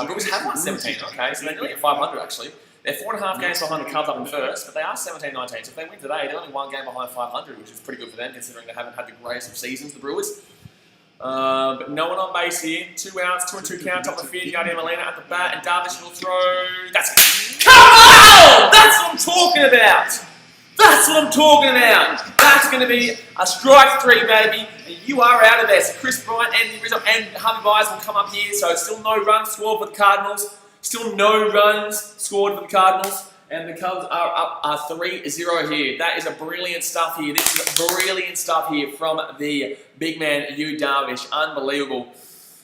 Brewers have won 17. Okay, so they're nearly at 500 actually. They're 4.5 games behind the Cubs up in first, but they are 17-19. So if they win today, they're only 1 game behind 500, which is pretty good for them considering they haven't had the greatest of seasons, the Brewers. But no one on base here. 2 outs, 2-2 count, top of the field. Yadier Molina at the bat, and Darvish will throw. Come on! That's what I'm talking about! That's what I'm talking about! That's going to be a strike 3, baby. And you are out of there. So Chris Bryant, Anthony Rizzo, and Javi Baez will come up here. So still no runs scored for the Cardinals. Still no runs scored for the Cardinals. And the Cubs are up 3-0 here. That is a brilliant stuff here. This is brilliant stuff here from the big man, Yu Darvish. Unbelievable.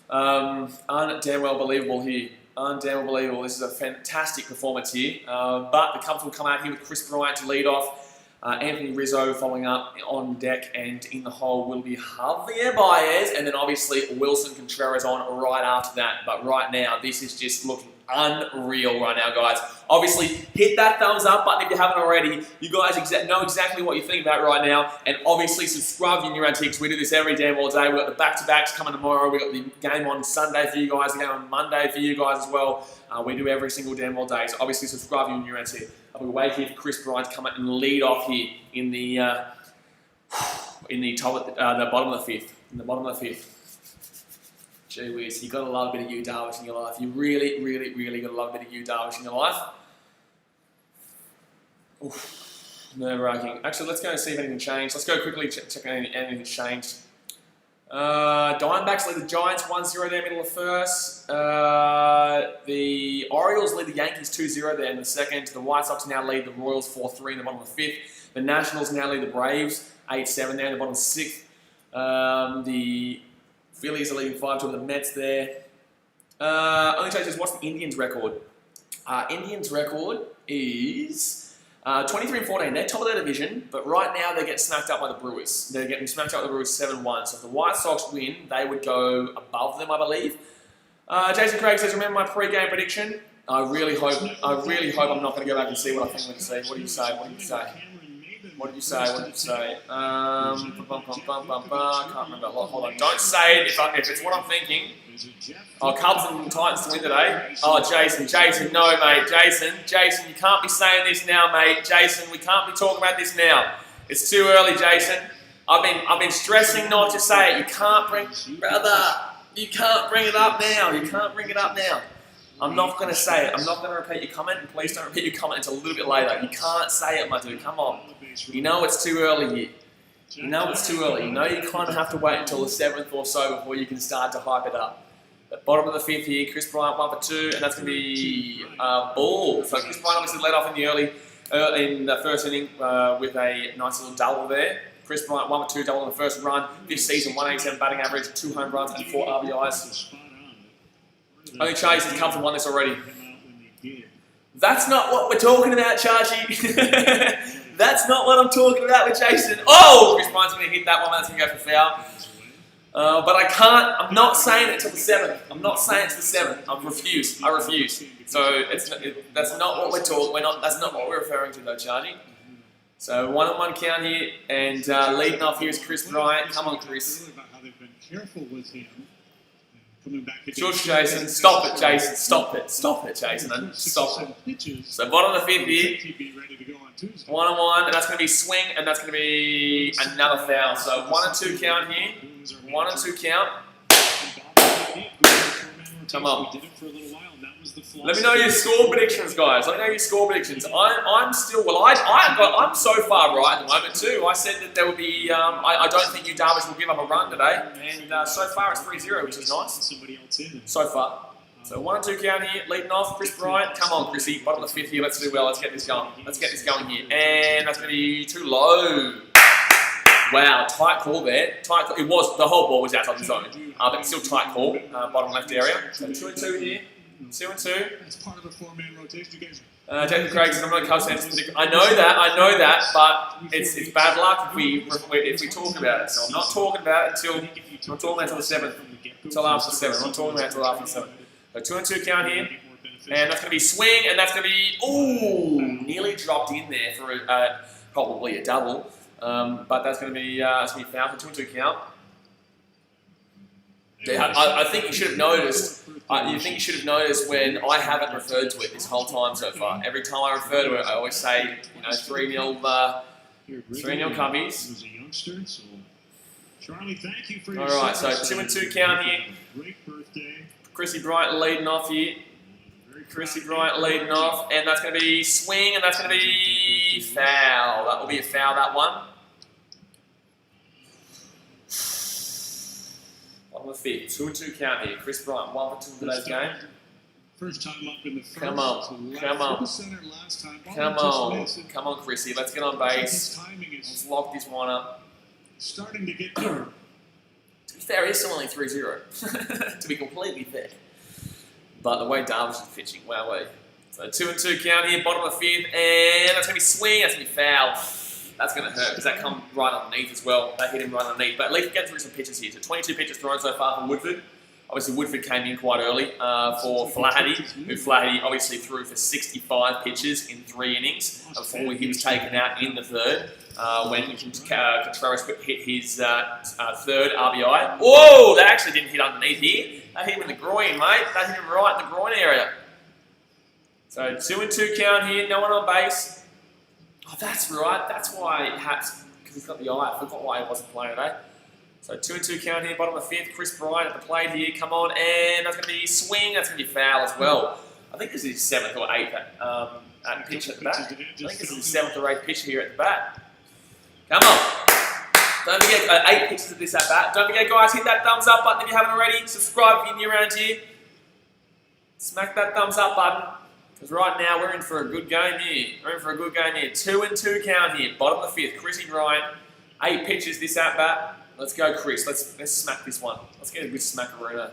Undamn well believable here. Undamn well believable. This is a fantastic performance here. But the Cubs will come out here with Chris Bryant to lead off. Anthony Rizzo following up on deck, and in the hole will be Javier Baez, and then obviously Wilson Contreras on right after that. But right now, this is just looking unreal right now, guys. Obviously, hit that thumbs up button if you haven't already. You guys know exactly what you think about right now. And obviously, subscribe if you're new around here because we do this every damn all day. We've got the back-to-backs coming tomorrow. We've got the game on Sunday for you guys, the game on Monday for you guys as well. We do every single damn all day. So obviously, subscribe if you're new around here. I'll be waiting here for Chris Bryant to come out and lead off here in the bottom of the fifth. In the bottom of the fifth. Gee whiz, you gotta love a bit of Yu Darvish in your life. You really, really, really gotta love a bit of Yu Darvish in your life. Oof, nerve-wracking. Actually, let's go and see if anything changed. Let's go quickly check if anything's changed. Diamondbacks lead the Giants 1-0 there, middle of first. The Orioles lead the Yankees 2-0 there in the second. The White Sox now lead the Royals 4-3 in the bottom of the fifth. The Nationals now lead the Braves 8-7 there in the bottom of the sixth. The Phillies are leading 5-2 with the Mets there. Only change is, what's the Indians' record? Indians' record is 23-14. They're top of their division, but right now they're getting smacked up by the Brewers. They're getting smacked up by the Brewers 7-1. So if the White Sox win, they would go above them, I believe. Jason Craig says, remember my pre-game prediction? I really hope I'm not going to go back and see what I think I'm going to see. What do you say? What did you say? What did you say? What did you say? I can't remember. Hold on. Don't say it if it's what I'm thinking. Oh, Cubs and Titans to win today. Oh, Jason, no, mate. Jason, you can't be saying this now, mate. Jason, we can't be talking about this now. It's too early, Jason. I've been stressing not to say it. You can't bring it up now. You can't bring it up now. I'm not going to say it. I'm not going to repeat your comment, and please don't repeat your comment until a little bit later. You can't say it, my dude. Come on. You know it's too early here. You know it's too early. You know you kind of have to wait until the 7th or so before you can start to hype it up. At bottom of the 5th here, Chris Bryant 1 for 2, and that's going to be ball. So Chris Bryant obviously led off in the first inning with a nice little double there. Chris Bryant 1 for 2, double in the first run. This season, 187 batting average, 2 home runs and 4 RBIs. I think Chargie's has come from won this already. That's not what we're talking about, Chargie. That's not what I'm talking about with Jason. Oh, Chris Bryant's going to hit that one. That's going to go for foul. But I can't. I'm not saying it till the 7th. I'm not saying it till the 7th. I refuse. So that's not what we're talking. That's not what we're referring to, though, Chargie. So 1-on-1 count here, and leading off here is Chris Bryant. Come on, Chris. Shush, Jason. Stop it, Jason. Stop it, Jason. Stop it. So bottom of the 5th here. 1-on-1, and that's going to be swing, and that's going to be another foul. So 1 and 2 count here. 1 and 2 count. Come on. Let me know your score predictions, guys. Let me know your score predictions. I'm still, well, I'm so far right at the moment too. I said that there would be, I don't think Yu Darvish will give up a run today, and so far it's 3-0, which is nice. So far. So 1 and 2 count here, leading off, Chris Bryant. Come on, Chrissy, bottom of the 5th here. Let's do well. Let's get this going. Let's get this going here, and that's going to be too low. Wow, tight call there. Tight call. It was, the whole ball was outside the zone, but still tight call. Bottom left area. So 2 and 2 here. 2 and 2. That's part of a 4-man rotation, you guys. Jason Craig says I'm not Cubs fans. I know that, but it's bad luck if we talk about it. So I'm not talking about it until the 7th, until after the 7th. I'm not talking about it until after the 7th. So 2 and 2 count here, and that's going to be swing, and that's going to be nearly dropped in there for probably a double, but that's going to be foul for 2 and 2 count. Yeah, I think you should have noticed. You think you should have noticed when I haven't referred to it this whole time so far. Every time I refer to it, I always say, 3-0 Cubbies. Charlie, thank you for all right, so 2 and 2 count here. Great birthday. Chrissy Bryant leading off here. Chrissy Bryant leading off, and that's going to be swing, and that's going to be foul. That will be a foul, that one. On the 5th, 2 and 2 count here. Chris Bryant, 1 for 2 in today's game. First time up in the first. Come on, Chrissy. Let's get on base. Let's lock this one up. Starting to get to be fair, it's still only 3-0. To be completely fair. But the way Darvish is pitching, wowee. So 2 and 2 count here, bottom of the 5th, and that's going to be swing, that's going to be foul. That's going to hurt because that come right underneath as well. They hit him right underneath. But at least get through some pitches here. So 22 pitches thrown so far from Woodford. Obviously, Woodford came in quite early for Flaherty, who Flaherty obviously threw for 65 pitches in 3 innings before he was taken out in the 3rd when Contreras hit his 3rd RBI. Whoa, that actually didn't hit underneath here. That hit him in the groin, mate. That hit him right in the groin area. So 2-2 count here, no one on base. Oh, that's right. That's why Haps, because he's got the eye. I forgot why he wasn't playing today. So 2-2 count here, bottom of the 5th. Chris Bryant at the plate here. Come on, and that's going to be swing. That's going to be foul as well. I think this is his 7th or 8th at pitch at the bat. I think this is his 7th or 8th pitch here at the bat. Come on. Don't forget, 8 pitches of this at bat. Don't forget, guys, hit that thumbs up button if you haven't already. Subscribe if you're new around here. Smack that thumbs up button. Because right now we're in for a good game here. We're in for a good game here. 2-2 count here. Bottom of the 5th. Chrissy Bryant. 8 pitches this at bat. Let's go, Chris. Let's smack this one. Let's get a good smackarooner.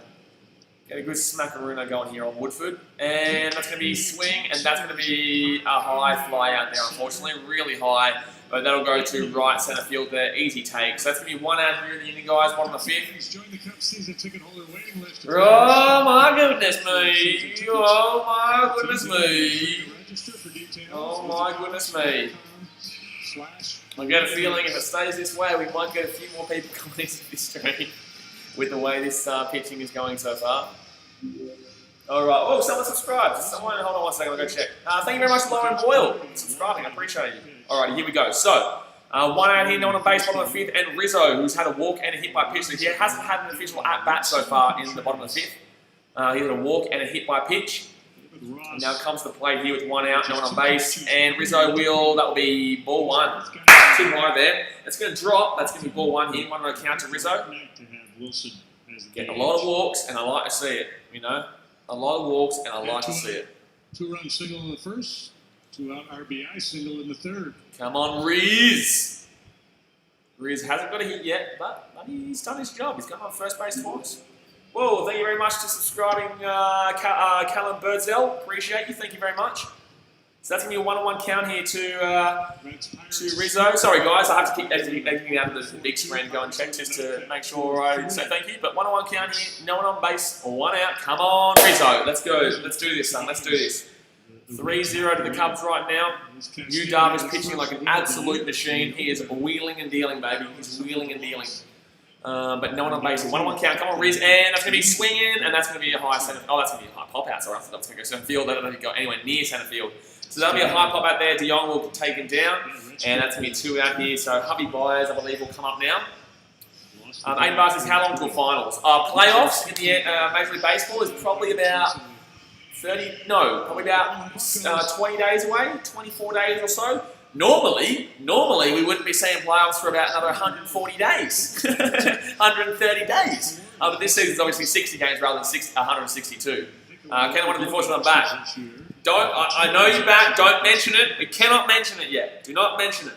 Get a good smackarooner going here on Woodford. And that's going to be swing, and that's going to be a high fly out there, unfortunately. Really high. But that'll go to right centre field there. Easy take. So that's going to be 1 out here in the inning, guys. Bottom of the 5th. Oh, my goodness me. Oh, my goodness me. Oh, my goodness me. I get a feeling if it stays this way, we might get a few more people coming into this stream with the way this pitching is going so far. All right. Oh, someone subscribed. Someone, hold on one second. I'll go check. Thank you very much, Lauren Boyle, for subscribing. I appreciate you. All right, here we go. So, 1 out here, no one on base, bottom of the 5th, and Rizzo, who's had a walk and a hit by pitch. So he hasn't had an official at-bat so far in the bottom of the 5th. He had a walk and a hit by pitch. And now comes the play here with 1 out, no one on base, and Rizzo that will be ball 1. Too high there. It's going to drop. That's going to be ball 1 here. 1-0 count to Rizzo. Getting a lot of walks, and I like to see it. You know, a lot of walks, and I like to see it. 2-run single in the 1st, 2-out RBI single in the 3rd. Come on, Riz. Riz hasn't got a hit yet, but he's done his job. He's got on first base twice. Whoa, thank you very much for subscribing, Callum Birdsell. Appreciate you. Thank you very much. So that's going to be a 1-on-1 count here to Rizzo. Sorry, guys, I have to keep editing out of the big screen, go and check just to make sure I say thank you. But 1-on-1 count here, no one on base, 1 out. Come on, Rizzo. Let's go. Let's do this, son. Let's do this. 3-0 to the Cubs right now. Yu Darvish pitching like an absolute machine. He is wheeling and dealing, baby. He's wheeling and dealing. But no one on base. 1-on-1 count. Come on, Riz. And that's going to be swinging. And that's going to be a high center. Oh, that's going to be a high pop out. Sorry, I thought that was going to go center field. That doesn't go anywhere near center field. So that'll be a high pop out there. De Jong will take him down. And that's going to be 2 out here. So Hubby Byers, I believe, will come up now. Aiden Barnes is how long till finals? Playoffs in the Major League Baseball is probably about 20 days away, 24 days or so. Normally we wouldn't be seeing playoffs for about another 140 days, 130 days. But this season's obviously 60 games rather than 162. Ken, one of the fortunate I'm back. I know you're back. Don't mention it. We cannot mention it yet. Do not mention it.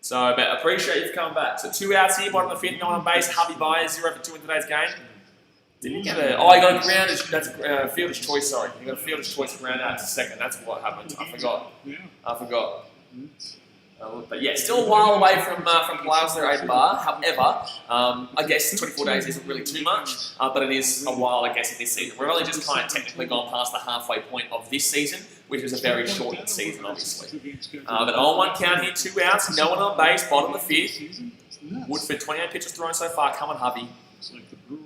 So, but appreciate you for coming back. So 2 outs here, bottom of the 5th, no one on base. Hubby Byers 0 for 2 in today's game. Didn't you get a? Oh, you got a ground. That's a fielder's choice. Sorry, you got a fielder's choice ground out to second. That's what happened. I forgot. But yeah, still a while away from playoffs there, Aiden Bar. However, I guess 24 days isn't really too much, but it is a while, I guess, in this season. We're only just kind of technically gone past the halfway point of this season, which was a very shortened season, obviously. But on 1 count here, 2 outs, no one on base, bottom of the 5th. Woodford, 28 pitches thrown so far. Come on, Hubby.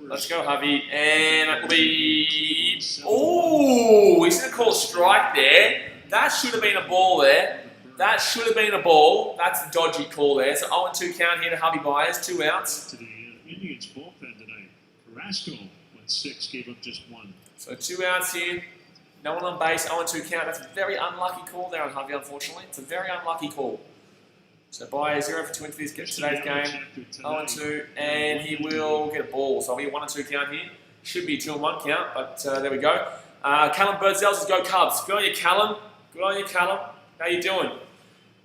Let's go, Hubby. And that will be... Oh, he's going to call a strike there. That should have been a ball there. That should have been a ball. That's a dodgy call there. So 0-2 count here to Hubby Byers, 2 outs. To the Indians bullpen tonight. Carrasco went 6, gave up just 1. So 2 outs here. No one on base, 0-2 count. That's a very unlucky call there on Hubby, unfortunately. It's a very unlucky call. So Byers 0 for 2 into today's game. 0-2, and he will get a ball. So it'll be a 1-2 count here. Should be a 2-1 count, but there we go. Callum Birdsell says go Cubs. Good on you, Callum. Good on you, Callum. How you doing?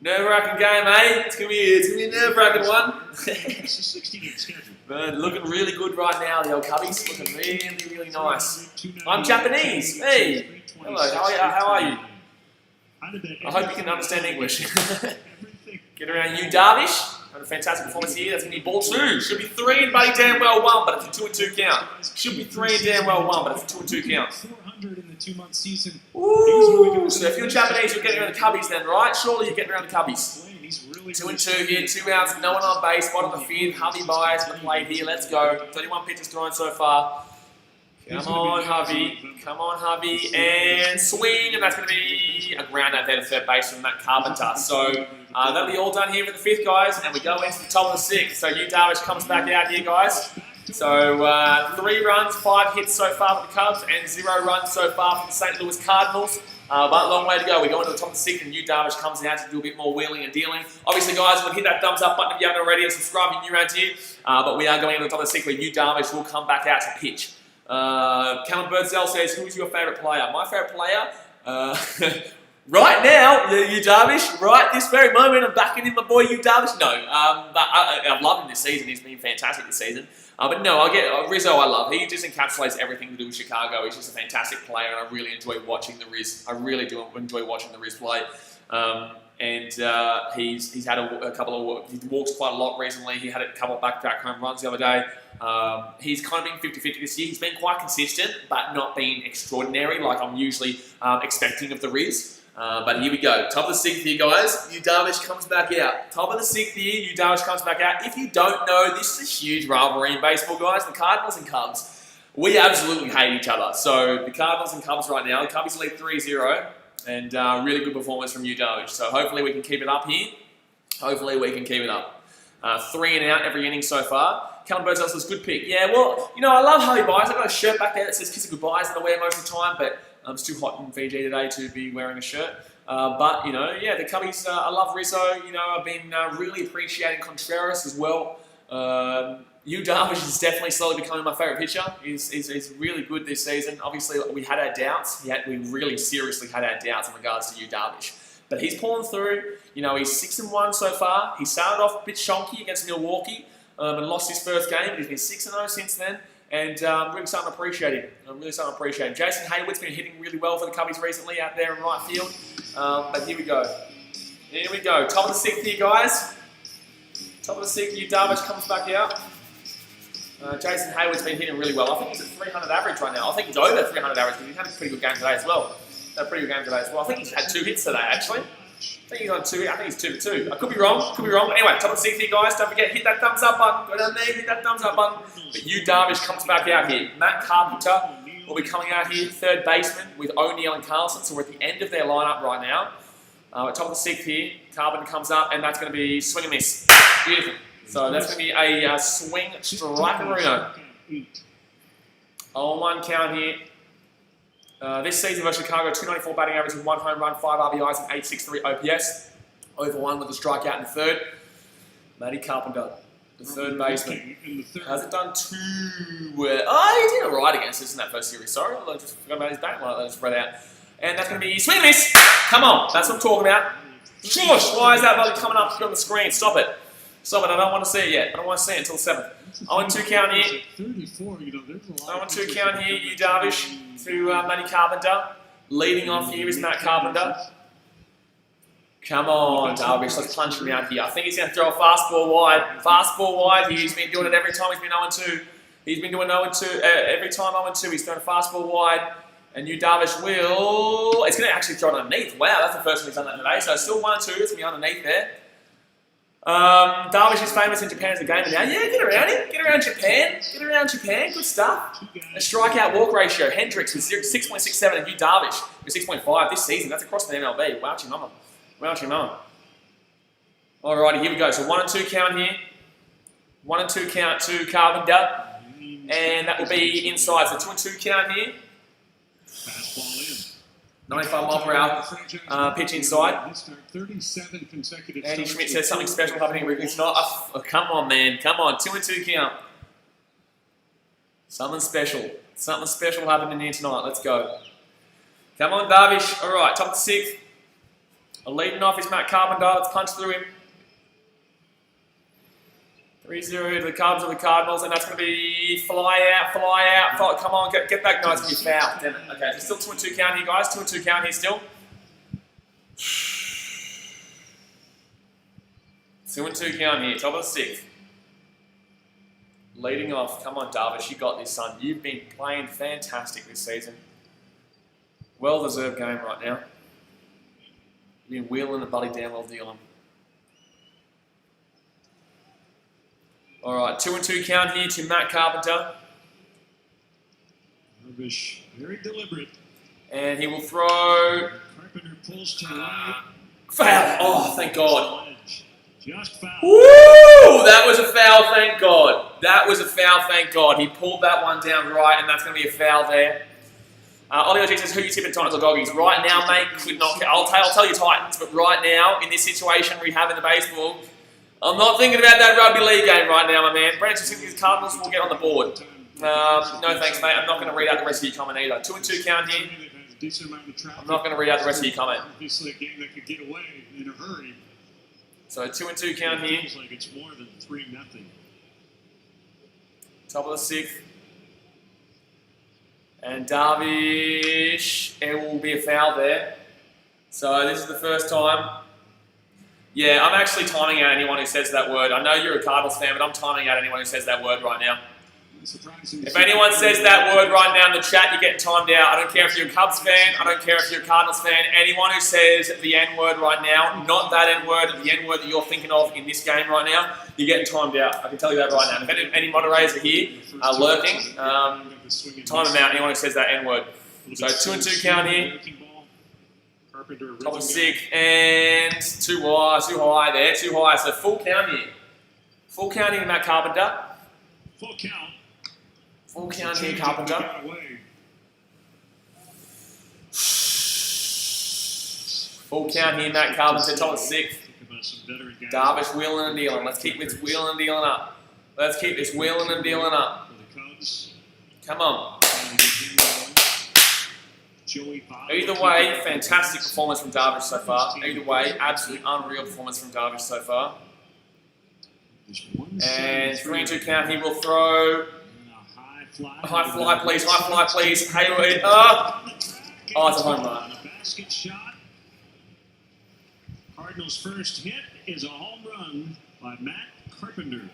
Nerve-wracking game, eh? It's gonna be a nerve-wracking one. Man, looking really good right now, the old Cubbies. Looking really, really nice. I'm Japanese. Hey. Hello, how are you? I hope you can understand English. Get around Yu Darvish. Having a fantastic performance here. That's going to be ball 2. Should be 3 and bloody damn well 1, but it's a 2-2 count. Should be 3 and damn well 1, but it's a 2-2 count. 400 in the 2-month season. Ooh, so if you're Japanese, you're getting around the Cubbies then, right? Surely you're getting around the Cubbies. 2-2 here, 2 outs, no one on base, bottom of the field. Hovey Byers on the plate here. Let's go. 31 pitches thrown so far. Come on, Hovey. Come on, Hovey. And swing, and that's going to be a ground out there to third base from Matt Carpenter. So that'll be all done here for the 5th, guys, and we go into the top of the 6th. So Yu Darvish comes back out here, guys. So 3 runs, 5 hits so far for the Cubs, and 0 runs so far for the St Louis Cardinals. But a long way to go. We go into the top of the 6th, and Yu Darvish comes out to do a bit more wheeling and dealing. Obviously, guys, we'll hit that thumbs up button if you haven't already, and subscribe if you're new around here. But we are going into the top of the 6th, where Yu Darvish will come back out to pitch. Callum Birdsell says, who's your favourite player? My favourite player? Right now, Yu Darvish, right this very moment, I'm backing in my boy Yu Darvish. No, but I've loved him this season. He's been fantastic this season. But no, I get Rizzo. I love. He just encapsulates everything to do with Chicago. He's just a fantastic player, and I really enjoy watching the Riz. I really do enjoy watching the Riz play. He's had a couple of he walks quite a lot recently. He had a couple of back-to-back home runs the other day. He's kind of been 50-50 this year. He's been quite consistent, but not been extraordinary like I'm usually expecting of the Riz. But here we go. Top of the 6th here, guys. Yu Darvish comes back out. Top of the 6th here, Yu Darvish comes back out. If you don't know, this is a huge rivalry in baseball, guys. The Cardinals and Cubs. We absolutely hate each other. So the Cardinals and Cubs right now, the Cubs lead 3-0. And really good performance from Yu Darvish. So hopefully we can keep it up here. Hopefully we can keep it up. 3 and out every inning so far. Callum Birdsell says, good pick. Yeah, well, you know, I love Hovey Byers. I've got a shirt back there that says kiss and goodbyes, and I wear most of the time, but it's too hot in Fiji today to be wearing a shirt. But, you know, yeah, the Cubbies, I love Rizzo. You know, I've been really appreciating Contreras as well. Yu Darvish is definitely slowly becoming my favourite pitcher. He's really good this season. Obviously, we had our doubts. We really seriously had our doubts in regards to Yu Darvish. But he's pulling through. You know, he's 6-1 so far. He started off a bit shonky against Milwaukee and lost his first game. But he's been 6-0 since then. And I'm really starting to appreciate him. Jason Hayward's been hitting really well for the Cubbies recently out there in right field. But here we go. Top of the 6th here, guys. Top of the 6th, Yu Darvish comes back out. Jason Hayward's been hitting really well. I think he's at 300 average right now. I think he's over 300 average because he had a pretty good game today as well. I think he's had 2 hits today, actually. I think he's on 2. I think he's 2 for 2. I could be wrong. But anyway, top of the 6th here, guys. Don't forget, hit that thumbs up button. Go down there, hit that thumbs up button. But Yu Darvish comes back out here. Matt Carpenter will be coming out here, third baseman with O'Neill and Carlson. So we're at the end of their lineup right now. At top of the 6th here, Carpenter comes up, and that's going to be swing and miss. Beautiful. So that's going to be a swing strike-a-runo. 0-1 count here. This season versus Chicago, 294 batting average with 1 home run, 5 RBIs, and 863 OPS. Over 1 with a strikeout in the 3rd. Matty Carpenter, the 3rd baseman. Hasn't done too well. Oh, he did alright against us in that first series. Sorry, I just forgot about his bat. I just read out. And that's going to be swing and miss. Come on, that's what I'm talking about. Shush, why is that bloody coming up on the screen? Stop it. Stop it, I don't want to see it yet. I don't want to see it until the 7th. 0-2 count here. 0-2 count here, Yu Darvish to Matty Carpenter. Leading off here is Matt Carpenter. Come on, Darvish, let's punch him out here. I think he's going to throw a fastball wide. Fastball wide here. He's been doing it every time he's been 0-2. He's been doing 0-2 every time 0-2. He's throwing a fastball wide. And Yu Darvish will... It's going to actually throw it underneath. Wow, that's the first time he's done that today. So it's still 1-2. It's going to be underneath there. Darvish is famous in Japan as a gamer now. Yeah, get around him. Get around Japan. Good stuff. A strikeout walk ratio. Hendricks with 6.67 and Yu Darvish with 6.5 this season. That's across the MLB. Wowchie mama. Alrighty, here we go. So 1-2 count here. 1-2 count to Carpenter. And that will be inside. So 2-2 count here. 95 mile per hour pitch inside. Andy Schmidt says something special happening at Wrigley. It's not. Oh, come on, man. Come on. 2-2 count. Something special happening here tonight. Let's go. Come on, Darvish. All right, top of the 6th. Leading off is Matt Carpenter. Let's punch through him. 3-0 to the Cubs or the Cardinals, and that's going to be fly out. Come on, get back, guys. It's going to be foul. Damn it. Okay, so still 2-2 count here, guys. 2-2 count here still. 2-2 count here, top of the 6th. Leading off, come on Darvish, you got this, son. You've been playing fantastic this season. Well-deserved game right now. You've been wheeling the bloody down while dealing. Alright, 2-2 count here to Matt Carpenter. Darvish, very deliberate. And he will throw... Carpenter pulls to the right. Foul! Oh, thank God. Just foul. Woo! That was a foul, thank God. That was a foul, thank God. He pulled that one down right, and that's going to be a foul there. Ollie OG says, who you tipping Titans or Doggies? Right now, mate, could not... I'll tell you Titans, but right now, in this situation we have in the baseball, I'm not thinking about that rugby league game right now, my man. Branch thinks these Cardinals will get on the board. No thanks, mate. I'm not going to read out the rest of your comment either. 2-2 count here. I'm not going to read out the rest of your comment. Obviously a game that could get away in a hurry. So 2-2 count here. Feels like it's more than 3-0. Top of the 6th. And Darvish, it will be a foul there. So this is the first time. Yeah, I'm actually timing out anyone who says that word. I know you're a Cardinals fan, but I'm timing out anyone who says that word right now. If anyone says that word right now in the chat, you're getting timed out. I don't care if you're a Cubs fan. I don't care if you're a Cardinals fan. Anyone who says the N-word right now, not that N-word, the N-word that you're thinking of in this game right now, you're getting timed out. I can tell you that right now. If any moderators are here lurking, time them out. Anyone who says that N-word. So 2-2 count here. Top of 6 and too high there, too high. So full count here. Full count here, Matt Carpenter. Full count. Full count here, Carpenter. Full count here, Matt Carpenter, top of 6th. Darvish wheeling and dealing. Let's keep this wheeling and dealing up. Let's keep this wheeling and dealing up. Come on. Either way, fantastic performance from Darvish so far. Either way, absolutely unreal performance from Darvish so far. And 3-2 count, he will throw. High fly, please. High fly, please. Hayward. Oh, it's a home run. Basket shot. Cardinals' first hit is a home run by Matt Carpenter.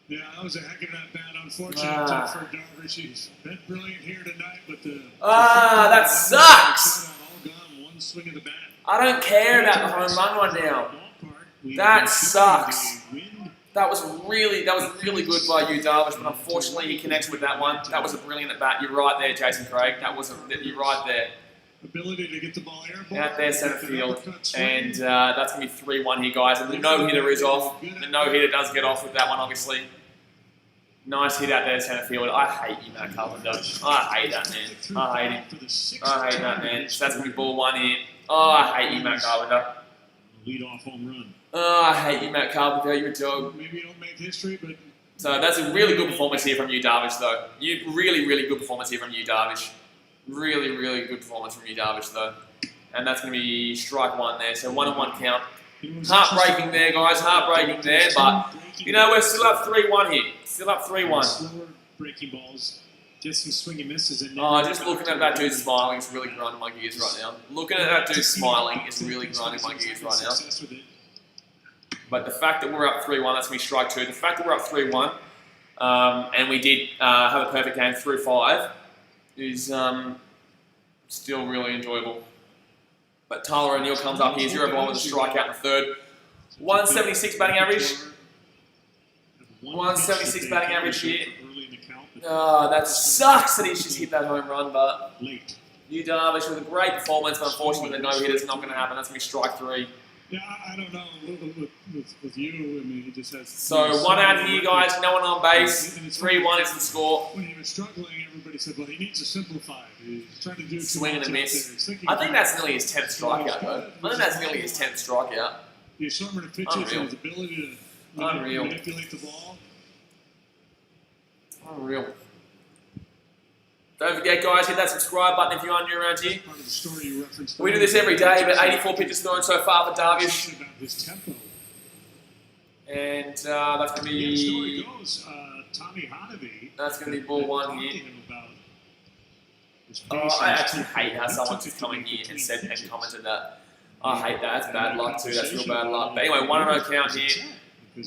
Yeah, that was a heck of an at-bat. Unfortunate for Darvish. He's been brilliant here tonight, but the... that sucks! All gone, one swing of the bat. I don't care about the home run right now. That sucks. That was really good by Yu Darvish, but unfortunately he connects with that one. That was a brilliant at-bat. You're right there, Jason Craig. You're right there. Ability to get the ball airborne. Out there, center field. And that's going to be 3-1 here, guys. And the no-hitter is off. The no-hitter does get off with that one, obviously. Nice hit out there, center field. I hate you, Matt Carpenter. I hate that, man. I hate him. I hate that, man. So that's going to be ball 1 here. Oh, I hate you, Matt Carpenter. Lead-off home run. Oh, I hate you, Matt Carpenter. You're a dog. Maybe you don't make history, but... So that's a really good performance here from Yu Darvish, though. Really good performance here from Yu Darvish. Really good performance from Yu Darvish, though. And that's going to be strike 1 there. So 1-1 count. Heartbreaking there, guys. Heartbreaking there. But, you know, we're still up 3-1 here. Still up 3-1. Slower breaking balls. Just some swing and misses. And just looking at that dude smiling is really grinding my gears right now. Looking at that dude smiling is really grinding my gears right now. But the fact that we're up 3-1, that's going to be strike 2. The fact that we're up 3-1, and we did have a perfect game through 5, is still really enjoyable. But Tyler O'Neill comes up here, 0-1 with a strikeout in the third. 176 batting average. 176 batting average here. That sucks that he's just hit that home run, but Yu Darvish with a great performance, but unfortunately the no-hitter is not going to happen. That's going to be strike 3. Yeah, I don't know with you. I mean, he just has. So 1 out here, guys. No one on base. 3-1 is the score. When he was struggling, everybody said, "Well, he needs to simplify. He's trying to do swing and a miss." I think that's nearly his 10th strikeout, though. I think that's nearly his 10th strikeout. The assortment of pitches and his ability to manipulate the ball. Unreal. Don't forget, guys, hit that subscribe button if you are new around here. We do this every day, but 84 pitches thrown so far for Darvish. And that's going to be... That's going to be ball 1 here. Oh, I actually hate how someone just come in here and commented that. I hate that. That's bad luck too. That's real bad luck. But anyway, 1-0 count here.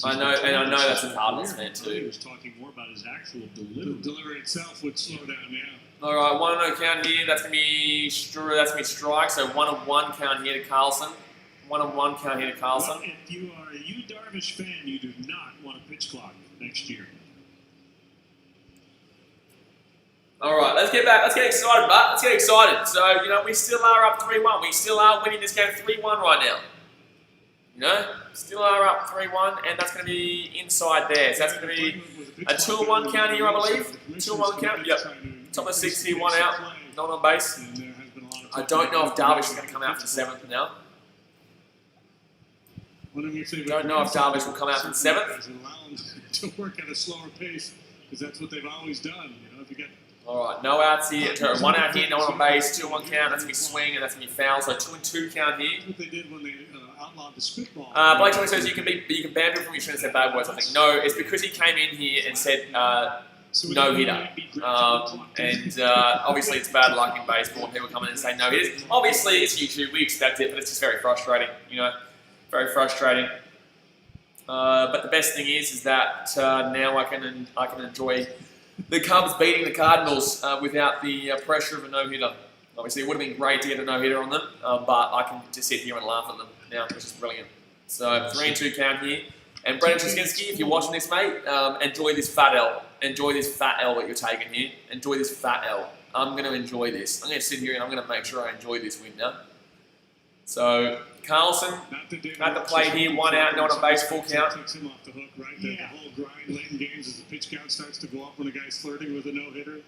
I know that's a Cardinals fan too. He was talking more about his actual delivery. The delivery itself would slow down now. All right, 1-0 count here. That's gonna be strike. So 1-1 count here to Carlson. 1-1 count here to Carlson. Well, if you are a Yu Darvish fan, you do not want a pitch clock next year. All right, let's get back. Let's get excited, but let's get excited. So, you know, we still are up 3-1. We still are winning this game 3-1 right now. You know, still are up 3-1, and that's going to be inside there. So that's going to be a 2-1 count here, I believe. 2-1 count. Yep. Top of 6 here, 1 out, not on base. I don't know if Darvish is going to come out for the 7th now. Don't know if Darvish will come out for the 7th. Allow them to work at a slower pace because that's what they've always done. You know, if you get all right, no outs here. 1 out here, no one on base. 2-1 count. That's gonna be swing, and that's gonna be foul. So 2-2 count here. What they did when they outlawed the spitball. Blake Tony says you can ban people from your shouldn't say bad words. I think no, it's because he came in here and said no hitter, and obviously it's bad luck in baseball when people come in and say no hitters. Obviously it's YouTube, we expect it, but it's just very frustrating. You know, very frustrating. But the best thing is that now I can enjoy the Cubs beating the Cardinals without the pressure of a no-hitter. Obviously, it would have been great to get a no-hitter on them, but I can just sit here and laugh at them now, which is brilliant. So 3-2 count here. And Brendan Truskinski, if you're watching this, mate, enjoy this fat L. Enjoy this fat L that you're taking here. Enjoy this fat L. I'm going to enjoy this. I'm going to sit here and I'm going to make sure I enjoy this win now. So Carlson at the plate here, 1 out, no one on base, full count. Takes him off the hook, right? The whole grind late in games as the pitch count starts to go up when a guy's flirting with a no-hitter.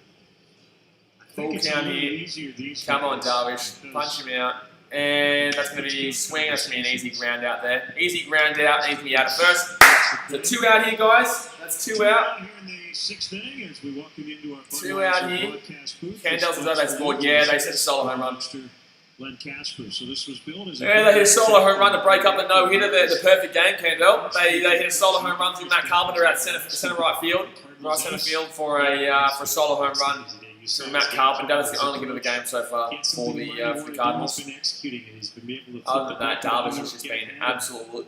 Full count here. Come on, Darvish. Punch him out. And that's going to be swing. That's going to be an easy ground out there. Easy ground out. And he's going to be out at first. So 2 out here, guys. That's 2 out. 2 out here. Candles is over scored. Yeah, they said a solo home run. So this was billed as yeah, they hit a solo home run to break up the no-hitter. The perfect game, Candle. They hit a solo home run through Matt Carpenter at center right field. Right center field for a solo home run. So Matt Carpenter, that's the only hit of the game so far for the Cardinals. Other than that, Darvish has just been absolutely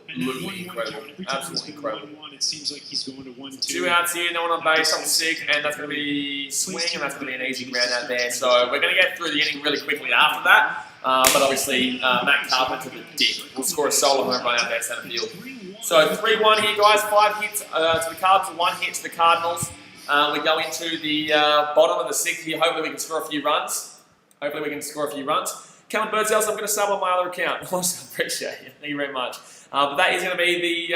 incredible. Absolutely incredible. It seems like he's going to 1-2. 2 outs here, no one on base, I'm sick, and that's going to be swing, and that's going to be an easy ground out there. So we're going to get through the inning really quickly after that. But obviously, Matt Carpenter, the dick, will score a solo home run out there center field. So 3-1 here, guys. 5 hits to the Cubs, 1 hit to the Cardinals. We go into the bottom of the 6th here. Hopefully we can score a few runs. Kellen Birdsell, I'm going to sub on my other account. Awesome, appreciate it. Thank you very much. But that is going to be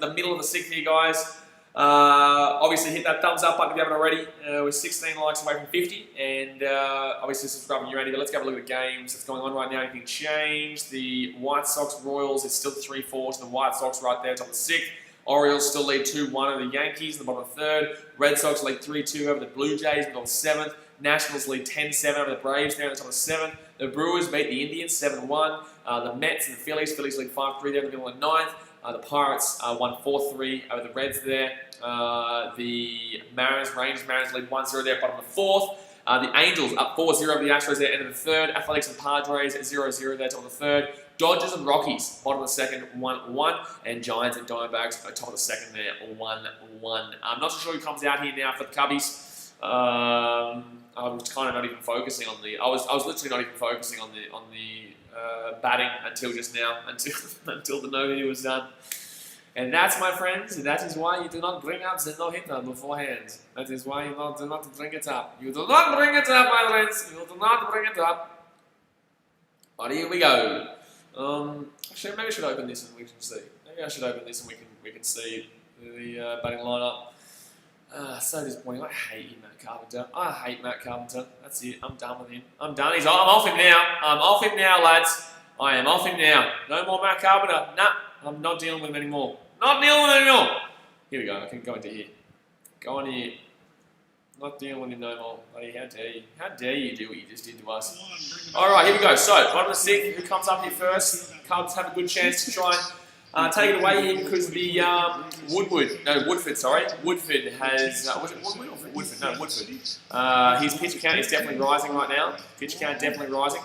the middle of the 6th here, guys. Obviously hit that thumbs up button if you haven't already. We're 16 likes away from 50. And obviously subscribe when you're ready. But let's have a look at the games that's going on right now. Anything changed? The White Sox Royals is still 3-4 to the White Sox right there, top of the 6th. Orioles still lead 2-1 over the Yankees in the bottom of the 3rd. Red Sox lead 3-2 over the Blue Jays in the bottom of the 7th. Nationals lead 10-7 over the Braves there in the top of the 7th. The Brewers beat the Indians 7-1. The Mets and the Phillies lead 5-3 there in the middle of the 9th. The Pirates won 4-3 over the Reds there. The Rangers lead 1-0 there, bottom of the 4th. The Angels up 4-0 over the Astros there, end of the 3rd. Athletics and Padres 0-0 there, top of the 3rd. Dodgers and Rockies, bottom of the 2nd, 1-1. And Giants and Diamondbacks, top of the 2nd there, 1-1. I'm not so sure who comes out here now for the Cubbies. I was kind of not even focusing on the. I was literally not even focusing on the batting until just now, until the no-hitter was done. And that's, my friends, that is why you do not bring up the no-hitter beforehand. That is why you do not bring it up. You do not bring it up, my friends. You do not bring it up. But here we go. Actually, maybe I should open this and we can see. Maybe I should open this and we can see the batting lineup. So disappointing. I hate you, Matt Carpenter. I hate Matt Carpenter. That's it. I'm done with him. I'm done. I'm off him now. I'm off him now, lads. I am off him now. No more Matt Carpenter. Nah, I'm not dealing with him anymore. Not dealing with him anymore. Here we go. I can go into here. Go on here. Not dealing with him no more. Buddy, how dare you? How dare you do what you just did to us? Alright, here we go. So, bottom of the 6th. Who comes up here first? Cubs have a good chance to try and take it away here because the Woodford has... was it Woodford or Woodford? No, Woodford. His pitch count is definitely rising right now. Pitch count definitely rising.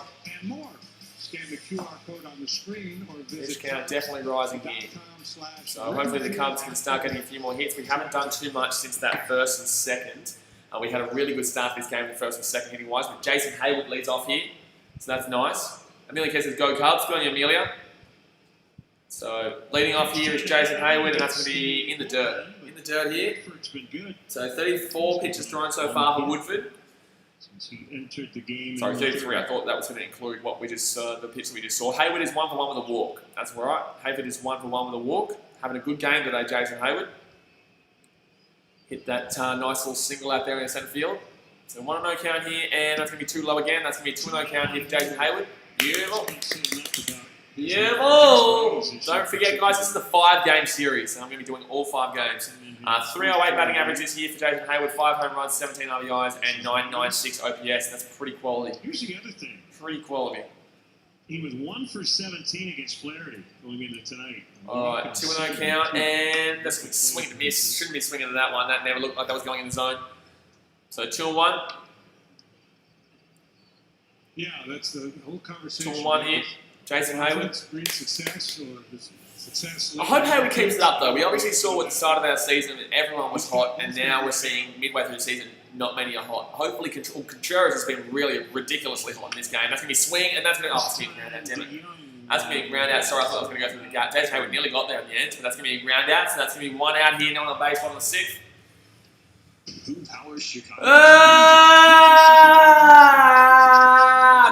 scan the QR code on the screen or Pitch visit count definitely rising here. So hopefully the Cubs can start getting a few more hits. We haven't done too much since that first and second. We had a really good start to this game, the first and second hitting wise, but Jason Hayward leads off here. So that's nice. Amelia Kay says, go Cubs. Good on you, Amelia. So leading off here is Jason Hayward, and that's going to be in the dirt. In the dirt here. So 34 pitches thrown so far for Woodford. Since he entered the game. Sorry, 33. I thought that was going to include what we just the pitch that we just saw. Hayward is 1 for 1 with a walk. That's right. Hayward is 1 for 1 with a walk. Having a good game today, Jason Hayward. Hit that nice little single out there in the centre field. So 1-0 count here, and that's going to be 2 low again. That's going to be a 2-0 count here for Jason Hayward. Beautiful. Beautiful. Don't forget, guys, this is a 5-game series, and I'm going to be doing all 5 games. 308 batting average this year for Jason Hayward, 5 home runs, 17 RBIs, and 996 OPS. That's pretty quality. Here's the other thing. Pretty quality. He was 1 for 17 against Flaherty going into tonight. Alright, 2-0 count, and that's a swing and miss. Shouldn't be swinging to that one. That never looked like that was going in the zone. So 2-1. Yeah, that's the whole conversation. 2-1 here. Jason Hayward. Great success or success. I hope Hayward keeps it up though. We obviously saw at the start of our season that everyone was hot, and now we're seeing midway through the season not many are hot. Hopefully Contreras has been really ridiculously hot in this game. That's going to be swing, and that's going to... Oh, it's going to be a ground out, damn it. That's going to be a ground out. Sorry, I thought I was going to go through the gap. Jason Hayward nearly got there at the end, but that's going to be a ground out. So that's going to be 1 out here, no one on base, 1 on the 6th. I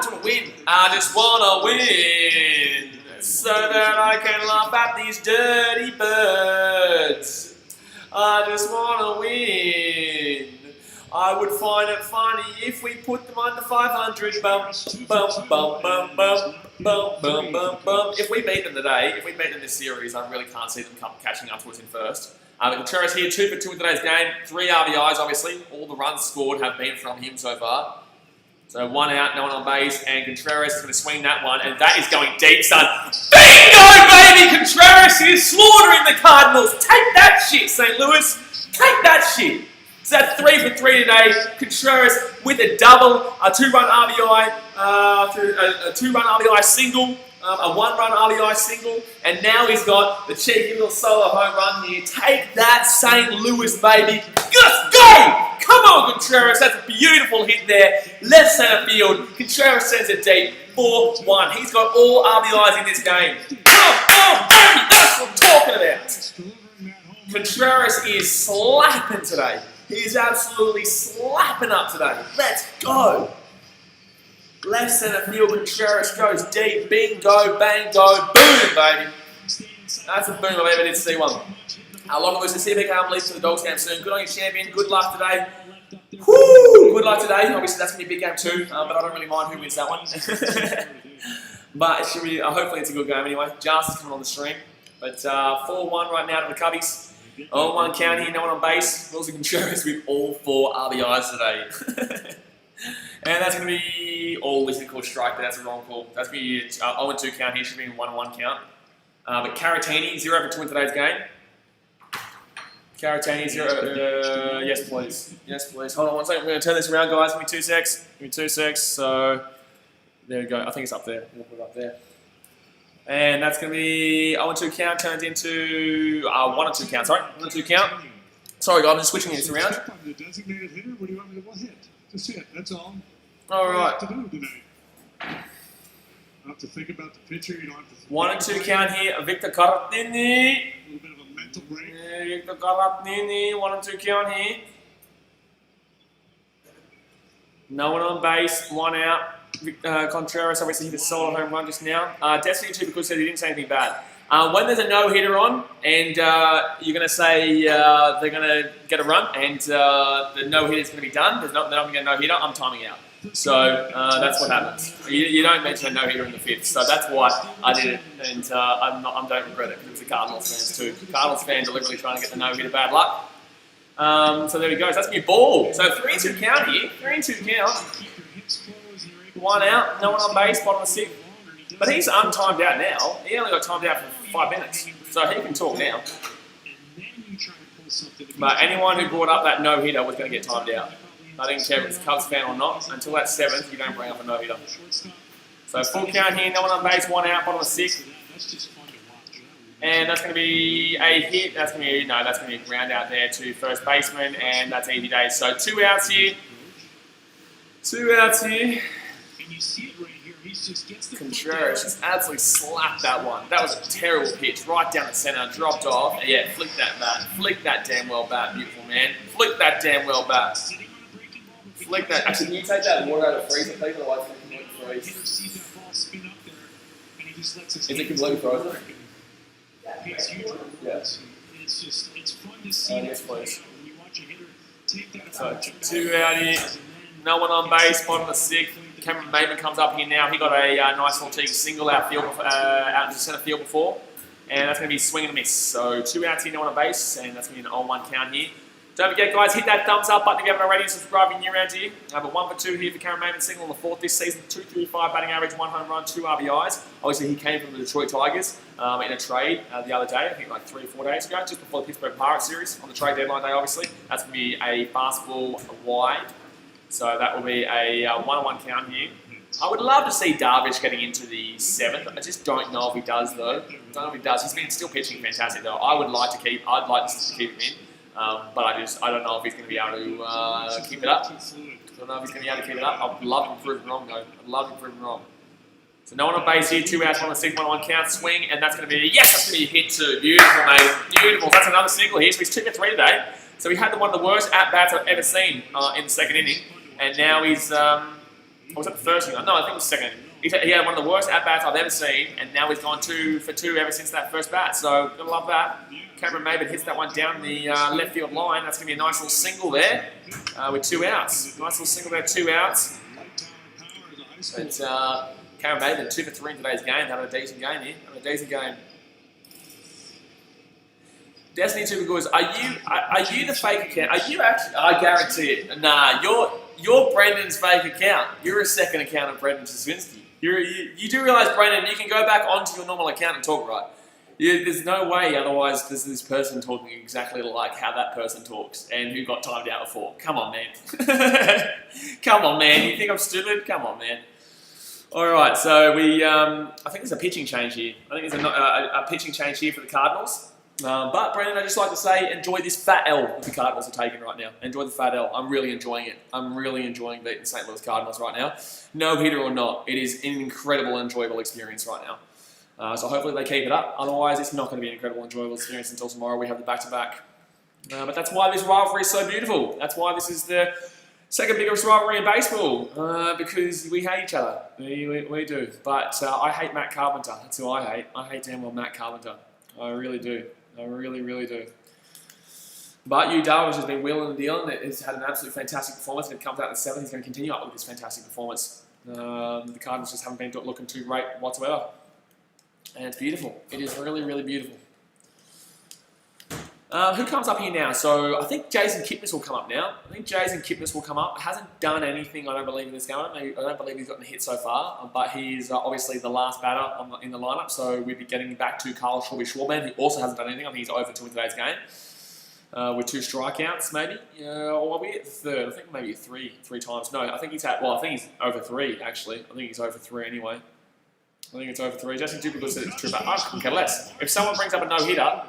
just want to win. I just want to win. So that I can laugh at these dirty birds. I just want to win. I would find it funny if we put them under 500. Bum, bum, bum, bum, bum, bum, bum, bum, bum. If we beat them today, if we beat them this series, I really can't see them catching up to us in first. But Contreras here, 2 for 2 in today's game. 3 RBIs, obviously. All the runs scored have been from him so far. So 1 out, no one on base, and Contreras is going to swing that one, and that is going deep, son. Bingo, baby! Contreras is slaughtering the Cardinals. Take that shit, St. Louis. Take that shit. So that's 3 for 3 today. Contreras with a double, a 2-run RBI, a 2-run RBI single, a 1-run RBI single, and now he's got the cheeky little solo home run here. Take that, St. Louis, baby. Let's go! Come on, Contreras. That's a beautiful hit there. Left center field. Contreras sends it deep. 4-1. He's got all RBIs in this game. Come on, baby. That's what I'm talking about. Contreras is slapping today. He's absolutely slapping up today. Let's go. Left center field, Contreras goes deep. Bingo, bango, boom, baby. That's a boom if I ever did see one. Long and loose to see BKRmy leads to the Dogs game soon. Good on you, champion. Good luck today. Woo! Good luck today. Obviously, that's going to be a big game too, but I don't really mind who wins that one. But it should be, hopefully it's a good game anyway. Jas is coming on the stream. But 4-1 right now to the Cubbies. 0-1 count here, no one on base. Wilson Contreras with all 4 RBIs today. And that's going to be all this is called strike, but that's a wrong call. That's going to be 0-2 count here, should be a 1-1 count. But Caratini, 0 for 2 in today's game. Caratini, 0. Yes, please. Yes, please. Hold on 1 second. We're going to turn this around, guys. Give me 2 secs. Give me 2 secs. So, there we go. I think it's up there. We'll put it up there. And that's going to be 0-2 count turns into 1-2 count. Sorry, 1-2 count. Sorry, guys. I'm just switching this around. The designated hitter. What do you want me to hit? Just hit. That's all. All right. To do tonight. You don't have to think about the pitcher. You don't have to. 1-2 count here. Victor Caratini. A little bit of a mental break. Victor Caratini. 1-2 count here. No one on base. 1 out. Contreras obviously hit a solo home run just now. Destiny 2 because said he didn't say anything bad. When there's a no-hitter on and you're going to say they're going to get a run and the no-hitter's going to be done, they're not going to get a no-hitter, I'm timing out. So that's what happens. You don't mention a no-hitter in the 5th, so that's why I did it, and I don't regret it because it's the Cardinals fans too. Cardinals fans deliberately trying to get the no-hitter, bad luck. So there we go. So that's my ball. So 3-2 count here. 3-2 count. 1 out, no one on base, bottom of the 6th. But he's untimed out now. He only got timed out for 5 minutes. So he can talk now. But anyone who brought up that no-hitter was going to get timed out. I didn't care if it's a Cubs fan or not. Until that 7th, you don't bring up a no-hitter. So full count here, no one on base, 1 out, bottom of the 6th. And that's going to be a hit. That's going to be that's going to be a ground out there to first baseman, and that's easy days. So 2 outs here. 2 outs here. Contreras just absolutely slapped that one. That was a terrible pitch, right down the centre, dropped off. And yeah, flick that bat. Flick that damn well bat, beautiful man. Flick that damn well bat. Flick that. Actually, can you take that water out of the freezer, please? Otherwise, it's completely freeze. Is it completely frozen? Yeah. It's fun to see. Yes, please. When you watch a hitter take that So 2 out here. No one on base, bottom of the 6th. Cameron Maven comes up here now. He got a nice little team single out into centre field before. And that's going to be swing and a miss. So 2 outs here, no one on base. And that's going to be an 0-1 count here. Don't forget, guys, hit that thumbs up button if you haven't already. Subscribe if you're new around here. But 1 for 2 here for Cameron Maven, single on the 4th this season. 235 batting average, 1 home run, 2 RBIs. Obviously, he came from the Detroit Tigers in a trade the other day, I think like 3 or 4 days ago, just before the Pittsburgh Pirates series on the trade deadline day, obviously. That's going to be a fastball wide. So that will be a 1-1 count here. I would love to see Darvish getting into the 7th. I just don't know if he does, though. I don't know if he does. He's been still pitching fantastic, though. I'd like to keep him in. But I don't know if he's going to be able to keep it up. I don't know if he's going to be able to keep it up. I'd love him proven wrong, though. I'd love him proven wrong. So no one on base here, 2 outs, 1 on the 6th, 1-1 count, swing, and that's going to be, yes, that's going to be a hit too. Beautiful, mate. Beautiful. That's another single here. So he's 2 for 3 today. So he had one of the worst at-bats I've ever seen in the 2nd inning. And now he's, was that the 1st inning? No, I think it was 2nd. He had one of the worst at-bats I've ever seen, and now he's gone 2 for 2 ever since that first bat. So, gonna love that. Cameron Maven hits that one down the left field line. That's gonna be a nice little single there with 2 outs. Nice little single there, 2 outs. But Cameron Maven 2 for 3 in today's game. Having a decent game here. Having a decent game. Destiny Supergood, are you the fake account? Are you actually? I guarantee it. Nah, you're Brendan's fake account. You're a second account of Brendan Czerwinski. You do realise, Brendan, you can go back onto your normal account and talk right. There's no way otherwise there's this person talking exactly like how that person talks and who got timed out before. Come on, man. Come on, man. You think I'm stupid? Come on, man. Alright, so I think there's a pitching change here. I think there's a pitching change here for the Cardinals. But, Brendan, I'd just like to say, enjoy this fat L that the Cardinals are taking right now. Enjoy the fat L. I'm really enjoying it. I'm really enjoying beating the St Louis Cardinals right now. No hitter or not, it is an incredible, enjoyable experience right now. So hopefully they keep it up. Otherwise, it's not going to be an incredible, enjoyable experience until tomorrow. We have the back-to-back. But that's why this rivalry is so beautiful. That's why this is the second biggest rivalry in baseball. Because we hate each other. We do. But I hate Matt Carpenter. That's who I hate. I hate damn well Matt Carpenter. I really do. I really, really do. But Yu Darvish has been wheeling and dealing. He's had an absolute fantastic performance, and it comes out in the 7th. He's going to continue up with this fantastic performance. The Cardinals just haven't been looking too great whatsoever. And it's beautiful. It is really, really beautiful. Who comes up here now? So I think Jason Kipnis will come up now. Hasn't done anything, I don't believe, in this game. I don't believe he's gotten a hit so far. But he's obviously the last batter in the lineup. So we'd be getting back to Carl Schwarber. He also hasn't done anything. I think he's over 2 in today's game. With 2 strikeouts, maybe. Or are we at the 3rd? I think maybe 3 times. No, I think he's over 3, actually. I think he's over 3 anyway. I think it's over 3. Justin Duper said it's true, but I couldn't care less. If someone brings up a no-hitter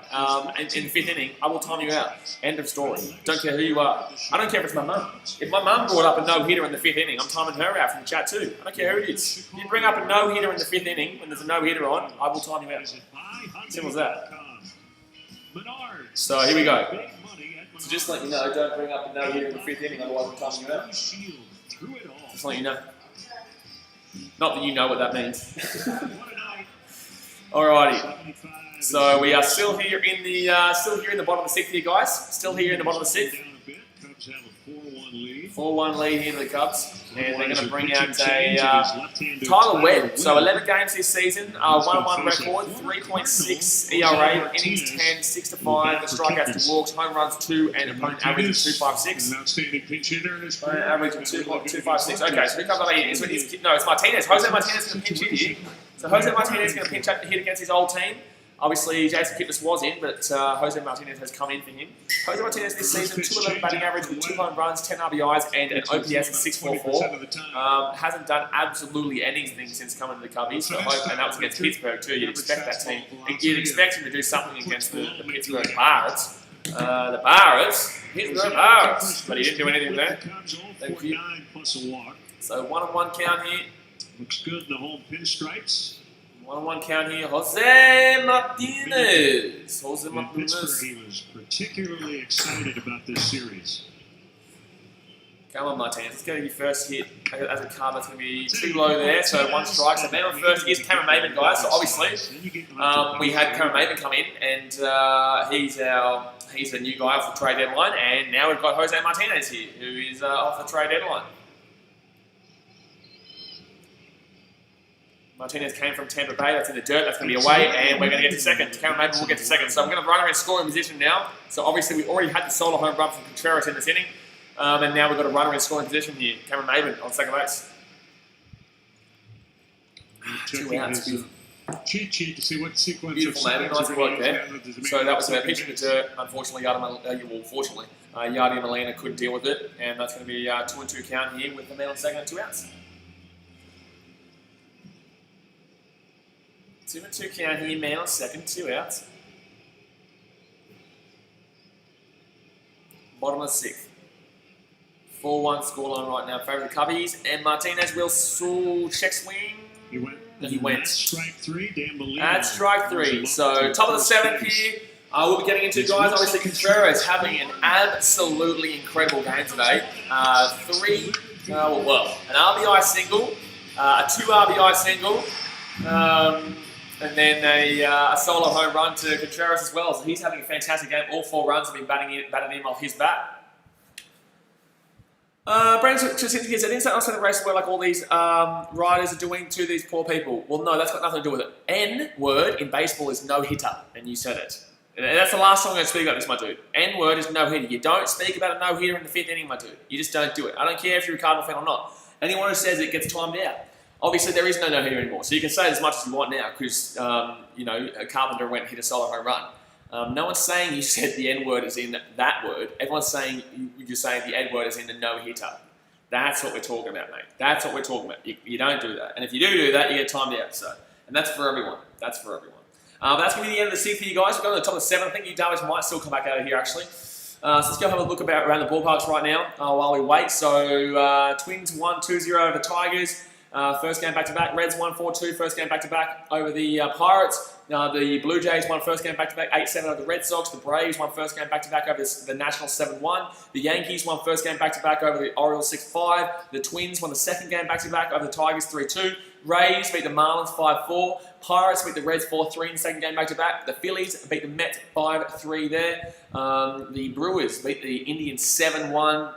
in the 5th inning, I will time you out. End of story. Don't care who you are. I don't care if it's my mum. If my mum brought up a no-hitter in the 5th inning, I'm timing her out from the chat too. I don't care who it is. If you bring up a no-hitter in the 5th inning when there's a no-hitter on, I will time you out. Simple as that. So here we go. So just let you know, don't bring up a no-hitter in the 5th inning, otherwise I'm timing you out. Just let you know. Not that you know what that means. Alrighty. So we are still here in the bottom of the 6th here, guys. Still here in the bottom of the 6th. 4-1 lead here to the Cubs. And they're going to bring out a Tyler Webb. So 11 games this season, 1-1 record, 3.6 ERA, innings 10, 6-5, the strikeouts to walks, home runs 2, and opponent average of 2.56. Opponent average of 2.256. Okay, so who comes up here? It's Martinez. Jose Martinez is going to pinch hit here. So Jose Martinez is going to pinch up to hit against his old team. Obviously, Jason Kipnis was in, but Jose Martinez has come in for him. Jose Martinez this season, 211 batting average with 2 home runs, 10 RBIs, and an OPS of 644. Hasn't done absolutely anything since coming to the Cubbies, and that was against Pittsburgh too. You'd expect that team. You'd expect him to do something against the Pittsburgh Pirates. The Pirates, Pittsburgh Pirates, but he didn't do anything there. Thank you. So 1-1 count here. Looks good in the home pinstripes. 1-1 count here. Jose Martinez. Jose In Martinez. Pittsburgh, he was particularly excited about this series. Come on, Martinez. Let's go to your first hit. As a card, that's going to be too low there. So 1 strike. So man on first is Cameron Maven, guys. So obviously, we had Cameron Maven come in, and he's a new guy off the trade deadline. And now we've got Jose Martinez here, who is off the trade deadline. Martinez came from Tampa Bay. That's in the dirt. That's going to be away, and we're going to get to second. Cameron Maven will get to second. So I'm going to run around scoring position now. So obviously we already had the solo home run from Contreras in this inning, and now we've got a runner in scoring position here. Cameron Maven on second base. 2 outs. Cheat sheet to see what sequence. Beautiful Maven. Nice work there. So that was a pitch in the dirt. Unfortunately, Yadier Molina couldn't deal with it, and that's going to be 2-2 count here with the man on second and 2 outs. 2-2 count here, man on second, 2 outs. Bottom of the 6th. 4-1 scoreline right now in favour of the Cubbies. And Martinez will check swing. He went. That's strike 3, Dan Molina. That's strike 3. So top of the 7th here. We'll be getting into, guys, obviously Contreras having an absolutely incredible game today. An RBI single, a 2 RBI single. And then a solo home run to Contreras as well. So he's having a fantastic game. All 4 runs have been batted in off his bat. Brandon Chasinski said, "Didn't say the race where like all these riders are doing to these poor people." Well, no, that's got nothing to do with it. N-word in baseball is no-hitter, and you said it. And that's the last time I'm going to speak about this, my dude. N-word is no-hitter. You don't speak about a no-hitter in the 5th inning, my dude. You just don't do it. I don't care if you're a Cardinal fan or not. Anyone who says it gets timed out. Obviously, there is no no-hitter anymore, so you can say it as much as you want now because, Carpenter went and hit a solo home run. No one's saying you said the N-word is in that word. Everyone's saying you're saying the N-word is in the no-hitter. That's what we're talking about, mate. That's what we're talking about. You don't do that. And if you do that, you get timed out. So, and that's for everyone. That's for everyone. But that's going to be the end of the 6th for you guys. We're going to the top of the 7th. I think Yu Darvish might still come back out of here, actually. So let's go have a look around the ballparks right now while we wait. So, Twins 1-2-0 over the Tigers. First game back-to-back. Reds 1-4-2, first game back-to-back over the Pirates. The Blue Jays won first game back-to-back 8-7 over the Red Sox. The Braves won first game back-to-back over the Nationals 7-1. The Yankees won first game back-to-back over the Orioles 6-5. The Twins won the second game back-to-back over the Tigers 3-2. Rays beat the Marlins 5-4. Pirates beat the Reds 4-3 in the second game back-to-back. The Phillies beat the Mets 5-3 there. The Brewers beat the Indians 7-1.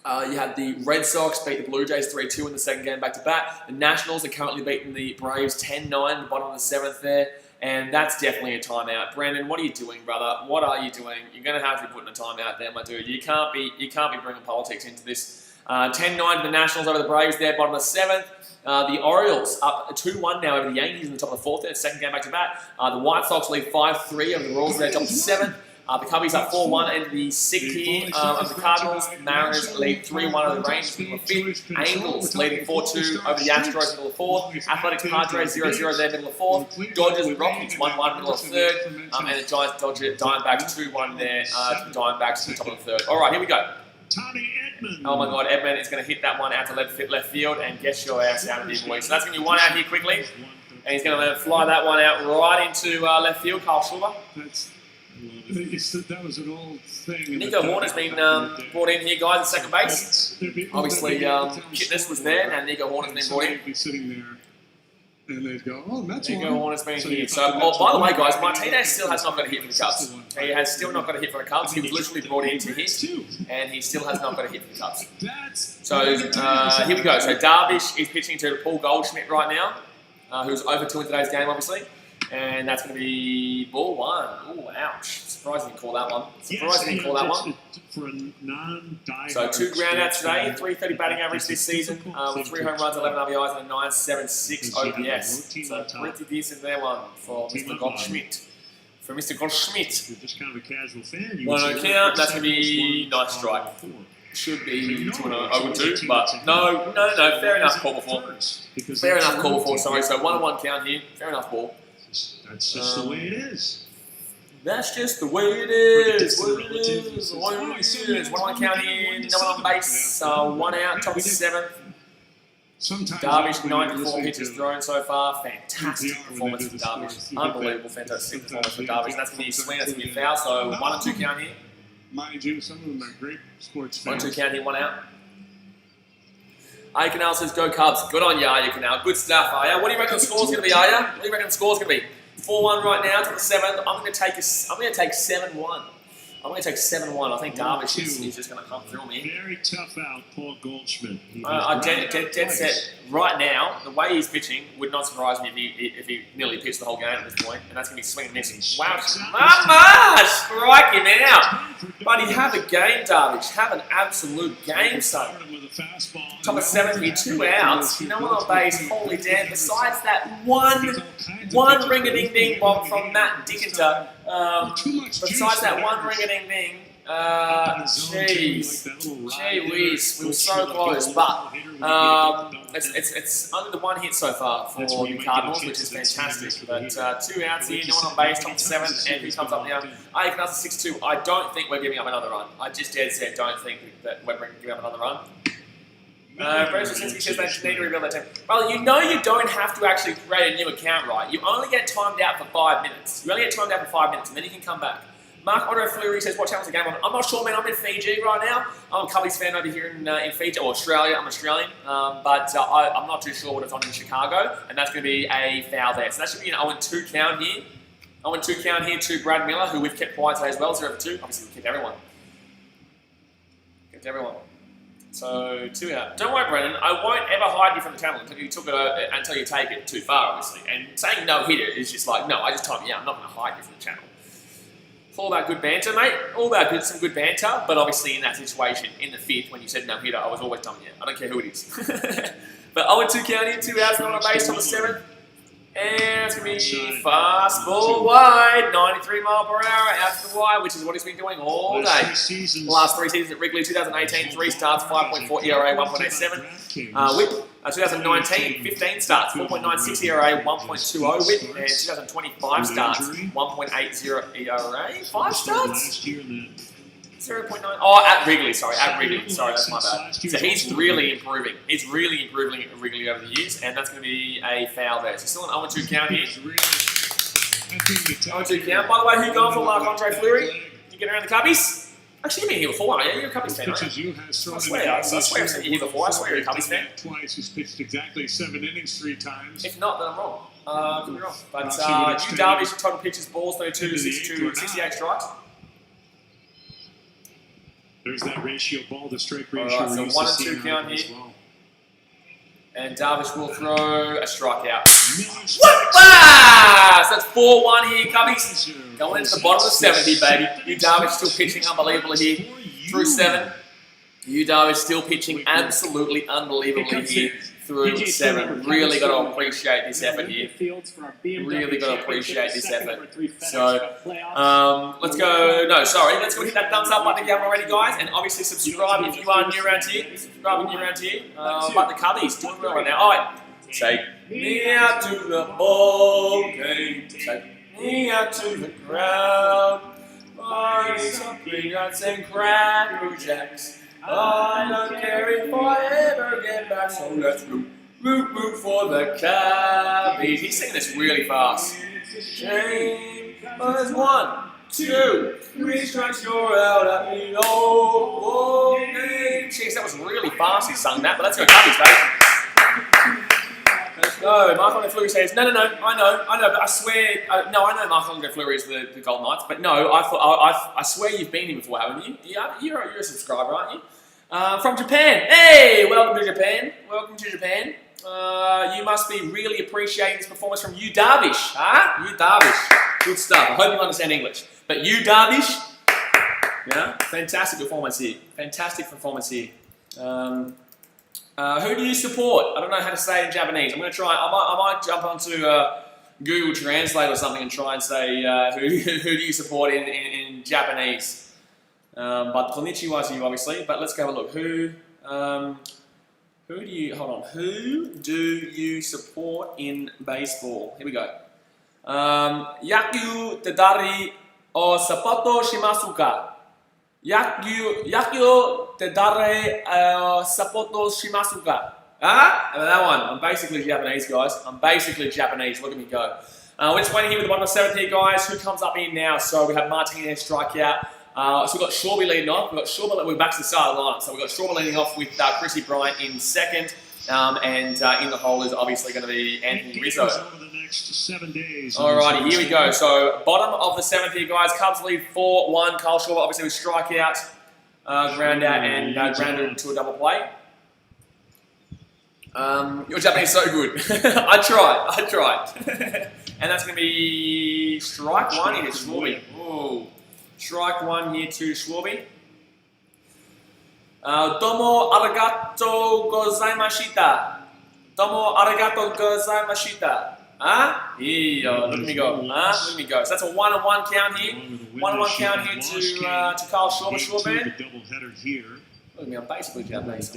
You had the Red Sox beat the Blue Jays 3-2 in the second game back-to-back. The Nationals are currently beating the Braves 10-9 in the bottom of the 7th there. And that's definitely a timeout. Brandon, what are you doing, brother? What are you doing? You're going to have to be putting a timeout there, my dude. You can't be bringing politics into this. 10-9 to the Nationals over the Braves there, bottom of the 7th. The Orioles up 2-1 now over the Yankees in the top of the 4th there, second game back-to-back. The White Sox lead 5-3 over the Royals there, top of the 7th. The Cubbies up 4-1 into the 6th here of the Cardinals. Mariners lead 3-1 over the Rangers in the 5th. Angels leading 4-2 over the Astros middle of 4th. Athletics Padres 0-0 there middle of 4th. Dodgers Rockies 1-1 middle of 3rd. And the Giants Diamondbacks 2-1 there to the Diamondbacks to the top of the 3rd. All right, here we go. Oh my God, Edman is going to hit that one out to left field and get your ass out of here, boys. So that's going to be one out here quickly. And he's going to fly that one out right into left field, Carl Schwarber. That was an old thing. Nico Horner's been brought in here, guys, at second base. Obviously, Kitness was there, and Nico Horner's been brought in. Be sitting there, and they'd go, "Oh, that's Nico Horner's been here." So, by the way, guys, Martinez still has not got a hit for the Cubs. He has still not got a hit for the Cubs. He was literally brought in to hit, and he still has not got a hit for the Cubs. So here we go. So Darvish is pitching to Paul Goldschmidt right now, who's over 2 in today's game, obviously. And that's going to be ball 1. Ooh, ouch. Surprised he didn't call that one. Surprised he didn't call that one. For a non-diehard So 2 groundouts today, 330 batting average this season, with 3 home runs, 11 RBIs, and a 9.76 OPS. So pretty decent there one for Mr. Goldschmidt. from Mr. Goldschmidt. If you're just kind of a casual fan, you 1-0 count, that's going to be nice strike. Should be 2-0, but no, fair enough call before. Fair enough call before, sorry, so 1-1 count here, fair enough ball. That's just the way it is. That's just the way it is. 1-1 count here, no one on base, 1 out, top of 7th. Darvish, 94 pitches thrown so far. Fantastic performance for Darvish. Unbelievable, fantastic performance for Darvish. That's going to be a swing, that's going to be a foul, so 1-2 count here. Mind you, some of them are great sports fans. 1-2 count here, 1 out. Aikenal says, go Cubs. Good on you, Aikenal. Good stuff, Aya. What do you reckon the score's going to be, Aya? What do you reckon the score's going to be? 4-1 right now to the 7th. I'm going to take 7-1. I'm going to take 7-1. I think Darvish is just going to come through me. Very tough out, Paul Goldschmidt. Dead set. Right now, the way he's pitching would not surprise me if he nearly pitched the whole game at this point. And that's going to be swing and miss. Wow. Mama! Strike him out. Buddy, have a game, Darvish. Have an absolute game, son. Top of 7th here, 2 outs. No one on base. Holy damn. Besides that one ring-a-ding-ding bomb from Matt Dickinter. Besides that one ring-a-ding-ding, jeez, gee whiz, we were so close, but it's only the 1 hit so far for the Cardinals, which is fantastic. But 2 outs here, no one on base, top of 7th, and who comes up now? Aikenal 6-2. I don't think we're giving up another run. I just dead set don't think that we're giving up another run. Brad Jasinski says they need to rebuild that team. Well, you know you don't have to actually create a new account, right? You only get timed out for 5 minutes. You only get timed out for 5 minutes, and then you can come back. Mark Otto Fleury says, what channel's the game on? I'm not sure, man. I'm in Fiji right now. I'm a Cubbies fan over here in Fiji, or Australia. I'm Australian. But I'm not too sure what it's on in Chicago, and that's going to be a foul there. So that should be an 0-2 count here. 0-2 count here to Brad Miller, who we've kept quiet today as well. 0-2. Obviously, we've kept everyone. So 2 out. Don't worry, Brendan. I won't ever hide you from the channel until you until you take it too far, obviously. And saying no hitter is just like, no, I just time you out. I'm not going to hide you from the channel. It's all about good banter, mate. All about some good banter. But obviously, in that situation, in the 5th, when you said no hitter, I was always dumb. Yeah, I don't care who it is. But 0-2 count here, 2 outs, not on base, top of 7th. And it's going to be fastball wide, 93 mile per hour out to the wide, which is what he's been doing all day. Last 3 seasons at Wrigley, 2018, 3 starts, 5.4 ERA, 1.87 whip. 2019, 15 starts, 4.96 ERA, 1.20 whip. And 2025 starts, 1.80 ERA, 5 starts. 0.9. Oh, at Wrigley, sorry. At Wrigley. Sorry, that's my bad. So he's really improving. He's really improving at Wrigley over the years, and that's going to be a foul there. So still an 0-2 count here. 0-2 count. By the way, who you going for, Marc-Andre Fleury? You get around the Cubbies? Actually, you've been here before, aren't you? You're a Cubbies fan, right? I swear I've seen you here before. I swear you're a Cubbies fan. Twice, he's pitched exactly 7 innings 3 times. If not, then I'm wrong. Could be wrong. But Yu Darvish, total pitches, balls, 32, 62, 68 strikes. There's that ratio, ball to strike ratio. Alright, so 1-2 count here. Well. And Darvish will throw a strikeout. What? So that's 4-1 here, Cubbies. Going into the bottom of the 70, baby. Yu Darvish still pitching unbelievably here through 7. Yu Darvish still pitching absolutely unbelievably here through 7. Really got to appreciate this effort here. Really got to appreciate this effort. So, let's go. No, sorry. Let's go hit that thumbs up button if you haven't already, guys. And obviously subscribe if you are new around here. Subscribe if you're new around here. But the Cubbies doing well right now. Alright. Take me out to the ball game. Take me out to the crowd. Buy some peanuts and cracker jacks. I don't care if I ever get back, so let's root for the Cubbies. He's singing this really fast. Shame, but there's 1, 2, 3 strikes, you're out at the old game. Jeez, that was really fast he sung that, but let's go Cubbies, baby. Let's go. Marc-Andre Fleury says, no, I know, but I swear, I know Marc-Andre Fleury is the Golden Knights, but no, I swear you've been here before, haven't you? You're a subscriber, aren't you? From Japan. Hey, welcome to Japan. Welcome to Japan. You must be really appreciating this performance from Yu Darvish, huh? Yu Darvish. Good stuff. I hope you understand English. But Yu Darvish, yeah, fantastic performance here. Fantastic performance here. Who do you support? I don't know how to say it in Japanese. I'm going to try. I might jump onto Google Translate or something and try and say who do you support in Japanese. But konnichiwa to you, obviously. But let's go have a look. Who do you support in baseball? Here we go. Yaku tedari o sapoto shimasu ka? Yaku tedari o sapoto shimasu ka? That one. I'm basically Japanese, guys. I'm basically Japanese. Look at me go. We're just waiting here with the bottom of 7th here, guys. Who comes up in now? So we have Martinez strikeout. So we've got Shawby leading off. We're back to the start of the line. So we've got Shawby leading off with Chrissy Bryant in second. And in the hole is obviously going to be Anthony Rizzo. Alrighty, here we go. So bottom of the 7th here, guys. Cubs lead 4-1. Kyle Schwarber obviously with strikeout, ground out, and grounded into a double play. Your Japanese is so good. I tried. And that's going to be strike one here to Schwarby. Ooh. Strike one here to Schwarby. Domo arigato gozaimashita. Domo arigato gozaimashita. Look at me go. Look at me go. So that's a 1-1 count here. 1-1 count here to Kyle Schwarber. Schwarber. Look at me, I'm basically Japanese.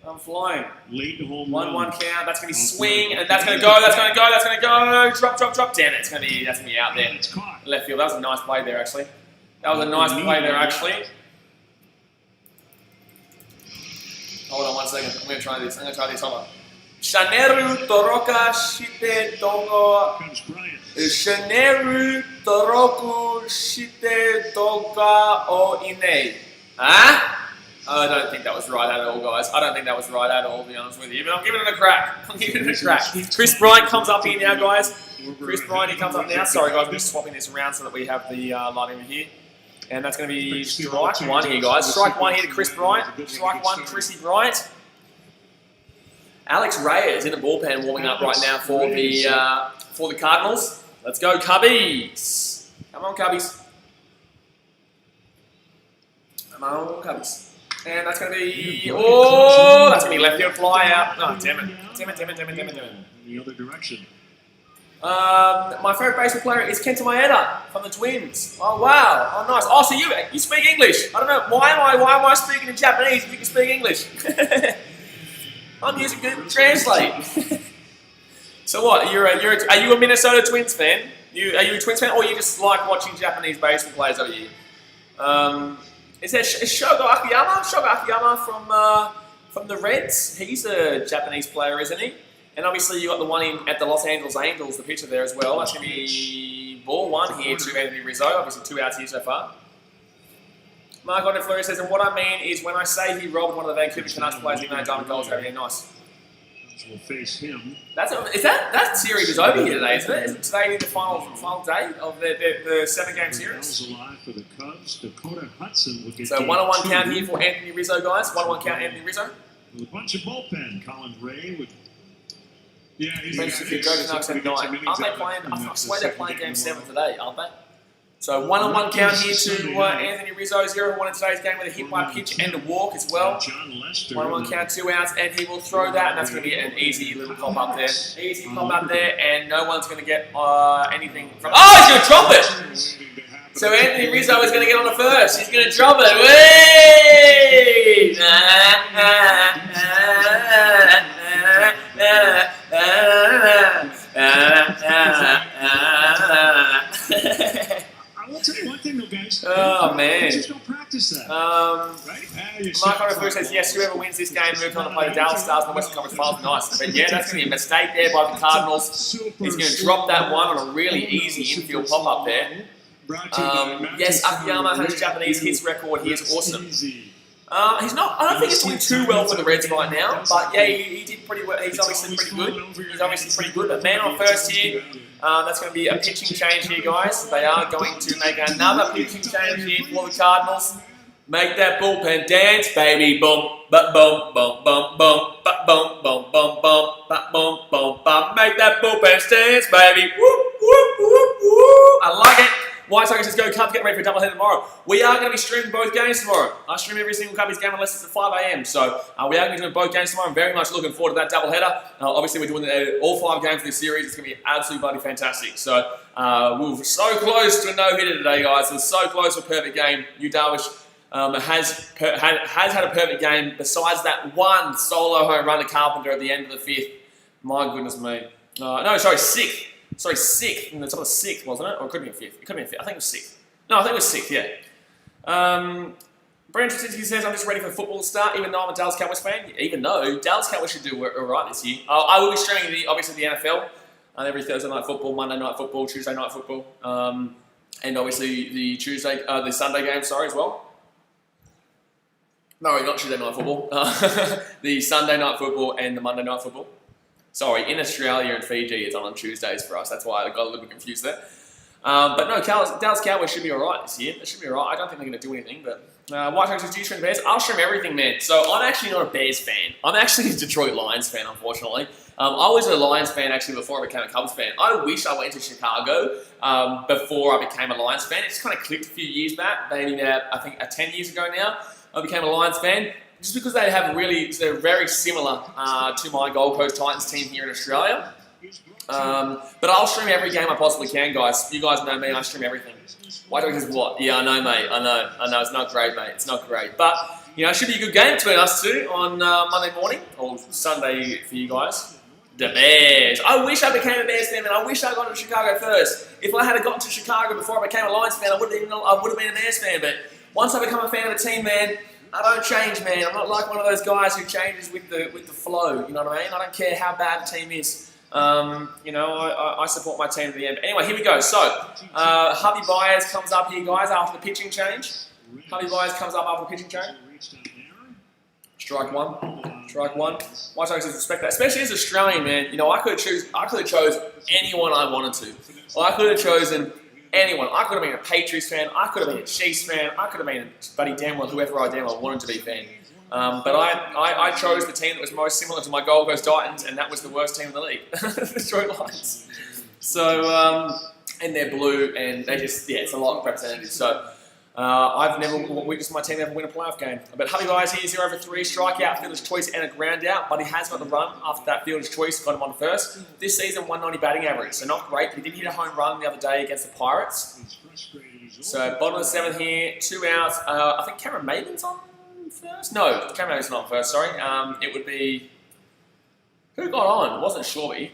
I'm flying. 1-1 count. That's going to be swing, and that's going to go. That's going to go. Drop. Damn it! That's going to be out there. Left field. That was a nice play there, actually. Hold on 1 second. I'm going to try this. Hold on. Shaneru toroka shite dongo. Shaneru toroku shite donga o ine. I don't think that was right at all, guys. I don't think that was right at all, to be honest with you. But I'm giving it a crack. Chris Bryant comes up here now, guys. Chris Bryant, he comes up now. Sorry, guys, I'm just swapping this around so that we have the line over here. And that's going to be strike one here, guys. Strike one here to Chris Bryant. Strike one, Chrissy Bryant. Alex Reyes in the bullpen warming up right now for the Cardinals. Let's go, Cubbies. Come on, Cubbies. And that's going to be, that's going to be left field fly out. Oh, damn it. The other direction. My favourite baseball player is Kenta Maeda from the Twins. Oh, wow. Oh, nice. Oh, so you speak English. I don't know. Why am I speaking in Japanese if you can speak English? I'm using Google Translate. So what? Are you a Minnesota Twins fan? Are you a Twins fan, or you just like watching Japanese baseball players over here? Is Shogo Akiyama from the Reds? He's a Japanese player, isn't he? And obviously you got the one at the Los Angeles Angels, the pitcher there as well. That's going to be ball one here to Anthony Rizzo. Obviously 2 outs here so far. Mark Andre Fleury says, and what I mean is when I say he robbed one of the Vancouver Canucks players, he made diamond goals over here. Nice. We'll face him. That series is over here today, isn't it? Isn't today the final day of the 7-game series? Alive for the Cubs. Dakota Hudson will get so 1-1 count here for Anthony Rizzo, guys. 1-1 count Anthony Rizzo. With a bunch of bullpen. Colin Ray with. Yeah, he's Canucks at 9. Aren't they playing? I swear they're playing Game 7 today, aren't they? So 1-1 count here to Anthony Rizzo. 0-1 in today's game with a hit by pitch and a walk as well. 1-1 count, 2 outs, and he will throw that, and that's going to be an easy little pop up there. Easy pop up there, and no one's going to get anything from. Oh, he's going to drop it! So Anthony Rizzo is going to get on the first. He's going to drop it. Whee! I will tell you one thing, though, guys. Oh, man. Just don't practice that. Right? Mark Andre says, yes, whoever wins this game moves on to play the Dallas Stars in the Western Conference Finals. Nice. But yeah, that's going to be a mistake there by the Cardinals. He's going to drop that one on a really easy infield pop-up there. Yes, Akiyama has Japanese hits record. He is awesome. He's not. I don't think he's doing too well for the Reds right now, but yeah, he did pretty well. He's obviously pretty good. But man on first here, that's going to be a pitching change here, guys. They are going to make another pitching change here for the Cardinals. Make that bullpen dance, baby. Boom, but boom, boom, boom, boom, but boom, boom, boom, boom, but boom, boom, boom. Make that bullpen dance, baby. Whoop, whoop, whoop, whoop. I like it. White Sox just go Cubs, get ready for a doubleheader tomorrow. We are going to be streaming both games tomorrow. I stream every single Cubbies game unless it's at 5 a.m. So we are going to be doing both games tomorrow. I'm very much looking forward to that doubleheader. Obviously, we're doing all 5 games of this series. It's going to be absolutely bloody fantastic. So we were so close to a no-hitter today, guys. It was so close to a perfect game. Yu Darvish has had a perfect game besides that one solo home run to Carpenter at the end of the 5th. My goodness me. No, sorry, 6th. Sorry, 6th. In the top of 6th, wasn't it? Or it could have been 5th. It could have been 5th. I think it was 6th. No, I think it was 6th, yeah. Brandon Traczynski says, I'm just ready for football to start, even though I'm a Dallas Cowboys fan. Even though Dallas Cowboys should do all right this year. I will be streaming, obviously, the NFL. Every Thursday night football, Monday night football, Tuesday night football. And obviously the Sunday game, as well. No, not Tuesday night football. The Sunday night football and the Monday night football. Sorry, in Australia and Fiji, it's on Tuesdays for us. That's why I got a little bit confused there. But no, Dallas Cowboys should be alright this year. They should be alright. I don't think they're going to do anything. But White Sox, do you stream the Bears? I'll stream everything, man. So I'm actually not a Bears fan. I'm actually a Detroit Lions fan, unfortunately. I was a Lions fan actually before I became a Cubs fan. I wish I went to Chicago before I became a Lions fan. It just kind of clicked a few years back, maybe I think 10 years ago now. I became a Lions fan. Just because they're very similar to my Gold Coast Titans team here in Australia. But I'll stream every game I possibly can, guys. You guys know me, I stream everything. White Sox is what? Yeah, I know, mate. I know. It's not great, mate. It's not great. But, it should be a good game between us two on Monday morning, or Sunday for you guys. The Bears. I wish I became a Bears fan, man. I wish I got to Chicago first. If I had gotten to Chicago before I became a Lions fan, I would have been a Bears fan. But once I become a fan of a team, man, I don't change, man. I'm not like one of those guys who changes with the flow. You know what I mean? I don't care how bad the team is. I support my team to the end. Anyway, here we go. So, Javi Baez comes up here, guys, after the pitching change. Javi Baez comes up after the pitching change. Strike one. White Sox respect that, especially as Australian, man. I could have chose anyone I wanted to. Well, I could have chosen anyone. I could have been a Patriots fan. I could have been a Chiefs fan. I could have been buddy damn well whoever I damn well wanted to be fan. But I chose the team that was most similar to my Gold Coast Titans, and that was the worst team in the league, the Detroit Lions. So, and they're blue, and they just, it's a lot of representatives. So, I've never witnessed my team ever win a playoff game. But Javi Baez here, 0 for 3, strikeout, fielder's choice, and a ground out. But he has got the run after that fielder's choice, got him on first. This season, 190 batting average, so not great. He did hit a home run the other day against the Pirates. So, bottom of the 7th here, 2 outs. I think Cameron Maven's on first? No, Cameron Maven's not on first, sorry. It would be... Who got on? It wasn't Shorby.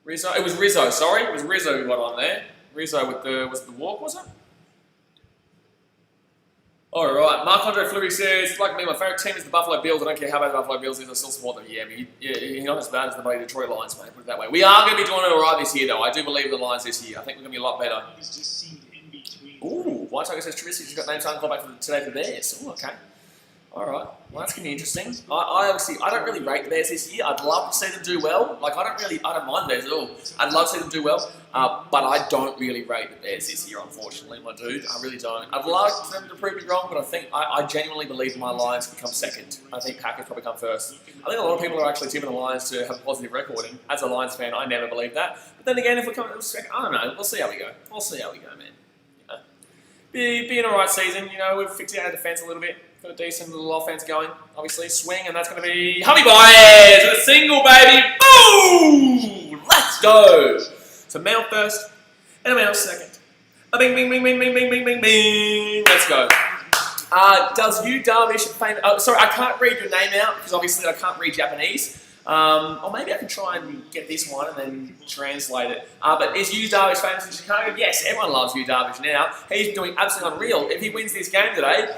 Rizzo. It was Rizzo, sorry. It was Rizzo who got on there. Rizzo with the walk, was it? Alright, Marc-Andre Fleury says, like me, my favourite team is the Buffalo Bills. I don't care how bad the Buffalo Bills is, I still support them. Yeah, you're not as bad as the bloody Detroit Lions, mate, put it that way. We are going to be doing it alright this year, though. I do believe in the Lions this year. I think we're going to be a lot better. Ooh, White Sox says Trubisky's got name signed back today for the Bears. Ooh, okay. Alright, well that's going to be interesting. I don't really rate the Bears this year. I'd love to see them do well. Like, I don't mind the Bears at all. I'd love to see them do well. But I don't really rate the Bears this year, unfortunately, my dude. I really don't. I'd like them to prove me wrong, but I genuinely believe my Lions can come second. I think Packers probably come first. I think a lot of people are actually tipping the Lions to have a positive record, and as a Lions fan, I never believe that. But then again, if we come second, I don't know. We'll see how we go. Man. Be an alright season. We've fixed our defense a little bit. Got a decent little offense going. Obviously, swing, and that's going to be Javi Baez with a single, baby. Boom! Let's go. So Mel first, and a Mel second. A bing, bing, bing, bing, bing, bing, bing, bing, bing. Let's go. Does Yu Darvish famous? Sorry, I can't read your name out because obviously I can't read Japanese. Or maybe I can try and get this one and then translate it. But is Yu Darvish famous in Chicago? Yes, everyone loves Yu Darvish now. He's doing absolutely unreal. If he wins this game today,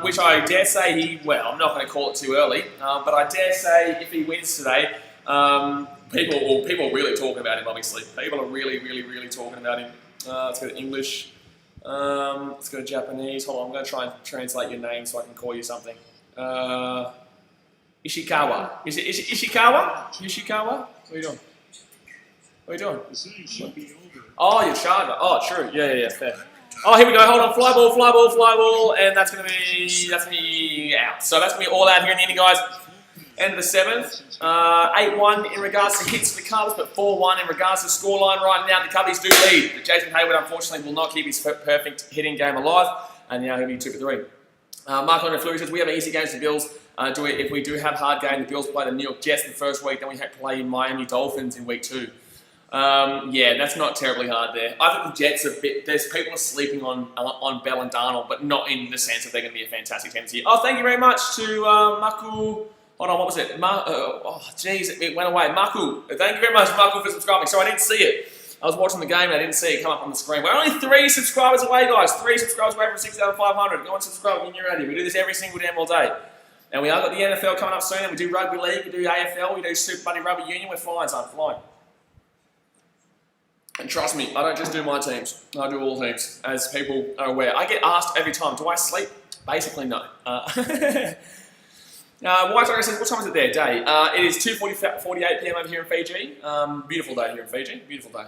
which I dare say I'm not going to call it too early, but I dare say if he wins today, people are really talking about him, obviously. People are really, really, really talking about him. Let's go to English. Let's go to Japanese. Hold on, I'm going to try and translate your name so I can call you something. Ishikawa. Is it Ishikawa? Ishikawa? What are you doing? Oh, you're charger. Oh, true. Yeah, fair. Oh, here we go. Hold on. Fly ball. And that's going to be out. So that's going to be all out here in the inning, guys. End of the 7th. 8-1 in regards to hits for the Cubs, but 4-1 in regards to scoreline right now. The Cubbies do lead. But Jason Hayward, unfortunately, will not keep his perfect hitting game alive, and now he'll be 2 for 3. Mark Andre Fleury says, we have an easy game against the Bills. If we do have hard game, the Bills play the New York Jets in the first week, then we have to play Miami Dolphins in week 2. Yeah, that's not terribly hard there. I think the Jets are a bit... There's people sleeping on Bell and Darnold, but not in the sense that they're going to be a fantastic team this year. Oh, thank you very much to Maku... Hold on, what was it? Oh, jeez, it went away. Maku. Thank you very much, Maku, for subscribing. Sorry, I didn't see it. I was watching the game and I didn't see it come up on the screen. We're only 3 subscribers away, guys. 3 subscribers away from 6,500. Go and subscribe when you're ready. We do this every single damn all day. And we are got the NFL coming up soon. And we do Rugby League, we do AFL, we do Super Buddy Rugby Union. We're flying, son. Flying. And trust me, I don't just do my teams. I do all teams, as people are aware. I get asked every time, do I sleep? Basically, no. White Tiger says, what time is it there? Day. It is 2:48 p.m. over here in Fiji. Beautiful day here in Fiji. Beautiful day.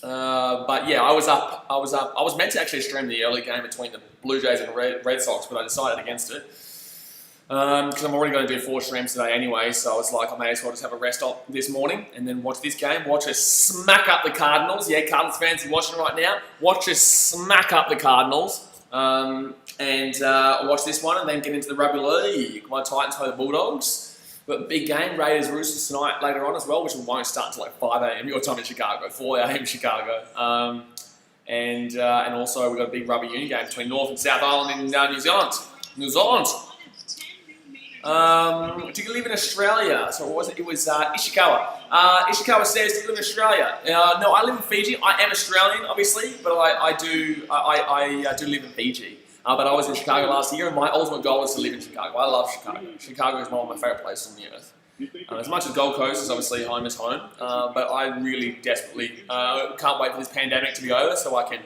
But yeah, I was up. I was meant to actually stream the early game between the Blue Jays and Red Sox, but I decided against it. Because I'm already going to do 4 streams today anyway, so I was like, I may as well just have a rest op this morning and then watch this game. Watch us smack up the Cardinals. Yeah, Cardinals fans, you're watching right now. Watch us smack up the Cardinals. And watch this one and then get into the Rugby League. My Titans play the Bulldogs. But big game, Raiders Roosters tonight later on as well, which won't start until like 5 a.m. your time in Chicago, 4 a.m. Chicago. And also we've got a big Rugby Union game between North and South Island in New Zealand. New Zealand. Do you live in Australia? So what was it? It was Ishikawa. Ishikawa says, do you live in Australia? No, I live in Fiji. I am Australian, obviously, but I do live in Fiji. But I was in Chicago last year, and my ultimate goal is to live in Chicago. I love Chicago. Chicago is one of my favourite places on the earth. As much as Gold Coast is obviously home is home, but I really desperately can't wait for this pandemic to be over so I can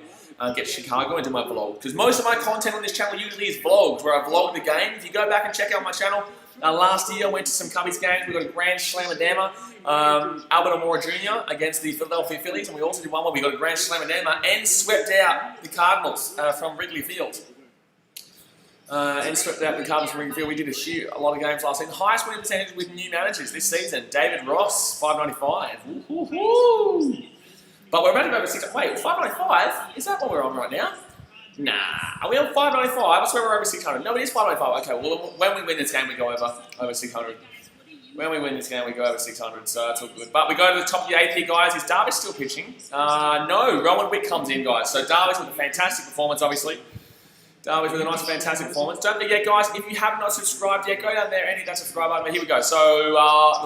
get to Chicago and do my vlog. Because most of my content on this channel usually is vlogs, where I vlog the game. If you go back and check out my channel, last year I went to some Cubbies games. We got a Grand Slam-a-Dama, Albert Amora Jr. against the Philadelphia Phillies, and we also did one where we got a Grand Slam-a-Dama and swept out the Cardinals from Wrigley Field. And swept out the Cardinals from Wrigley Field. We did a lot of games last season. Highest winning percentage with new managers this season. David Ross, 595. Woo-hoo-hoo. But we're about to go over 600. Wait, 595? Is that what we're on right now? Nah. Are we on 595? I swear we're over 600. No, it is 595. Okay, well, when we win this game, we go over 600. When we win this game, we go over 600, so that's all good. But we go to the top of the AP, guys. Is Darvish still pitching? No, Rowan Wick comes in, guys. So Darvish with a fantastic performance, obviously. Darvish with a nice, fantastic performance. Don't forget, guys, if you have not subscribed yet, go down there and hit that subscribe button. But here we go. So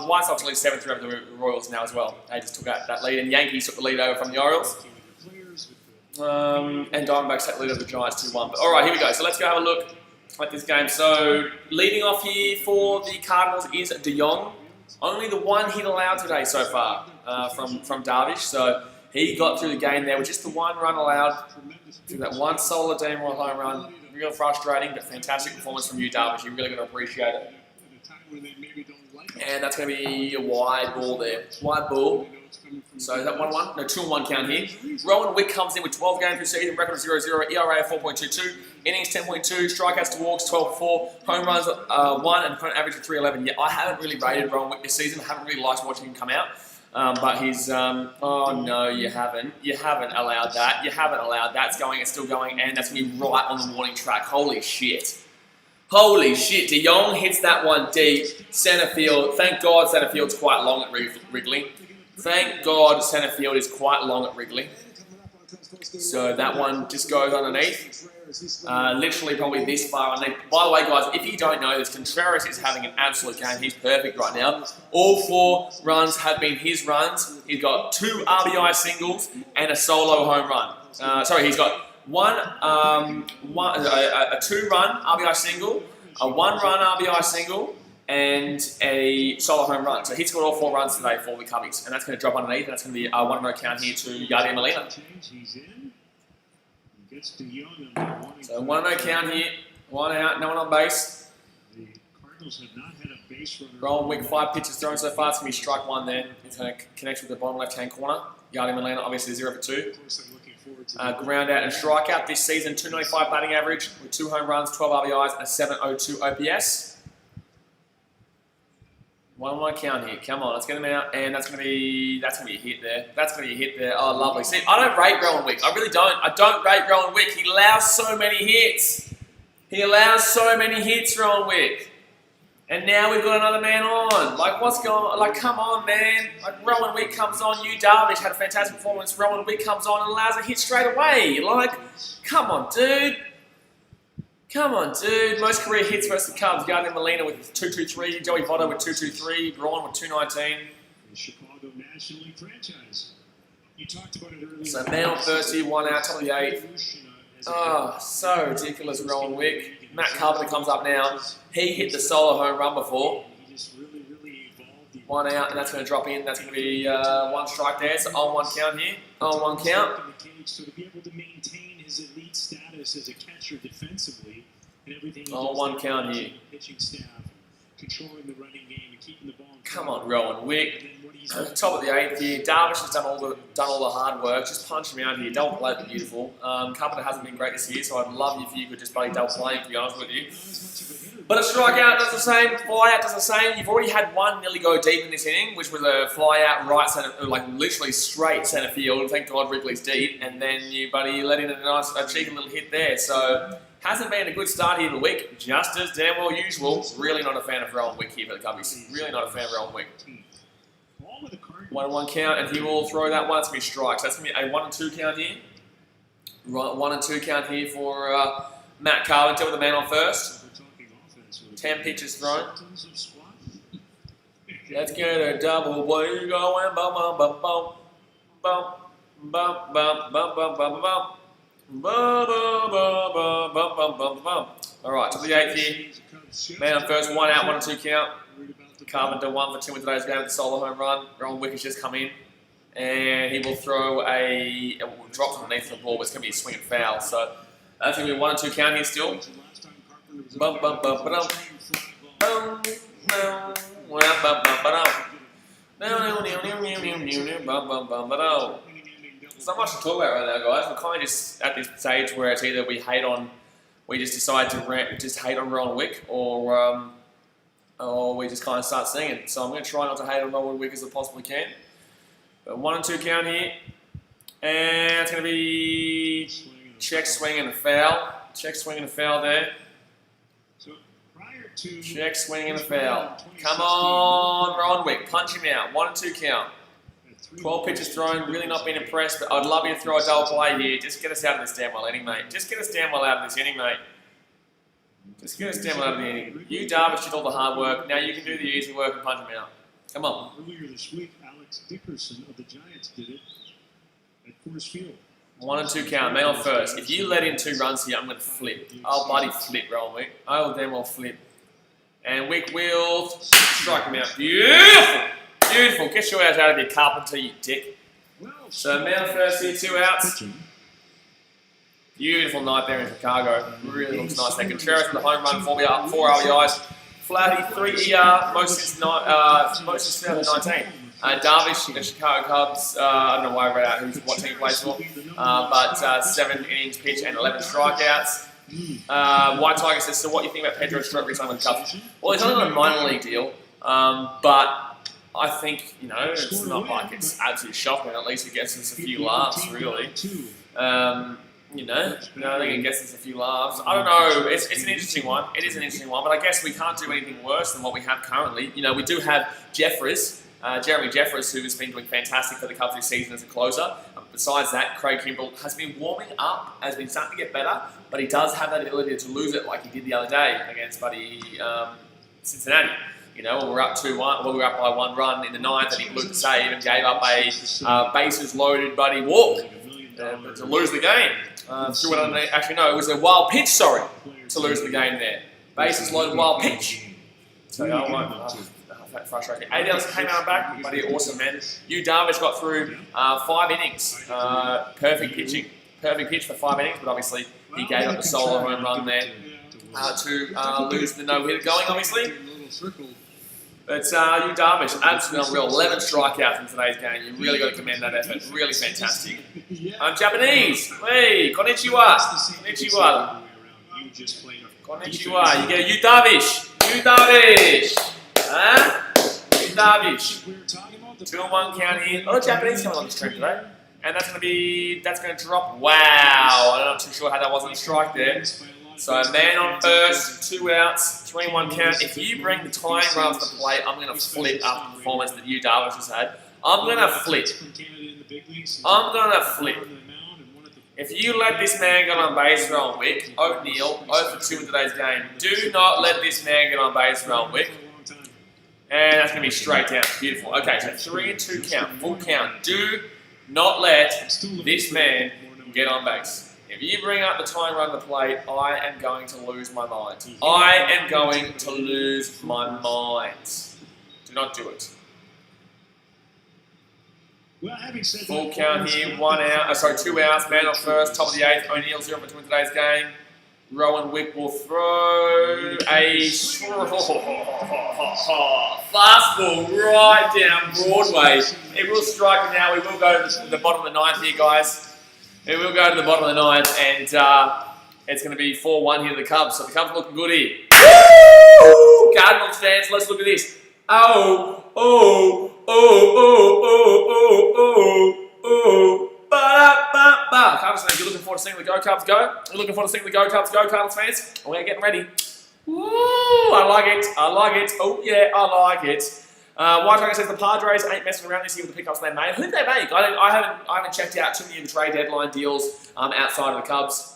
the White Sox lead 7-3 over the Royals now as well. They just took out that lead, and Yankees took the lead over from the Orioles. And Diamondbacks take the lead over the Giants 2-1. But all right, here we go. So let's go have a look at this game. So leading off here for the Cardinals is De Jong. Only the 1 hit allowed today so far from Darvish. So he got through the game there with just the 1 run allowed. Through that 1 solo team home run. Real frustrating, but fantastic performance from Yu Darvish. You're really going to appreciate it. And that's going to be a wide ball there. Wide ball. So is that 1-1? No, 2-1 count here. Rowan Wick comes in with 12 games this season, record of 0-0, ERA of 4.22, innings 10.2, strikeouts to walks 12-4, home runs 1, and current average of 3.11. Yeah, I haven't really rated Rowan Wick this season. I haven't really liked watching him come out. But he's, oh no, you haven't. You haven't allowed that. You haven't allowed that. It's going, it's still going, and that's going to be right on the warning track. Holy shit. Holy shit. De Jong hits that one deep. Center field. Thank God center field's quite long at Wrigley. Thank God center field is quite long at Wrigley. So that one just goes underneath. Literally probably this far underneath. By the way, guys, if you don't know this, Contreras is having an absolute game. He's perfect right now. All 4 runs have been his runs. He's got 2 RBI singles and a solo home run. Sorry, he's got a 2-run RBI single, a 1-run RBI single, and a solo home run. So he's got all 4 runs today for the Cubbies, and that's going to drop underneath, and that's going to be a 1-0 count here to Yadier Molina. So 1-0 count here, 1 out, no one on base. Rowan Wick, 5 pitches thrown so far. It's going to be strike 1 there. It's going to connect with the bottom left-hand corner. Yadier Molina, obviously 0 for 2. Ground out and strikeout this season, 295 batting average with 2 home runs, 12 RBIs, and a 702 OPS. 1-1 count here. Come on, let's get him out, and that's gonna be a hit there. That's gonna be a hit there. Oh, lovely. See, I don't rate Rowan Wick. I really don't. I don't rate Rowan Wick. He allows so many hits. He allows so many hits, Rowan Wick. And now we've got another man on. Like, what's going on? Like, come on, man. Like, Rowan Wick comes on. Yu Darvish had a fantastic performance. Rowan Wick comes on and allows a hit straight away. Like, come on, dude. Come on, dude. Most career hits versus the Cubs. Gardner Molina with 223. Joey Votto with 223. Braun with 219. The Chicago National League franchise. You talked about it earlier. So, man on first here, 1 out, top of the 8th. Oh, so ridiculous, Rowan Wick. Matt Carpenter comes up now. He hit the solo home run before. 1 out, and that's going to drop in. That's going to be 1 strike there. So, on 1 count here. On 1 count. So to be able to maintain his elite status as a catcher defensively and everything. On 1 count here. Pitching staff, controlling the running game and keeping the ball. Come on, Rowan Wick. Top of the 8th here. Darvish has done all the hard work. Just punch him out here. Double play would be beautiful. Carpenter hasn't been great this year, so I'd love you if you could just buddy double play him, to be honest with you. But a strikeout does the same. Fly out does the same. You've already had 1 nearly go deep in this inning, which was a fly out right center, like literally straight center field. Thank God Wrigley's deep, and then you let in a cheeky little hit there. So hasn't been a good start here of the week. Just as damn well usual. Really not a fan of Rowan Wick here for the Cubbies. Really not a fan of Rowan Wick. 1-1 count, and he will throw that one. It's going to be strikes. That's going to be a 1 and 2 count here. Right, 1 and 2 count here for Matt Carpenter with the man on first. 10 pitches thrown. Let's get a double play going. Bum bum bum bum bum bum bum bum bum bum bum. All right, to the 8th here. Man on first, 1 out, 1 and 2 count. Carpenter 1 for 2 in today's game with the solo home run. Rowan Wick has just come in, and he will throw it will drop underneath the ball, but it's going to be a swing and foul. So that's going to be a 1 and 2 count here still. Bum bum bum ba dum. Bum bum bum bum ba dum. There's not much to talk about right now, guys. We're kind of just at this stage where it's either we just decide to just hate on Rowan Wick, or we just kind of start singing. So I'm going to try not to hate on Rowan Wick as I possibly can. But 1 and 2 count here. And it's going to be check, swing, and a foul. Check, swing, and a foul there. Check, swing, and a foul. Come on, Rowan Wick. Punch him out. 1 and 2 count. 12 pitches thrown. Really not been impressed, but I'd love you to throw a double play here. Just get us out of this damn well inning, mate. Just get us damn well out of this inning, mate. Just get us damn well out of the inning. Yu Darvish did all the hard work. Now you can do the easy work and punch him out. Come on. Earlier this week, Alex Dickerson of the Giants did it at Coors Field. 1 and 2 count. Man on first. If you let in 2 runs here, I'm going to flip. I'll bloody flip, Rowan Wick. I will damn well flip. And Wick will strike him out. Beautiful! Beautiful. Get your ass out of here, Carpenter, you dick. So man on first here, 2 outs. Beautiful night there in Chicago. Really looks nice there. Contreras with the home run, 4 RBIs. Flaherty, 3 ER, most since 2019. Darvish, the Chicago Cubs, I don't know why I read out what team he plays for, but 7 innings pitched and 11 strikeouts. White Tiger says, so what do you think about Pedro Strop resigning with the Cubs? Well, he's only on a minor league deal, but I think, it's not like it's absolutely shocking. At least it gets us a few laughs, really. I think it gets us a few laughs. I don't know. It's an interesting one. It is an interesting one, but I guess we can't do anything worse than what we have currently. We do have Jeremy Jeffress, who has been doing fantastic for the Cubs this season as a closer. Besides that, Craig Kimbrell has been warming up, has been starting to get better, but he does have that ability to lose it like he did the other day against Cincinnati. When we're up 2-1, we were up by 1 run in the 9th, and he blew the save and gave up a bases loaded walk to lose the game. Threw it underneath. Actually, no, it was a wild pitch. To lose the game there. Bases loaded, wild pitch. So that frustrates me. 8 outs came out back. Bloody awesome, man. Yu Darvish got through 5 innings. Perfect pitching. Perfect pitch for 5 innings, but obviously he gave up the solo home run there to lose the no-hitter going, obviously. But Yu Darvish, absolutely unreal. 11 strikeouts in today's game. You really got to commend that effort. Really fantastic. I'm Japanese. Hey, konnichiwa. Konnichiwa. Konnichiwa. You get a Yu Darvish. Yu Darvish. Huh? Darvish. We were talking about the 2-1 count here. Oh, Japanese coming on the stream today. And that's going to drop. Wow. I'm not too sure how that wasn't a strike there. So man on first, 2 outs, 3-1 count. If you bring the tying run to the plate, I'm going to flip up the performance that Yu Darvish has had. I'm going to flip. I'm going to flip. If you let this man get on base for on Wick, O'Neal, 0 for 2 in today's game. Do not let this man get on base for on Wick. And that's going to be straight down. Beautiful. Okay, so 3-2 count, full count. Do not let this man get on base. If you bring up the tying run to the plate, I am going to lose my mind. I am going to lose my mind. Do not do it. Well, full count here, 2 outs, man on first, top of the 8th, O'Neal 0 for 2 in today's game. Rowan Wick will throw a fastball right down Broadway. It will strike him now. We will go to the bottom of the 9th here, guys. It will go to the bottom of the 9th, and it's going to be 4-1 here to the Cubs. So the Cubs are looking good here. Woo! Cardinals fans, let's look at this. Oh, oh, oh, oh, oh, oh, oh, oh. Ba-da-ba-ba. Cardinals fans, you're looking forward to seeing the Go Cubs go? You're looking forward to seeing the Go Cubs go, Cardinals fans? We're getting ready. Woo! I like it. I like it. Oh, yeah, I like it. White Tiger says the Padres ain't messing around this year with the pickups they made. Who did they make? I haven't checked out too many of the trade deadline deals outside of the Cubs.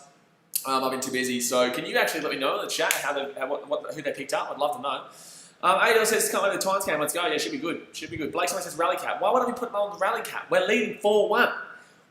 I've been too busy. So can you actually let me know in the chat who they picked up? I'd love to know. Ado says come over the Titans game. Let's go. Yeah, should be good. Should be good. Blake says rally cap. Why would I be putting on the rally cap? We're leading 4-1.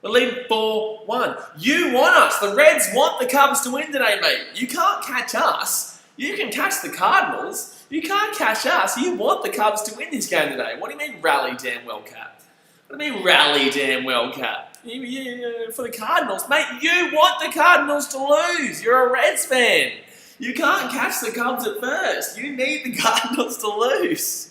We're leading 4-1. You want us. The Reds want the Cubs to win today, mate. You can't catch us. You can catch the Cardinals. You can't catch us. You want the Cubs to win this game today. What do you mean rally damn well, Cap? What do you mean rally damn well, Cap? For the Cardinals, mate, you want the Cardinals to lose. You're a Reds fan. You can't catch the Cubs at first. You need the Cardinals to lose.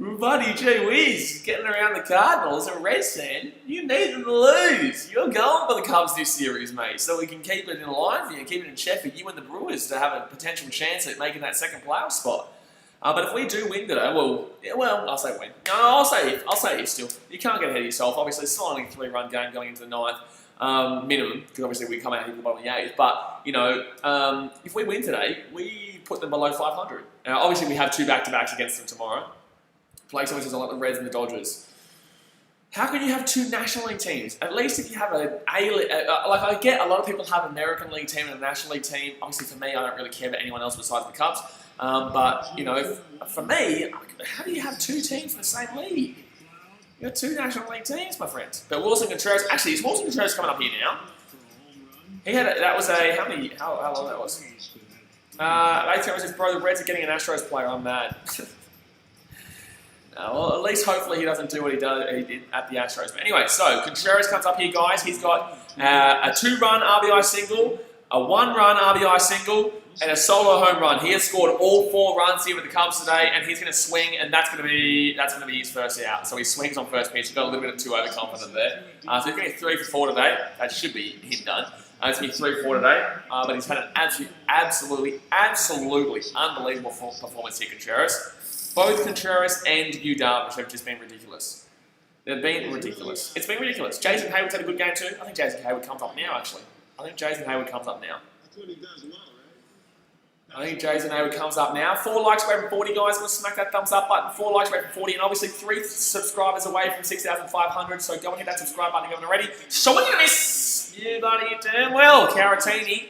Buddy, gee whiz, getting around the Cardinals, a Reds fan, you need them to lose. You're going for the Cubs this series, mate, so we can keep it in line for you, keep it in check for you and the Brewers to have a potential chance at making that second playoff spot. But if we do win today, well, I'll say win. No, I'll say if still. You can't get ahead of yourself. Obviously, it's still only a 3-run game going into the 9th, minimum, because obviously we come out here at the bottom of the 8th. But, if we win today, we put them below 500. Now, obviously, we have 2 back-to-backs against them tomorrow. Blake always says I like the Reds and the Dodgers. How can you have 2 National League teams? At least if you have I get a lot of people have an American League team and a National League team. Obviously for me, I don't really care about anyone else besides the Cubs. But, for me, how do you have 2 teams in the same league? You got 2 National League teams, my friends. But Wilson Contreras, actually, is Wilson Contreras coming up here now? How long that was? They says, bro, the Reds are getting an Astros player, I'm mad. Well, at least hopefully he doesn't do what he did at the Astros. But anyway, so Contreras comes up here, guys. He's got a 2-run RBI single, a 1-run RBI single, and a solo home run. He has scored all 4 runs here with the Cubs today, and he's going to swing, and that's going to be his first out. So he swings on first pitch. He's got a little bit of too overconfident there. So he's going to be 3 for 4 today. That should be him done. It's going to be 3 for 4 today, but he's had an absolutely unbelievable performance here, Contreras. Both Contreras and Yu Darvish have just been ridiculous. They've been ridiculous. It's been ridiculous. Jason Hayward's had a good game too. I think Jason Hayward comes up now, actually. I think Jason Hayward comes up now. That's what he does well, right? I think Jason Hayward comes up now. 4 likes away from 40, guys. Let's smack that thumbs up button. 4 likes away from 40, and obviously 3 subscribers away from 6,500. So go and hit that subscribe button if you haven't already. Swing and a miss. You buddy, you're doing well. Caratini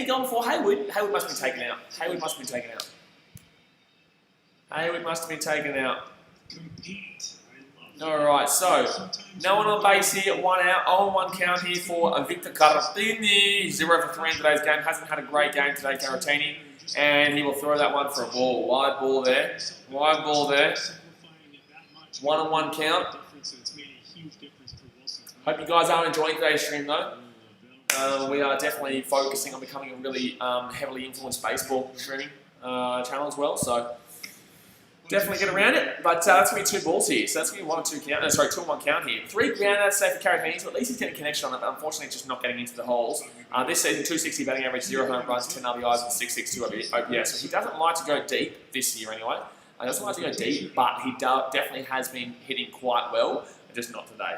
going for Hayward. Hayward must be taken out. Hayward must be taken out. Hayward must have been taken out. Alright, so no one on base here, 1 out, 0-1 count here for Victor Caratini. 0 for 3 in today's game. Hasn't had a great game today, Caratini. And he will throw that one for a ball. Wide ball there. 1-1 count. Hope you guys are enjoying today's stream though. We are definitely focusing on becoming a really heavily influenced baseball streaming channel as well. So definitely get around it, but that's going to be 2 balls here, so that's going to be 1-2 count. 2-1 count here. 3 ground outs safe for Caratini, so at least he's getting a connection on it, but unfortunately just not getting into the holes. This season, 260 batting average, 0 home runs, 10 RBIs, and 662 OPS. So he doesn't like to go deep this year anyway. He doesn't like to go deep, but he definitely has been hitting quite well, just not today.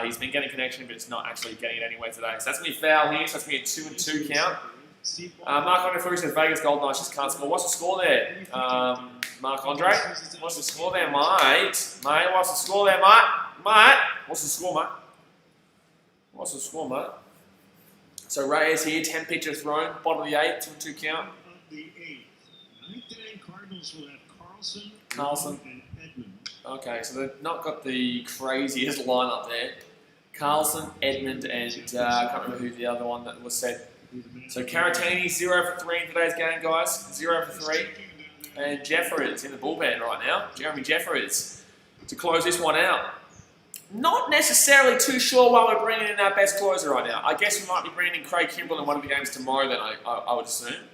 He's been getting connection, but it's not actually getting it anywhere today. So that's going to be foul here, so that's going to be a 2-2 count. Marc-Andre says Vegas Golden Knights just can't score. What's the score there? Marc-Andre? What's the score there, mate? Mate, what's the score there, mate? Mate? What's the score, mate? What's the score, mate? So Reyes here, 10 pitches thrown, bottom of the 8th, 2-2 count. The 8th. I think today Cardinals will have Carlson. and Edmund. Okay, so they've not got the craziest lineup there. Carlson, Edmund, and I can't remember who the other one that was said. So Caratini, 0 for 3 in today's game, guys. 0 for 3. And Jeffers in the bullpen right now. Jeremy Jeffers to close this one out. Not necessarily too sure why we're bringing in our best closer right now. I guess we might be bringing in Craig Kimbrell in one of the games tomorrow then, I would assume.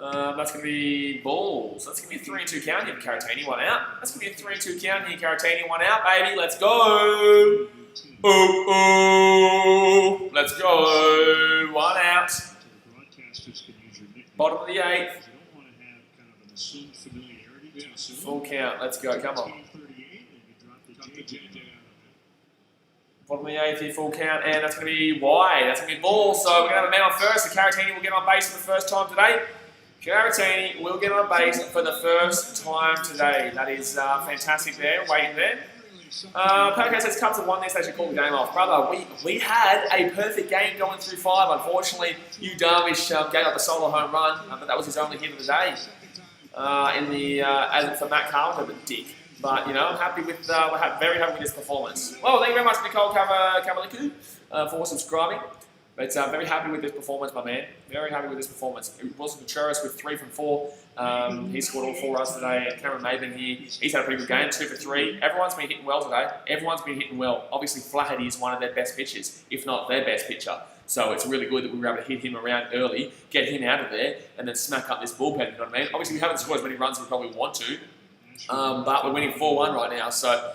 That's going to be Bulls. That's going to be a 3-2 count here for Caratini, 1 out. That's going to be a 3-2 count here, Caratini, 1 out, baby. Let's go. Oh, let's go. 1 out. Bottom of the 8th. Full count. Let's go. Come on. Bottom of the 8th here, full count, and that's going to be wide. That's going to be ball. So we're going to have a man on first. So Caratini will get on base for the first time today. Caratini will get on base for the first time today. That is fantastic there, waiting there. Paco says, Cubs have won this, they should call the game off. Brother, we had a perfect game going through 5. Unfortunately, Yu Darvish gave up a solo home run, but that was his only hit of the day. As for Matt Carlton, the dick. But, you know, I'm happy with, very happy with this performance. Well, thank you very much, Nicole Cavalicu, for subscribing. But very happy with this performance, my man. Very happy with this performance. It was Contreras with 3 from 4. He scored all 4 runs today. And Cameron Maben here, he's had a pretty good game, 2 for 3. Everyone's been hitting well today. Everyone's been hitting well. Obviously, Flaherty is one of their best pitchers, if not their best pitcher. So it's really good that we were able to hit him around early, get him out of there, and then smack up this bullpen, you know what I mean? Obviously, we haven't scored as many runs as we probably want to, but we're winning 4-1 right now. So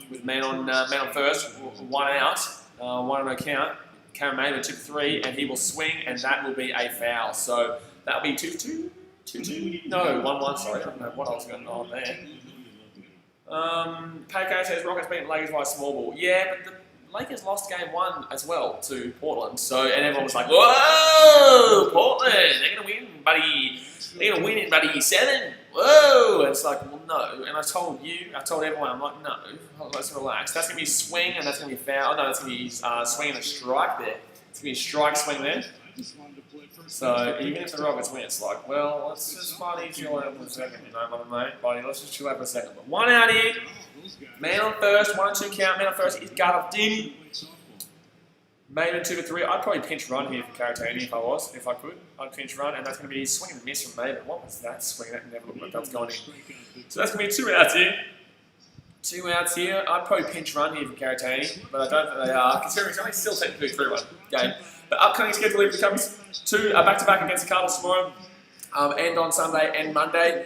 with man on first, 1 out, 1 on account. Cameron Maben 2 for 3, and he will swing, and that will be a foul. So that'll be 2-2? 2-2? No, 1-1, sorry. I don't know what else going on there. Paco says Rockets beat Lakers by a small ball. Yeah, but the Lakers lost game 1 as well to Portland. So, and everyone was like, whoa, Portland, they're going to win, buddy. They're going to win in, buddy, 7. Whoa. And it's like, well, no. And I told everyone, I'm like, no, let's relax. That's going to be swing, and that's going to be foul. No, that's going to be swing and a strike there. It's going to be a strike swing there. So even if the Rockets win, it's like, well, let's just buddy chill out for a second, you know, mate, buddy, let's just chill out for a second. But 1 out here, man on first, 1 and 2 count, man on first, is guard off Dini. Maben 2 for 3. I'd probably pinch run here for Caratini if I could. I'd pinch run, and that's going to be swing and miss from Maben. What was that swing? That never looked like that was going in. So that's going to be 2 outs here. 2 outs here. I'd probably pinch run here for Caratini, but I don't think they are, considering it's only still technically a 3-1 game. The upcoming schedule here becomes 2 back-to-back against the Cardinals tomorrow, and on Sunday and Monday,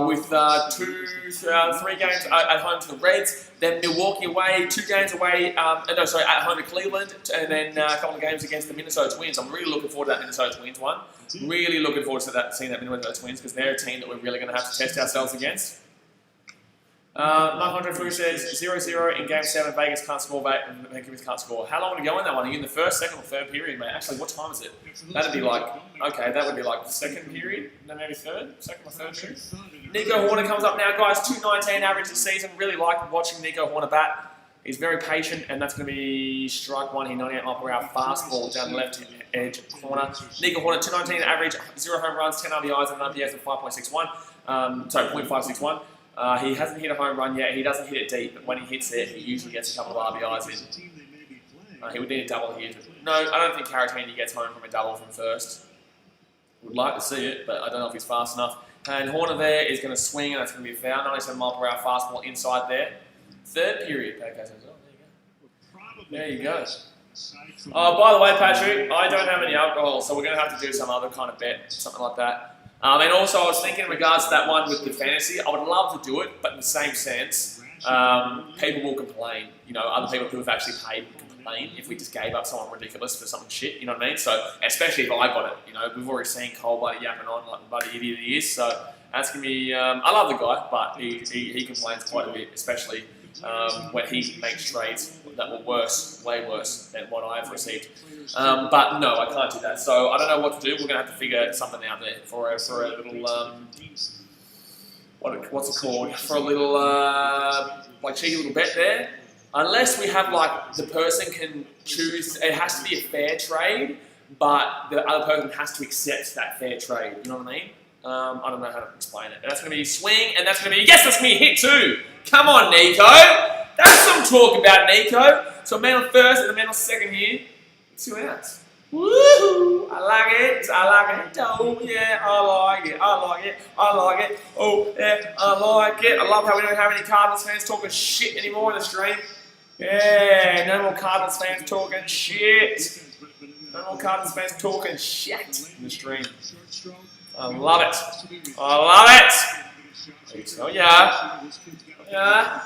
with 3 games at home to the Reds, then Milwaukee away, 2 games away, at home to Cleveland, and then a couple of games against the Minnesota Twins. I'm really looking forward to that Minnesota Twins one. Really looking forward to seeing that Minnesota Twins, because they're a team that we're really going to have to test ourselves against. Marc-Andre Fu says 0-0 in Game 7. Vegas can't score. Vancouver can't score. How long would it go in that one? Are you in the first, second, or third period, mate? Actually, what time is it? That'd be like, okay, that would be like the second period, no, maybe third, second or third period. Nico Horner comes up now, guys. 219 average this season. Really like watching Nico Horner bat. He's very patient, and that's going to be strike 1 here, 98 mile per hour fastball down the left edge corner. Nico Horner, 219 average, 0 home runs, 10 RBIs, and an OPS of 5.61. Sorry, 0.561. He hasn't hit a home run yet. He doesn't hit it deep, but when he hits it, he usually gets a couple of RBIs in. He would need a double here. No, I don't think Caratini gets home from a double from first. Would like to see it, but I don't know if he's fast enough. And Horner there is going to swing, and that's going to be a foul. 97 mile per hour fastball inside there. Third period, Paco says, oh, there you go. There you go. Oh, by the way, Patrick, I don't have any alcohol, so we're going to have to do some other kind of bet, something like that. And also, I was thinking in regards to that one with the fantasy, I would love to do it, but in the same sense, people will complain. You know, other people who have actually paid will complain if we just gave up someone ridiculous for something shit, you know what I mean? So, especially if I got it, you know, we've already seen Cole bloody yapping on like the bloody idiot he is, so that's going to be, I love the guy, but he complains quite a bit, especially when he makes trades that were worse, way worse than what I've received. But no, I can't do that, so I don't know what to do. We're going to have to figure something out there for a little, what's it called? For a little, like cheeky little bet there. Unless we have like the person can choose, it has to be a fair trade, but the other person has to accept that fair trade. You know what I mean? I don't know how to explain it. But that's going to be a swing, and that's going to be, yes, that's going to be a hit too. Come on, Nico. That's some talk about Nico. So a man on first and a man on second here. 2 outs. Woohoo! I like it. I like it. Oh yeah, I like it. I like it. I like it. Oh yeah, I like it. I love how we don't have any Cardinals fans talking shit anymore in the stream. Yeah, no more Cardinals fans talking shit. No more Cardinals fans talking shit in the stream. I love it. I love it. Oh yeah. Yeah.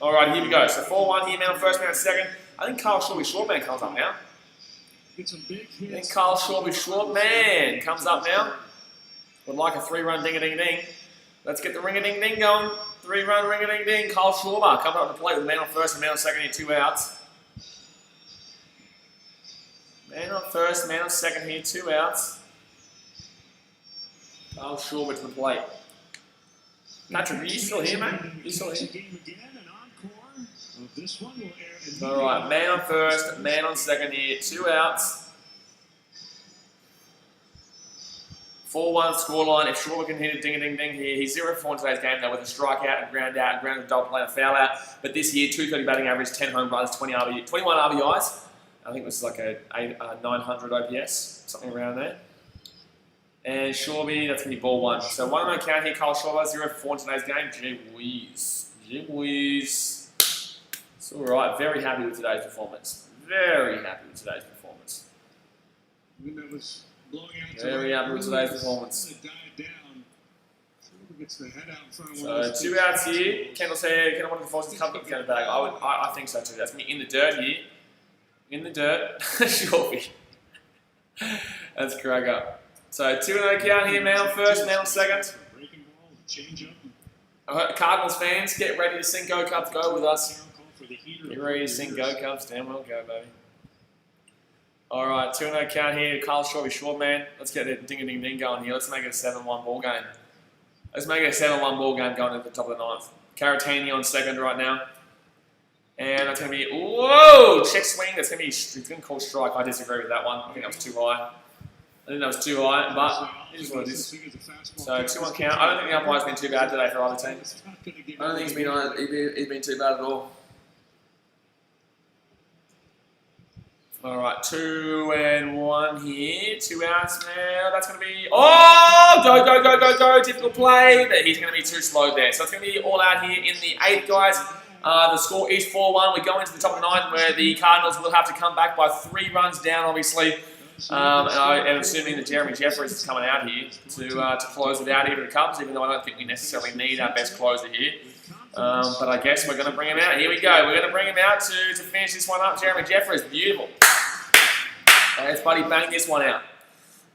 All right, here we go. So 4-1 here, man on first, man on second. I think Carl Shortman comes up now. I think Carl Shortman comes up now. Would like a 3-run ding-a-ding-ding. Let's get the ring-a-ding-ding going. 3-run ring-a-ding-ding. Carl Shortman coming up to the plate with a man on first and man on second here, 2 outs. Man on first, man on second here, 2 outs. Carl Shortman to the plate. Patrick, are you still here, mate? You still here? Alright, man on first, man on second here, 2 outs. 4-1 scoreline. If Shortman can hit a ding-a-ding-ding here, he's 0-4 in today's game though, with a strikeout, a ground out, a double play, and a foul out. But this year, 230 batting average, 10 home runs, 21 RBIs. I think it was like a 900 OPS, something around there. And Shorby, that's going to be ball 1. So 1 count here, Carl Shorby, 0-4 in today's game. Gee whiz. Gee whiz. It's alright, very happy with today's performance. Very happy with today's performance. Very happy with today's performance. So 2 outs here. Kendall said, Kendall wanted to force his cup to the bag. I think so too. That's going to be in the dirt here. In the dirt. Shorby. That's crack up. So 2-0 count here, man on first, man on second. Cardinals fans, get ready to sing Go Cubs Go with us. Get ready to sing Go Cubs, damn well go, baby. Alright, 2-0 count here, Carl Shortman. Let's get that ding-a-ding-ding going here. Let's make it a 7-1 ball game. Let's make it a 7-1 ball game going at the top of the 9th. Caratini on second right now. And that's going to be, whoa, check swing. That's going to be, it's going to call strike. I disagree with that one. I think that was too high. I think that was too high, but it is what it is. So 2-1 count. I don't think the umpire's been too bad today for either team. I don't think he's been too bad at all. Alright, 2-1 here. 2 outs now. That's going to be, oh, go. Difficult play, but he's going to be too slow there. So it's going to be all out here in the 8th, guys. The score is 4-1. We go into the top of the 9th where the Cardinals will have to come back by 3 runs down, obviously. And I am assuming that Jeremy Jeffries is coming out here to close it out here to the Cubs, even though I don't think we necessarily need our best closer here. But I guess we're going to bring him out. Here we go. We're going to bring him out to finish this one up. Jeremy Jeffries, beautiful. Let's buddy bang this one out.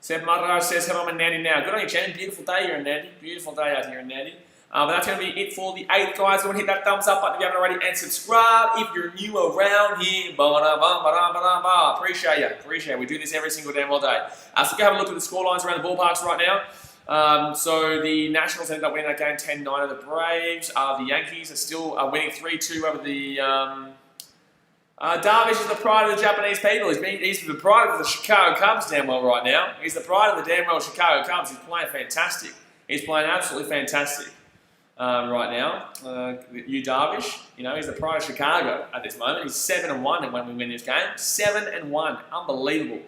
Seb Mutro says, hello, I'm in Nandy now. Good on you, Chen. Beautiful day here in Nandy. Beautiful day out here in Nandy. But that's going to be it for the 8th, guys. Go and hit that thumbs up button if you haven't already, and subscribe if you're new around here. Appreciate you. Appreciate you. We do this every single damn all day. So go have a look at the scorelines around the ballparks right now. So the Nationals ended up winning that game 10-9 of the Braves. The Yankees are still winning 3-2 over the... Darvish is the pride of the Japanese people. He's the pride of the Chicago Cubs damn well right now. He's the pride of the damn well Chicago Cubs. He's playing fantastic. He's playing absolutely fantastic right now. Yu Darvish, you know, he's the pride of Chicago at this moment. He's 7-1 when we win this game. 7-1. Unbelievable.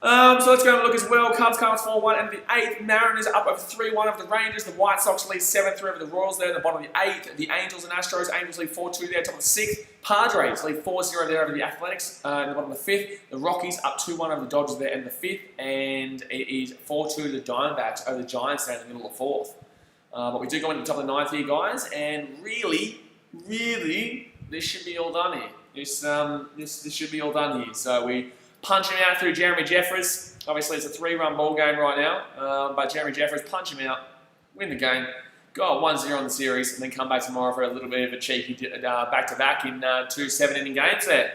So let's go and look as well. Cubs 4-1 and the 8th. Mariners up over 3-1 over the Rangers. The White Sox lead 7-3 over the Royals there at the bottom of the 8th. The Angels and Astros. Angels lead 4-2 there, top of the 6th. Padres lead 4-0 there over the Athletics in the bottom of the 5th. The Rockies up 2-1 over the Dodgers there in the 5th. And it is 4-2 the Diamondbacks over the Giants there in the middle of the 4th. But we do go into the top of the 9th here, guys. And really, this should be all done here. This should be all done here. So we punch him out through Jeremy Jeffers. Obviously, it's a 3-run ball game right now. But Jeremy Jeffers, punch him out, win the game, go up 1-0 on the series, and then come back tomorrow for a little bit of a cheeky back-to-back in 2 7-inning games there.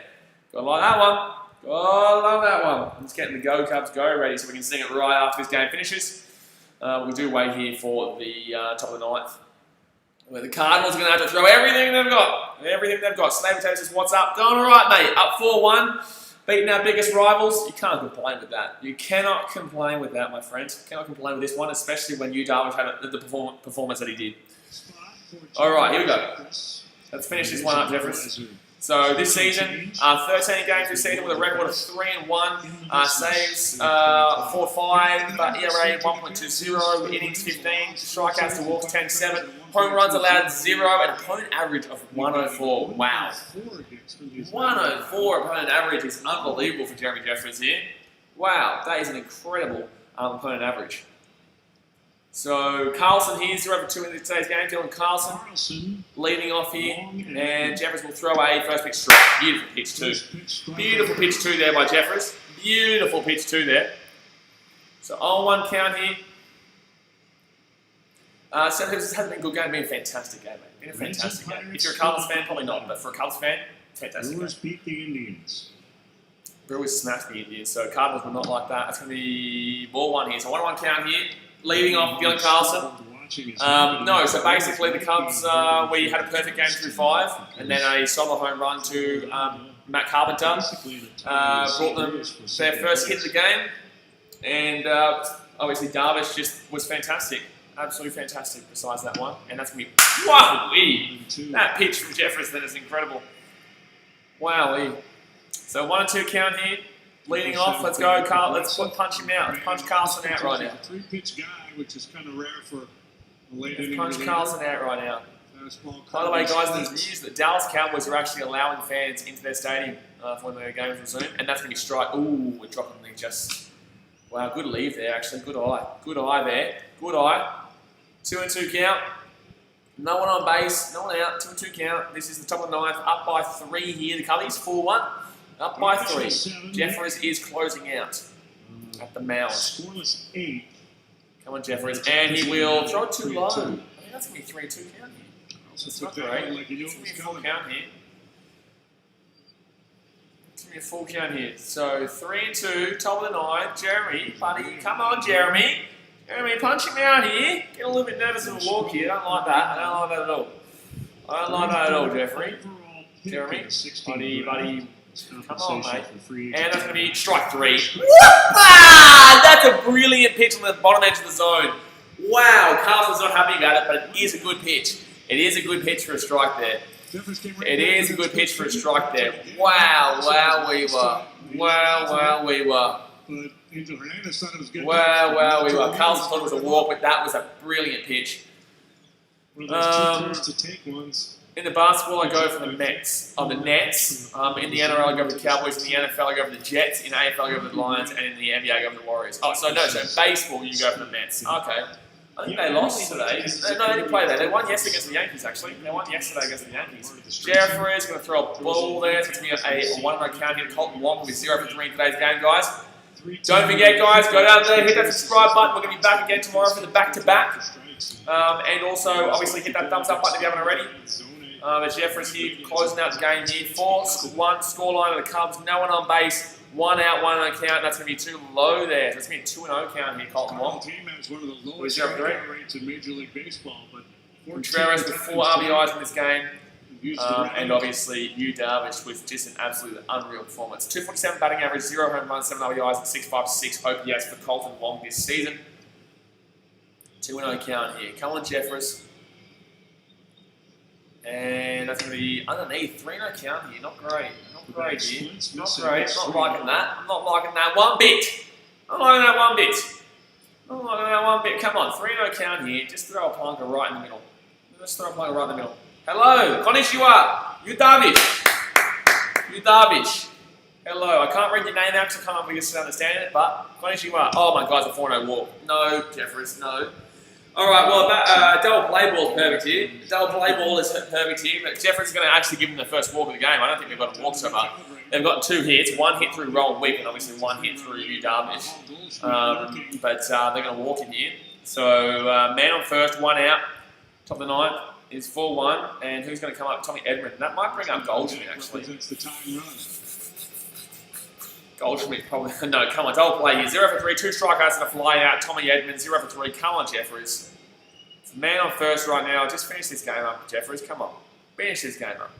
Gotta like that one. Gotta love that one. I'm just getting the Go Cubs Go ready so we can sing it right after this game finishes. We do wait here for the top of the ninth, where the Cardinals are going to have to throw everything they've got. Everything they've got. Slave Potatoes says, what's up? Going all right, mate. Up 4-1. Beating our biggest rivals. You can't complain with that. You cannot complain with that, my friends. You cannot complain with this one, especially when Yu Darvish had the performance that he did. All right, here we go. Let's finish this one up, Jeffers. So this season, 13 games this season with a record of 3-1, saves 4.5, ERA 1.20, innings 15, strikeouts to walks 10.7, home runs allowed 0, and opponent average of 104. Wow, 104 opponent average is unbelievable for Jeremy Jeffers here. Wow, that is an incredible opponent average. So Carlson here, 0-2 in today's game. Dylan Carlson leading off here, and Jeffers will throw a first pitch strike. Beautiful pitch too. Beautiful pitch too there by Jeffers. Beautiful pitch too there. So 0-1 count here. So this hasn't been a good game. Been a fantastic game, mate. Been a fantastic game. If you're a Cardinals fan, probably not, but for a Cubs fan, fantastic. Brewers beat the Indians. Brewers smashed the Indians, so Cardinals were not like that. That's going to be ball one here. So 1-1 count here. Leading off Dylan Carlson. No, so basically the Cubs, we had a perfect game through 5, and then a solo home run to Matt Carpenter. Brought them their first hit of the game, and obviously Darvish just was fantastic. Absolutely fantastic besides that one. And that's going to be, wow-wee! That pitch from Jeffers then is incredible. Wow-wee. So 1-2 count here. Leading off, let's go, Carl. Let's punch him out. Let's punch Carlson out right now. A 3-pitch guy, which is kind of rare for a late inning. Let's punch Carlson out right now. By the way, guys, there's news that Dallas Cowboys are actually allowing fans into their stadium for when their games resume, and that's going to be strike. Ooh, we're dropping the just. Wow, good leave there, actually. Good eye. Good eye there. Good eye. 2-2 count. No one on base. No one out. 2-2 count. This is the top of the ninth. Up by 3 here. The Cubbies 4-1. Up by 3. Jeffers is closing out at the mound. Scoreless 8. Come on, Jeffers. And he will throw it too low. I think that's going to be 3-2 count here. That's not great. It's going to be a full count here. It's going to be a full count here. So 3-2, top of the 9. Jeremy, buddy. Come on, Jeremy. Jeremy, punch him out here. Get a little bit nervous in the walk here. I don't like that. I don't like that at all. I don't like that at all, Jeffrey. Jeremy, buddy. Come on, mate. And that's going to be strike 3. That's a brilliant pitch on the bottom edge of the zone. Wow, Carlson's not happy about it, but it is a good pitch. It is a good pitch for a strike there. It is a good pitch for a strike there. Wow, we were. Wow, we were. Wow, we were. Carlson thought it was a walk, but that was a brilliant pitch. In the basketball, I go for the Mets. The Nets. In the NRL, I go for the Cowboys. In the NFL, I go for the Jets. In AFL, I go for the Lions. And in the NBA, I go for the Warriors. Oh, so baseball, you go for the Mets. Okay. I think they lost today. No, they didn't play that. They won yesterday against the Yankees, actually. They won yesterday against the Yankees. Jeffrey is going to throw a ball there. So it's going to be a 1-run count here. Colton Wong with 0 for 3 in today's game, guys. Don't forget, guys, go down there, hit that subscribe button. We're going to be back again tomorrow for the back-to-back. And also, obviously, hit that thumbs up button if you haven't already. As Jeffrey's here closing out the game here. 4-1 scoreline of the Cubs. No one on base. 1 out, 1 on count. That's going to be too low there. So it's going to be a 2-0 count here, Colton Wong. The team has one of the lowest rates in Major League Baseball. But Contreras with 4 RBIs in this game. And obviously, Yu Darvish with just an absolutely unreal performance. 247 batting average, 0 home runs, 7 RBIs, and 6.56 OPS for Colton Wong this season. 2-0 count here. Come on, Jeffers. And that's going to be underneath. 3-0 count here. Not great. Not great here. Not great. I'm not liking that. I'm not liking that one bit. I'm not liking that one bit. I'm not liking that one bit. Come on. 3-0 count here. Just throw a plonker right in the middle. Just throw a plonker right in the middle. Hello. Konnichiwa. Yu Darvish. Yu Darvish. Hello. I can't read your name out because I can't really understand it, but Konnichiwa. Oh my God, it's a 4-0 walk. No, Jeffers. No. All right, well, double play ball is perfect here. Double play ball is perfect here, but Jeffrey's going to actually give him the first walk of the game. I don't think they've got a walk so far. They've got 2 hits, 1 hit through Roll Wick, and obviously 1 hit through Yu Darvish. But they're going to walk in here. So, man on first, 1 out. Top of the 9th is 4-1, and who's going to come up? Tommy Edman. That might bring up Goldschmidt, actually. Goldschmidt probably. No, come on, double play here. 0 for 3, 2 strikeouts and a fly out. Tommy Edman, 0 for 3. Come on, Jeffries. It's man on first right now. Just finish this game up, Jeffries. Come on. Finish this game up.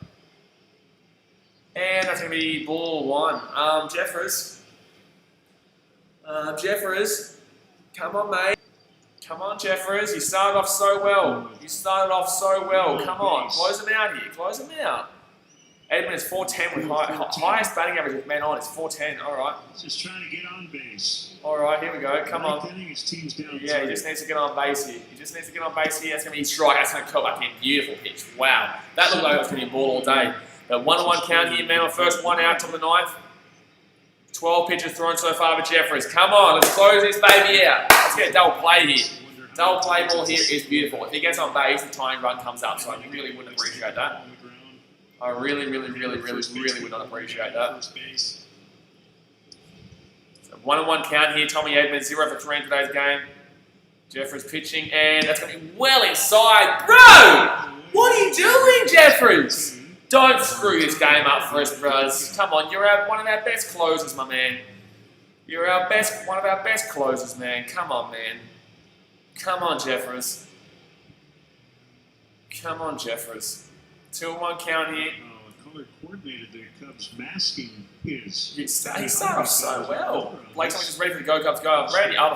And that's going to be ball 1. Jeffries. Jeffries. Come on, mate. Come on, Jeffries. You started off so well. You started off so well. Come on. Close them out here. Close them out. Edmund is 410 with highest batting average with men on is 410. All right. Just trying to get on base. All right, here we go. Come on. His team's down. Yeah, he just needs to get on base here. He just needs to get on base here. That's going to be his strike. That's going to come back in. Beautiful pitch. Wow. That looked like it was going to be a ball all day. But 1-1 count here. Man on first, 1 out till the 9th. 12 pitches thrown so far for Jeffries. Come on, let's close this baby out. Let's get a double play here. Double play ball here is beautiful. If he gets on base, the tying run comes up. So I really wouldn't appreciate that. I really would not appreciate that. So 1-1 count here. Tommy Edman, 0 for 3 in today's game. Jeffries pitching, and that's going to be well inside. Bro! What are you doing, Jeffries? Don't screw this game up for us, bros. Come on, you're one of our best closers, my man. You're one of our best closers, man. Come on, man. Come on, Jeffries. Come on, Jeffries. 2-1 count here. Color coordinated the Cubs masking his. He started off so well. Blake's just ready for the Go Cubs go. I'm ready. I'm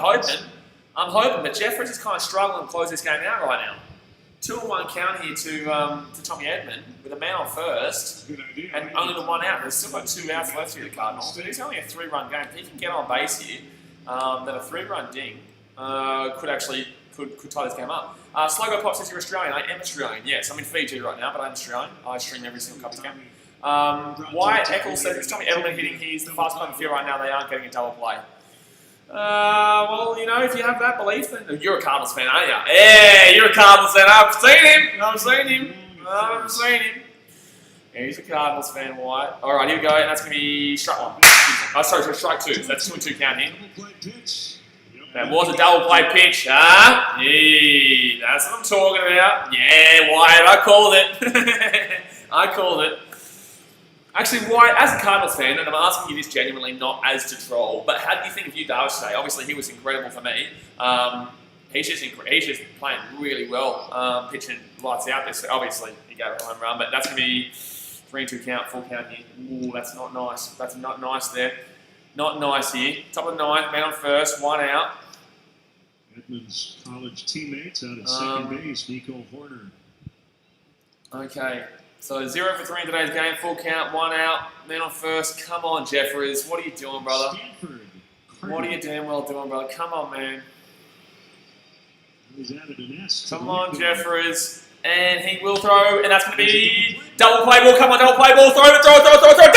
hoping, but Jeffries is kind of struggling to close this game out right now. 2-1 count here to Tommy Edman with a man on first. Good idea. And only the 1 out. There's still got 2 outs left here, the Cardinals. But it's only a 3-run game. If he can get on base here, then a 3-run ding could tie this game up. Slogo Pop says you're Australian. I am Australian, yes. I'm in Fiji right now, but I'm Australian. I stream every single Cubs game. Wyatt Eccles says it's Tommy Edelman hitting. He's the fastest player in the field right now. They aren't getting a double play. Well, you know, if you have that belief, then you're a Cardinals fan, aren't you? Yeah, you're a Cardinals fan. I've seen him. Yeah, he's a Cardinals fan, Wyatt. All right, here we go. And that's going to be strike 1. Sorry, strike 2. So that's 2-2 count here. That was a double play pitch, huh? Yeah, that's what I'm talking about. Yeah, Wyatt, I called it. I called it. Actually, Wyatt, as a Cardinals fan, and I'm asking you this genuinely, not as to troll, but how do you think of Yu Darvish today? Obviously, he was incredible for me. He's just playing really well, pitching lights out there. So obviously, he gave a home run, but that's going to be 3-2 count, full count here. Ooh, that's not nice. That's not nice there. Not nice here. Top of the 9th, man on first, 1 out. Edman's college teammates out at second base, Nico Horner. Okay. So 0 for 3 in today's game, full count, 1 out, man on first. Come on, Jeffries. What are you doing, brother? What are you damn well doing, brother? Come on, man. He's added an S. Come on, Jeffries. And he will throw, and that's going to be double play ball. Come on, double play ball. Throw. Double play,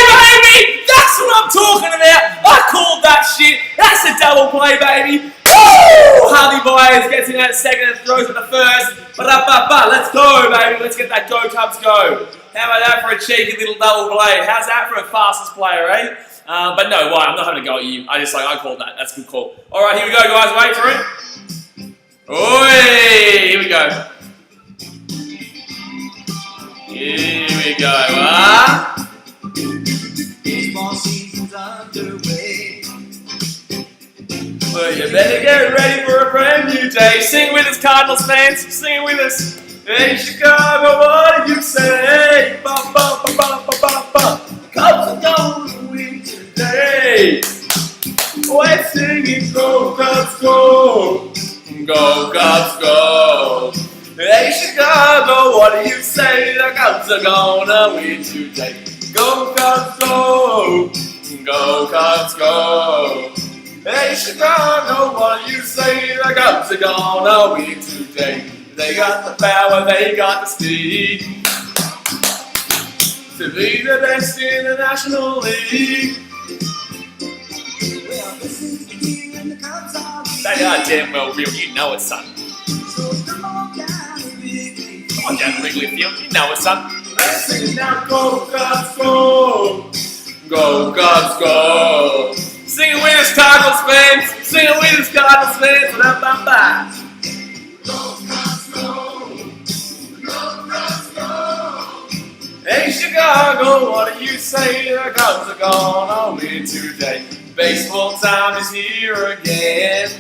baby! That's what I'm talking about. I called that shit. That's a double play, baby. Woo! Harvey Byers gets in at second and throws at the first. Let's go, baby. Let's get that Go Cubs go. How about that for a cheeky little double play? How's that for a fastest player, eh? But no, why? I'm not having a go at you. I called that. That's a good call. All right, here we go, guys. Wait for it. Oi! Here we go. Here we go. Baseball season's underway. Well, you better get ready for a brand new day. Sing with us, Cardinals fans. Sing with us. Hey, Chicago, what do you say? Bum, bum, bum, bum, bum, bum, bum. Cubs are going to win today. We're singing Go Cubs Go. Go Cubs Go. Hey, Chicago, what do you say? The Cubs are gonna win today. Go Cubs Go. Go Cubs Go. Hey, Chicago, what do you say? The Cubs are gonna win today. They got the power, they got the speed to be the best in the National League. Well, this is the year and the Cubs are They are damn well real, you know it, son. Come on down to Wrigley Field, you know what's up. Let's sing it now, go Cubs, go! Go Cubs, go! Sing it with us, Cardinals fans! Sing it with us, Cardinals fans! Ba-da-ba-ba. Hey Chicago, what do you say? The Cubs are gonna win today. Baseball time is here again.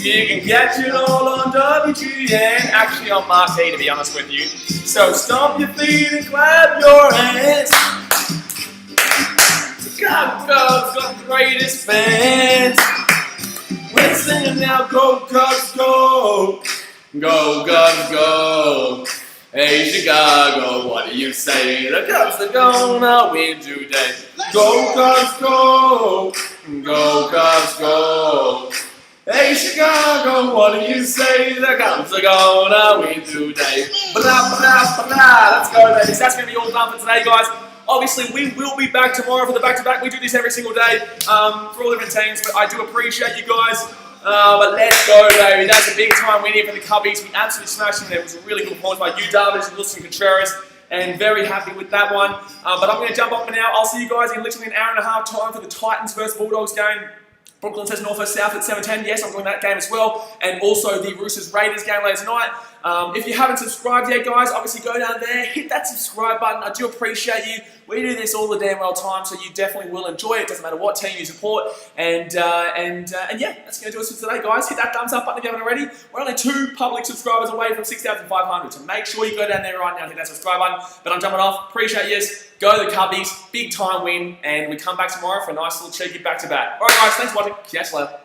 You can catch it all on WGN, actually on Marquee to be honest with you. So stomp your feet and clap your hands. Chicago Cubs got the greatest fans. We're singing now, go Cubs, go! Go Cubs, go! Hey Chicago, what do you say? The Cubs are gonna win today. Go Cubs, go! Go Cubs, go! Hey Chicago, what do you say? The Cubs are gonna win today. Blah, blah, blah. Let's go, ladies. That's going to be all done for today, guys. Obviously, we will be back tomorrow for the back-to-back. We do this every single day for all different teams, but I do appreciate you guys. But let's go, baby. That's a big-time win here for the Cubbies. We absolutely smashed them. It was a really good performance by Yu Darvish and Contreras, and very happy with that one. But I'm going to jump off for now. I'll see you guys in literally an hour and a half time for the Titans versus Bulldogs game. Brooklyn says North vs South at 7:10. Yes, I'm doing that game as well. And also the Roosters Raiders game later tonight. If you haven't subscribed yet, guys, obviously go down there, hit that subscribe button. I do appreciate you. We do this all the damn well time, so you definitely will enjoy it. Doesn't matter what team you support. And yeah, that's going to do us for today, guys. Hit that thumbs up button if you haven't already. We're only 2 public subscribers away from 6,500, so make sure you go down there right now and hit that subscribe button. But I'm jumping off. Appreciate you. Go the Cubbies. Big time win. And we come back tomorrow for a nice little cheeky back-to-back. All right, guys. Thanks for watching. Catch you later.